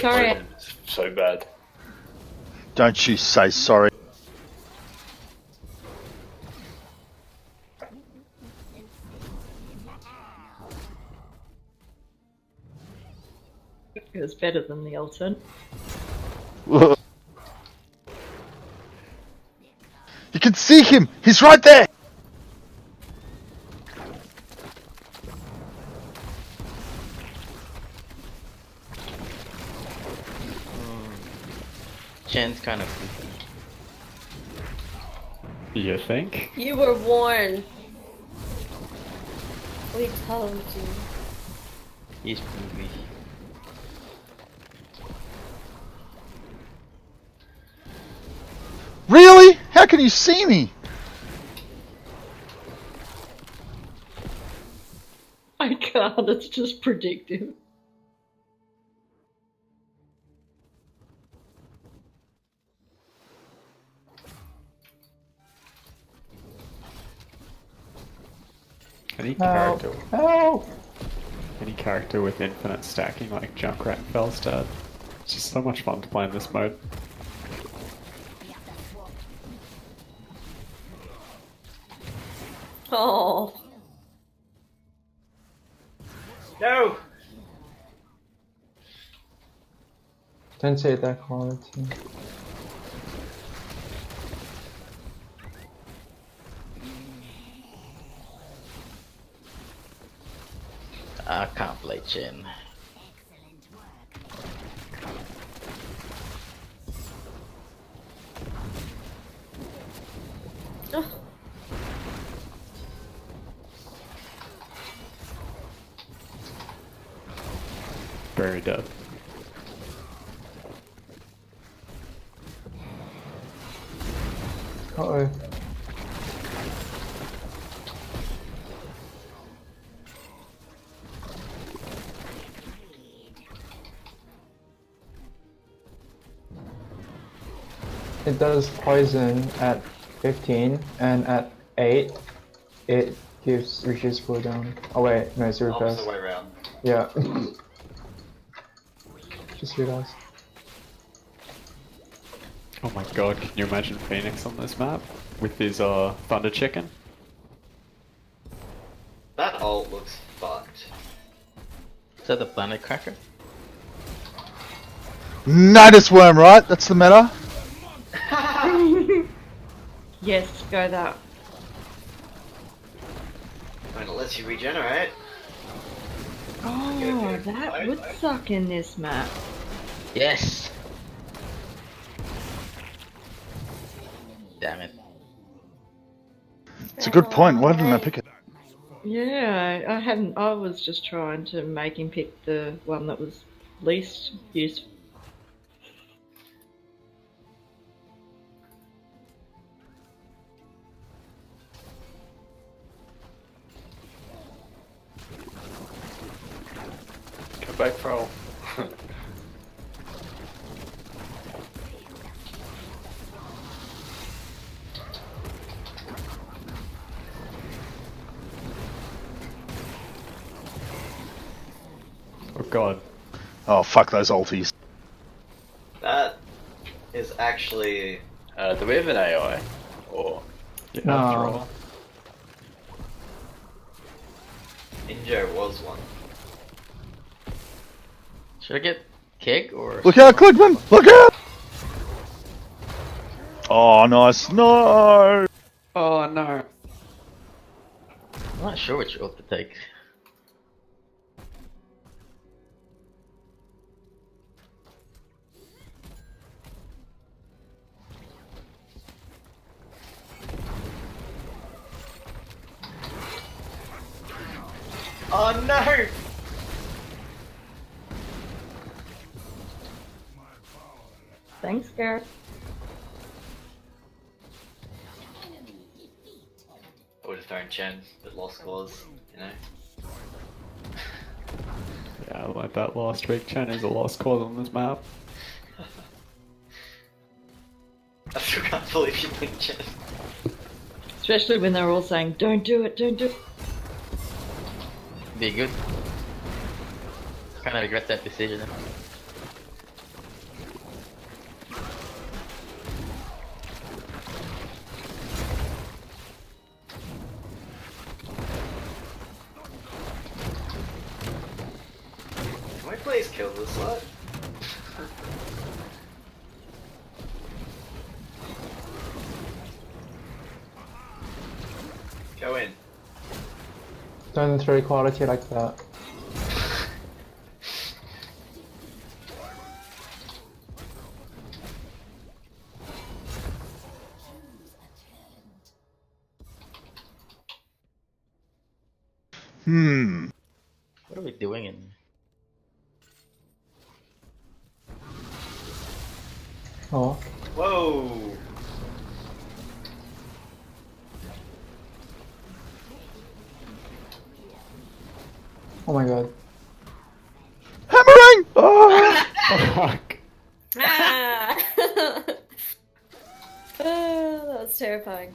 Sorry. So bad. Don't you say sorry. It was better than the Ultimate. You can see him! He's right there! Jen's kind of creepy. You think? You were warned. We told you. He's creepy. Really? How can you see me? I can't, it's just predictive. Any Help. character, Help! any character with infinite stacking like Junkrat and Felstad. It's just so much fun to play in this mode. Oh. No! Don't say that quality. I can't play Jen. Oh. Very dead. Uh-oh. It does poison at 15, and at 8, it gives reduce cooldown. Oh wait, no, it's a request. Opposite way around. Yeah. Just realized. Oh my god, can you imagine Phoenix on this map? With his Thunder Chicken? That ult looks fucked. Is that the Planet Cracker? Nidus Worm, right? That's the meta? Yes, go that. When it lets you regenerate. Oh, that would suck in this map. Yes! Damn it. It's a good point. Why didn't I pick it? Yeah, I hadn't. I was just trying to make him pick the one that was least useful. Come back, bro. Oh god. Oh, fuck those ulties. That is actually... do we have an AI? Or... Yeah, No. Injo was one. Should I get Keg or... Look out, Clickman! Look out! Oh, nice. No! Oh no. I'm not sure which ult to take. Oh no! Thanks, Gareth. I would have thrown Chen, but lost cause, you know. Yeah, I learned that last week. Chen is a lost cause on this map. I still can't believe you picked Chen. Especially when they're all saying, don't do it, don't do it. Be good. Kind of regret that decision. Can we please kill this slut? Go in. Don't throw equality like that. What are we doing in? Oh. Whoa! Oh my god. Hammering! Oh! Fuck. Ah! Oh, that was terrifying.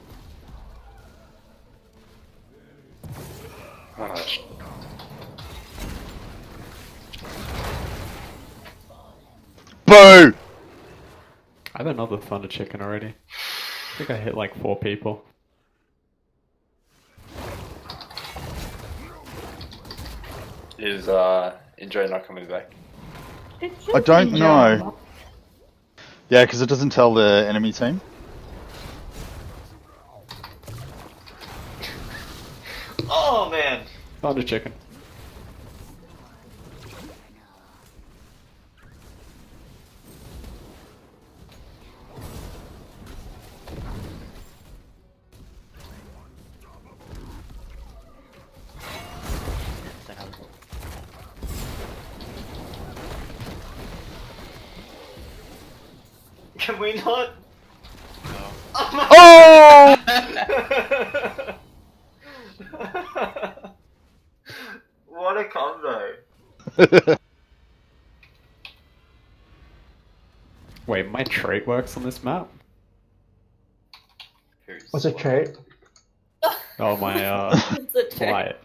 Boo! I have another Thunder Chicken already. I think I hit like 4 people. Is Indra not coming back? I don't know. Yeah, because it doesn't tell the enemy team. Oh man! Thunder Chicken. Can we not? No. Oh! What a combo! Wait, my trait works on this map? What's a trait? Oh, my It's a trait.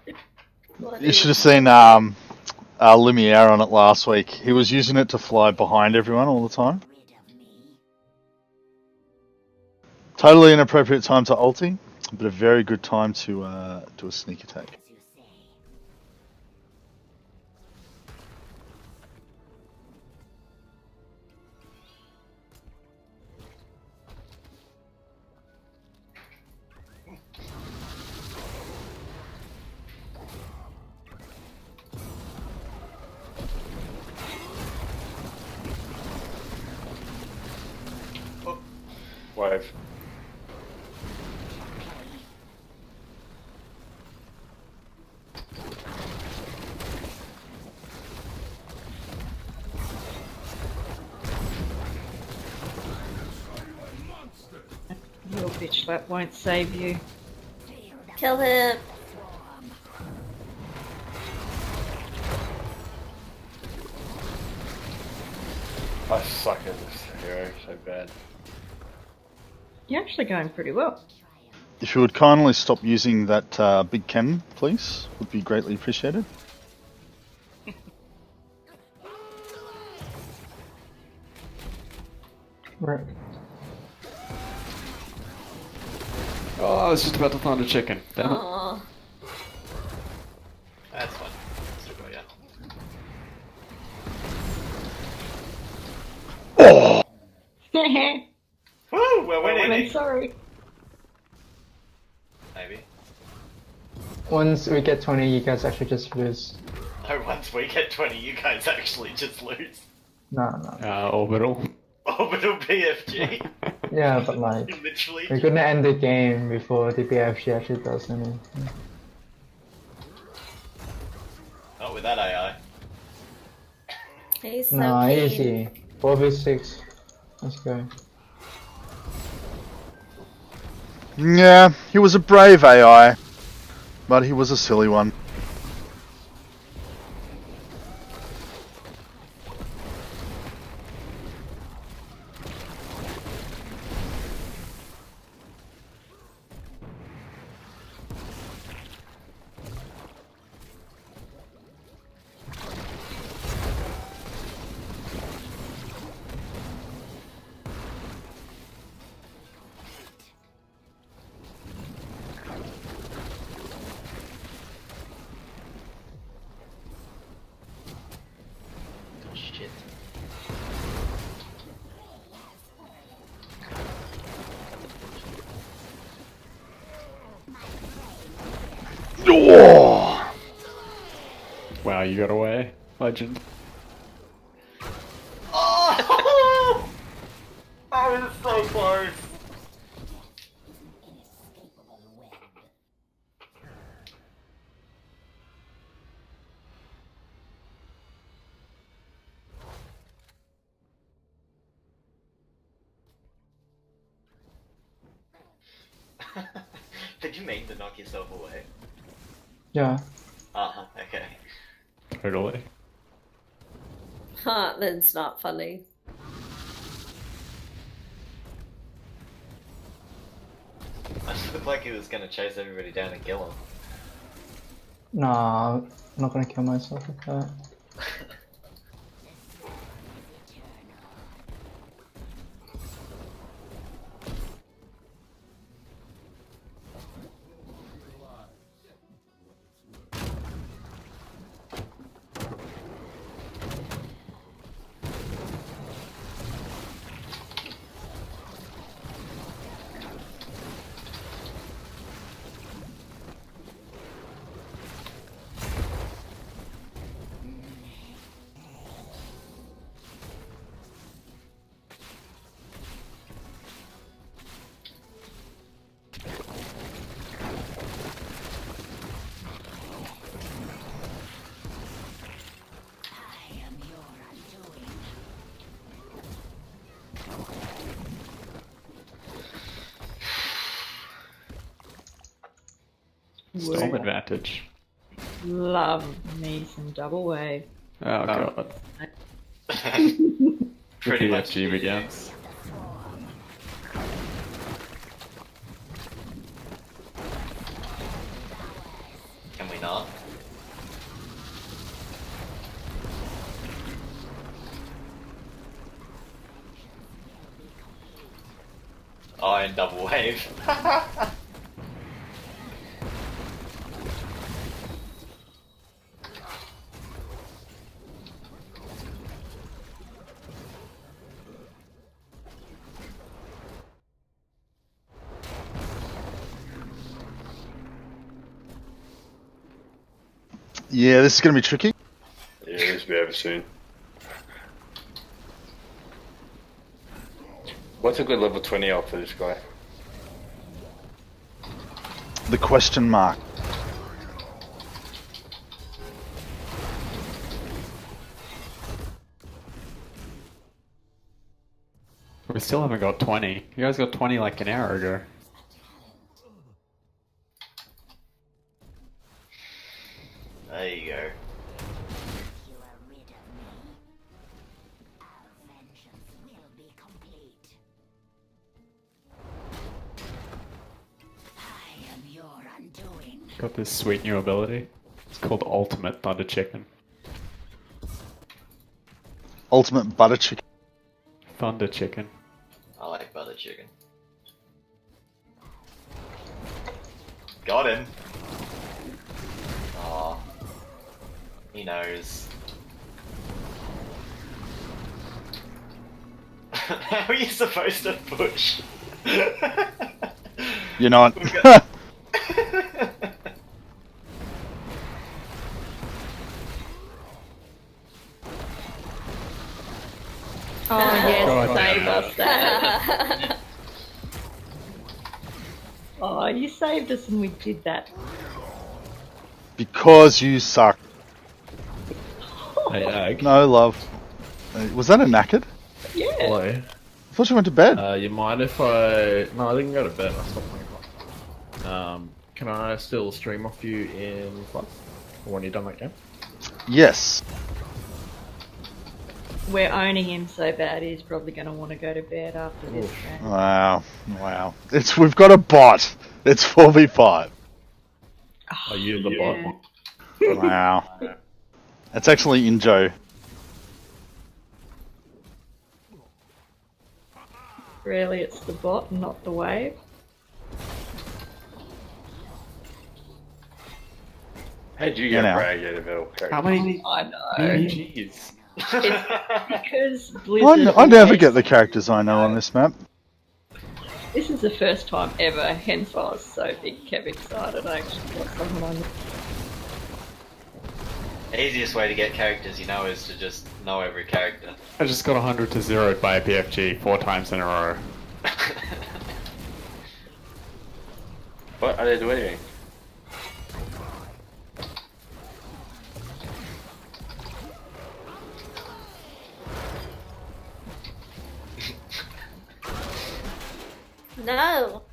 flight. You should have seen Lumiere on it last week. He was using it to fly behind everyone all the time. Totally inappropriate time to ulti, but a very good time to do a sneak attack. Wave. Your bitch slap won't save you. Kill him. I suck at this hero so bad. You're actually going pretty well. If you would kindly stop using that big cannon, please, would be greatly appreciated. Right. Oh, I was just about to Thunder Chicken. Damn it. Aww. That's fun. Still go, yeah. Woo! We're winning! I'm sorry. Maybe. Once we get 20, you guys actually just lose. No, once we get 20, you guys actually just lose. No, no. Orbital. Orbital BFG. Yeah, but like, Literally. we're gonna end the game before the BFG actually does anything. Not with that AI. He's so No, keen. easy. 4v6. Let's go. Yeah, he was a brave AI, but he was a silly one. Shit. Oh! Wow, you got away. Legend. Oh! That was so close. Did you mean to knock yourself away? Yeah. Okay. Totally. Huh, that's not funny. I just looked like he was gonna chase everybody down and kill him. Nah, I'm not gonna kill myself with that. Storm advantage. Love me some double wave. Oh god. Pretty much PFG begins. Can we not? Oh, and double wave. Yeah, this is going to be tricky. Yeah, this will be over soon. What's a good level 20 up for this guy? The question mark. We still haven't got 20. You guys got 20 like an hour ago. There you go. Got this sweet new ability. It's called Ultimate Thunder Chicken. Ultimate butter chicken. Thunder Chicken. I like butter chicken. Got him. Oh, he knows. How are you supposed to push? You're not. Oh yes, God, save no. us that. Oh, you saved us and we did that. Because you suck. Hey, Ag. No, love. Was that a knackered? Yeah. Hello. I thought you went to bed. You mind if I... No, I didn't go to bed. I stopped playing Clash. Can I still stream off you in Clash? Or when you're done that game? Yes. We're owning him so bad he's probably going to want to go to bed after this game. Wow. Wow. We've got a bot. It's 4v5. Are you the bot? Wow. It's actually in Joe. Really, it's the bot, not the wave. How did you Yeah, get now. Bragg out of L character? How many? I know. Jeez. It's because Blizzard. I never get the characters I know on this map. This is the first time ever, hence why I was so big kept excited. I actually got someone on. The easiest way to get characters, you know, is to just know every character. I just got 100 to 0'd by a BFG 4 times in a row. What? I didn't do anything. No.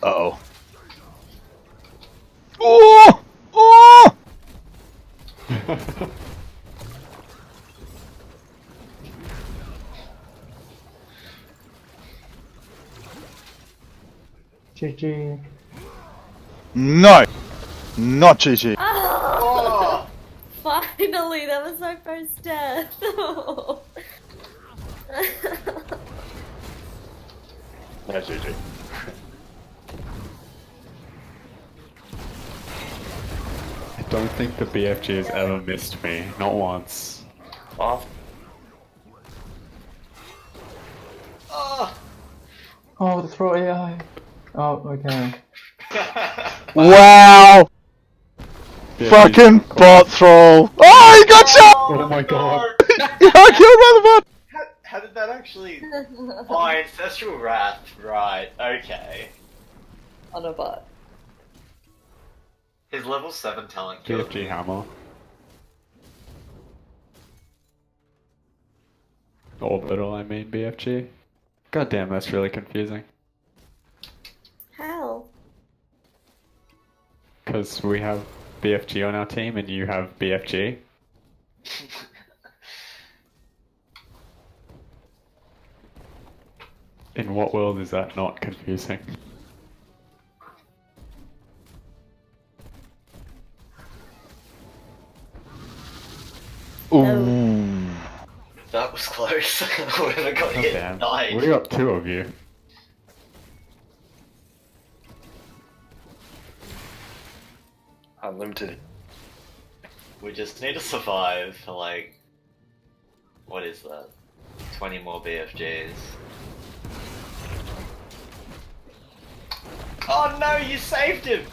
Uh-oh. Oh! Oh! GG. No! Not GG. Oh, finally, that was my first death. No, GG. I don't think the BFG has ever missed me, not once. Off. Oh, the throw AI. Oh, okay. Wow! Fucking bot troll! Oh, he got shot! Oh my god. He got killed by the bot! How did that actually... Oh, Ancestral Wrath, right, okay. On a bot. His level 7 talent killed BFG hammer. Orbital, I mean BFG. God damn, that's really confusing. How? Because we have BFG on our team and you have BFG. In what world is that not confusing? Ooh. That was close. Whoever got hit Damn. died. We got 2 of you. Unlimited. We just need to survive for like... What is that? 20 more BFGs. Oh no, you saved him!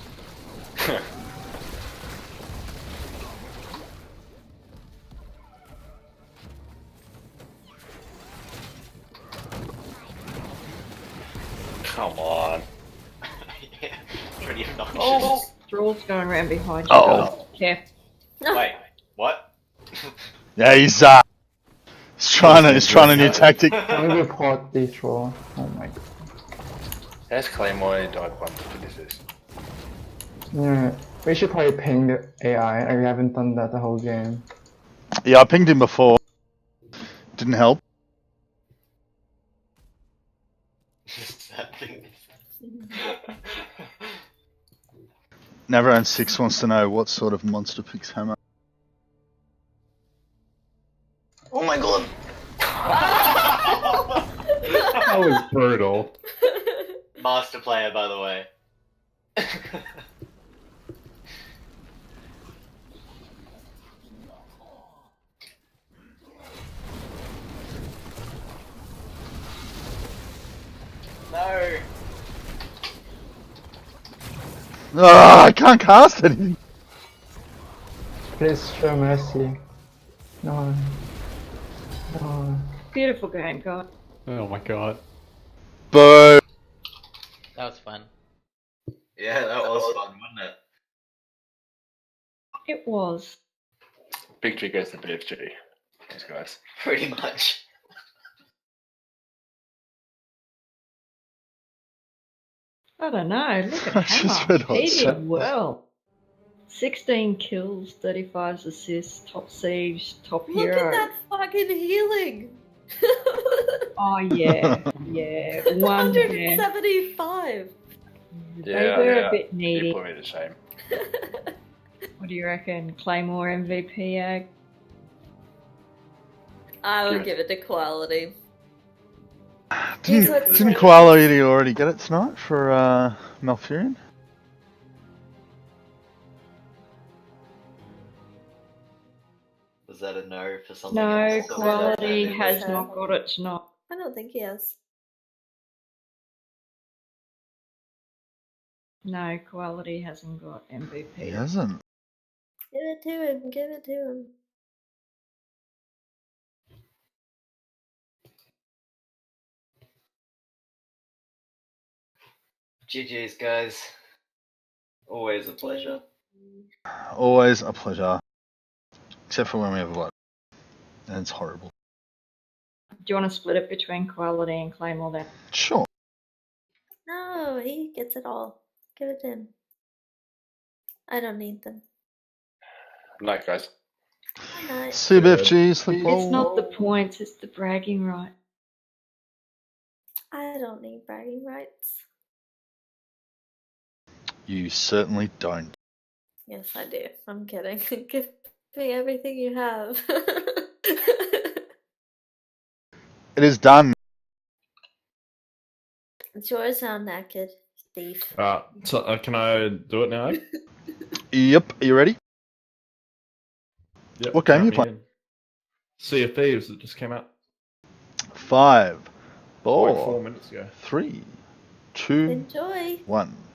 Come on. Yeah, pretty obnoxious. Oh, Thrall's going around behind you. Oh. Care. Wait, what? Yeah, he's trying a new tactic. Can we report the troll? Oh my god. That's Claymore and died once. What is this? Yeah, we should probably ping the AI. I haven't done that the whole game. Yeah, I pinged him before. Didn't help. That thing. Neverland6 wants to know what sort of monster picks hammer. Oh my god! That was brutal. Master player, by the way. No! Ah, I can't cast anything. Please show mercy. No. No. Beautiful game, guys. Oh my god. Boo! That was fun. Yeah, that was fun, wasn't it? It was. Victory goes to BFG. Those guys. Pretty much. I don't know. Look at I just Hammer. read hot He shot. did well. 16 kills, 35 assists, top siege, top Look hero. at that fucking healing. Oh yeah, yeah. One there. 175. They were a bit needy. You put me to shame. What do you reckon? Claymore MVP ag? I would give it to quality. Didn't Quality already get it tonight for Malfurion? Was that a no for something No, else? quality has so. not got it tonight. I don't think he has. No, quality hasn't got MVP. He hasn't. Give it to him. Give it to him. GG's, guys. Always a pleasure. Always a pleasure. Except for when we have a lot. And it's horrible. Do you want to split it between quality and Claymore then? Sure. No, he gets it all. Give it to him. I don't need them. Night, guys. Night. See BFG, sleep well. It's not the points, it's the bragging right. I don't need bragging rights. You certainly don't. Yes, I do. I'm kidding. Give me everything you have. It is done. It's yours now, naked thief. So, can I do it now? Yep, are you ready? Yep. What game are you count me playing? in. Sea of Thieves that just came out. 5, Like 4 4, minutes ago. 3, 2, Enjoy. 1.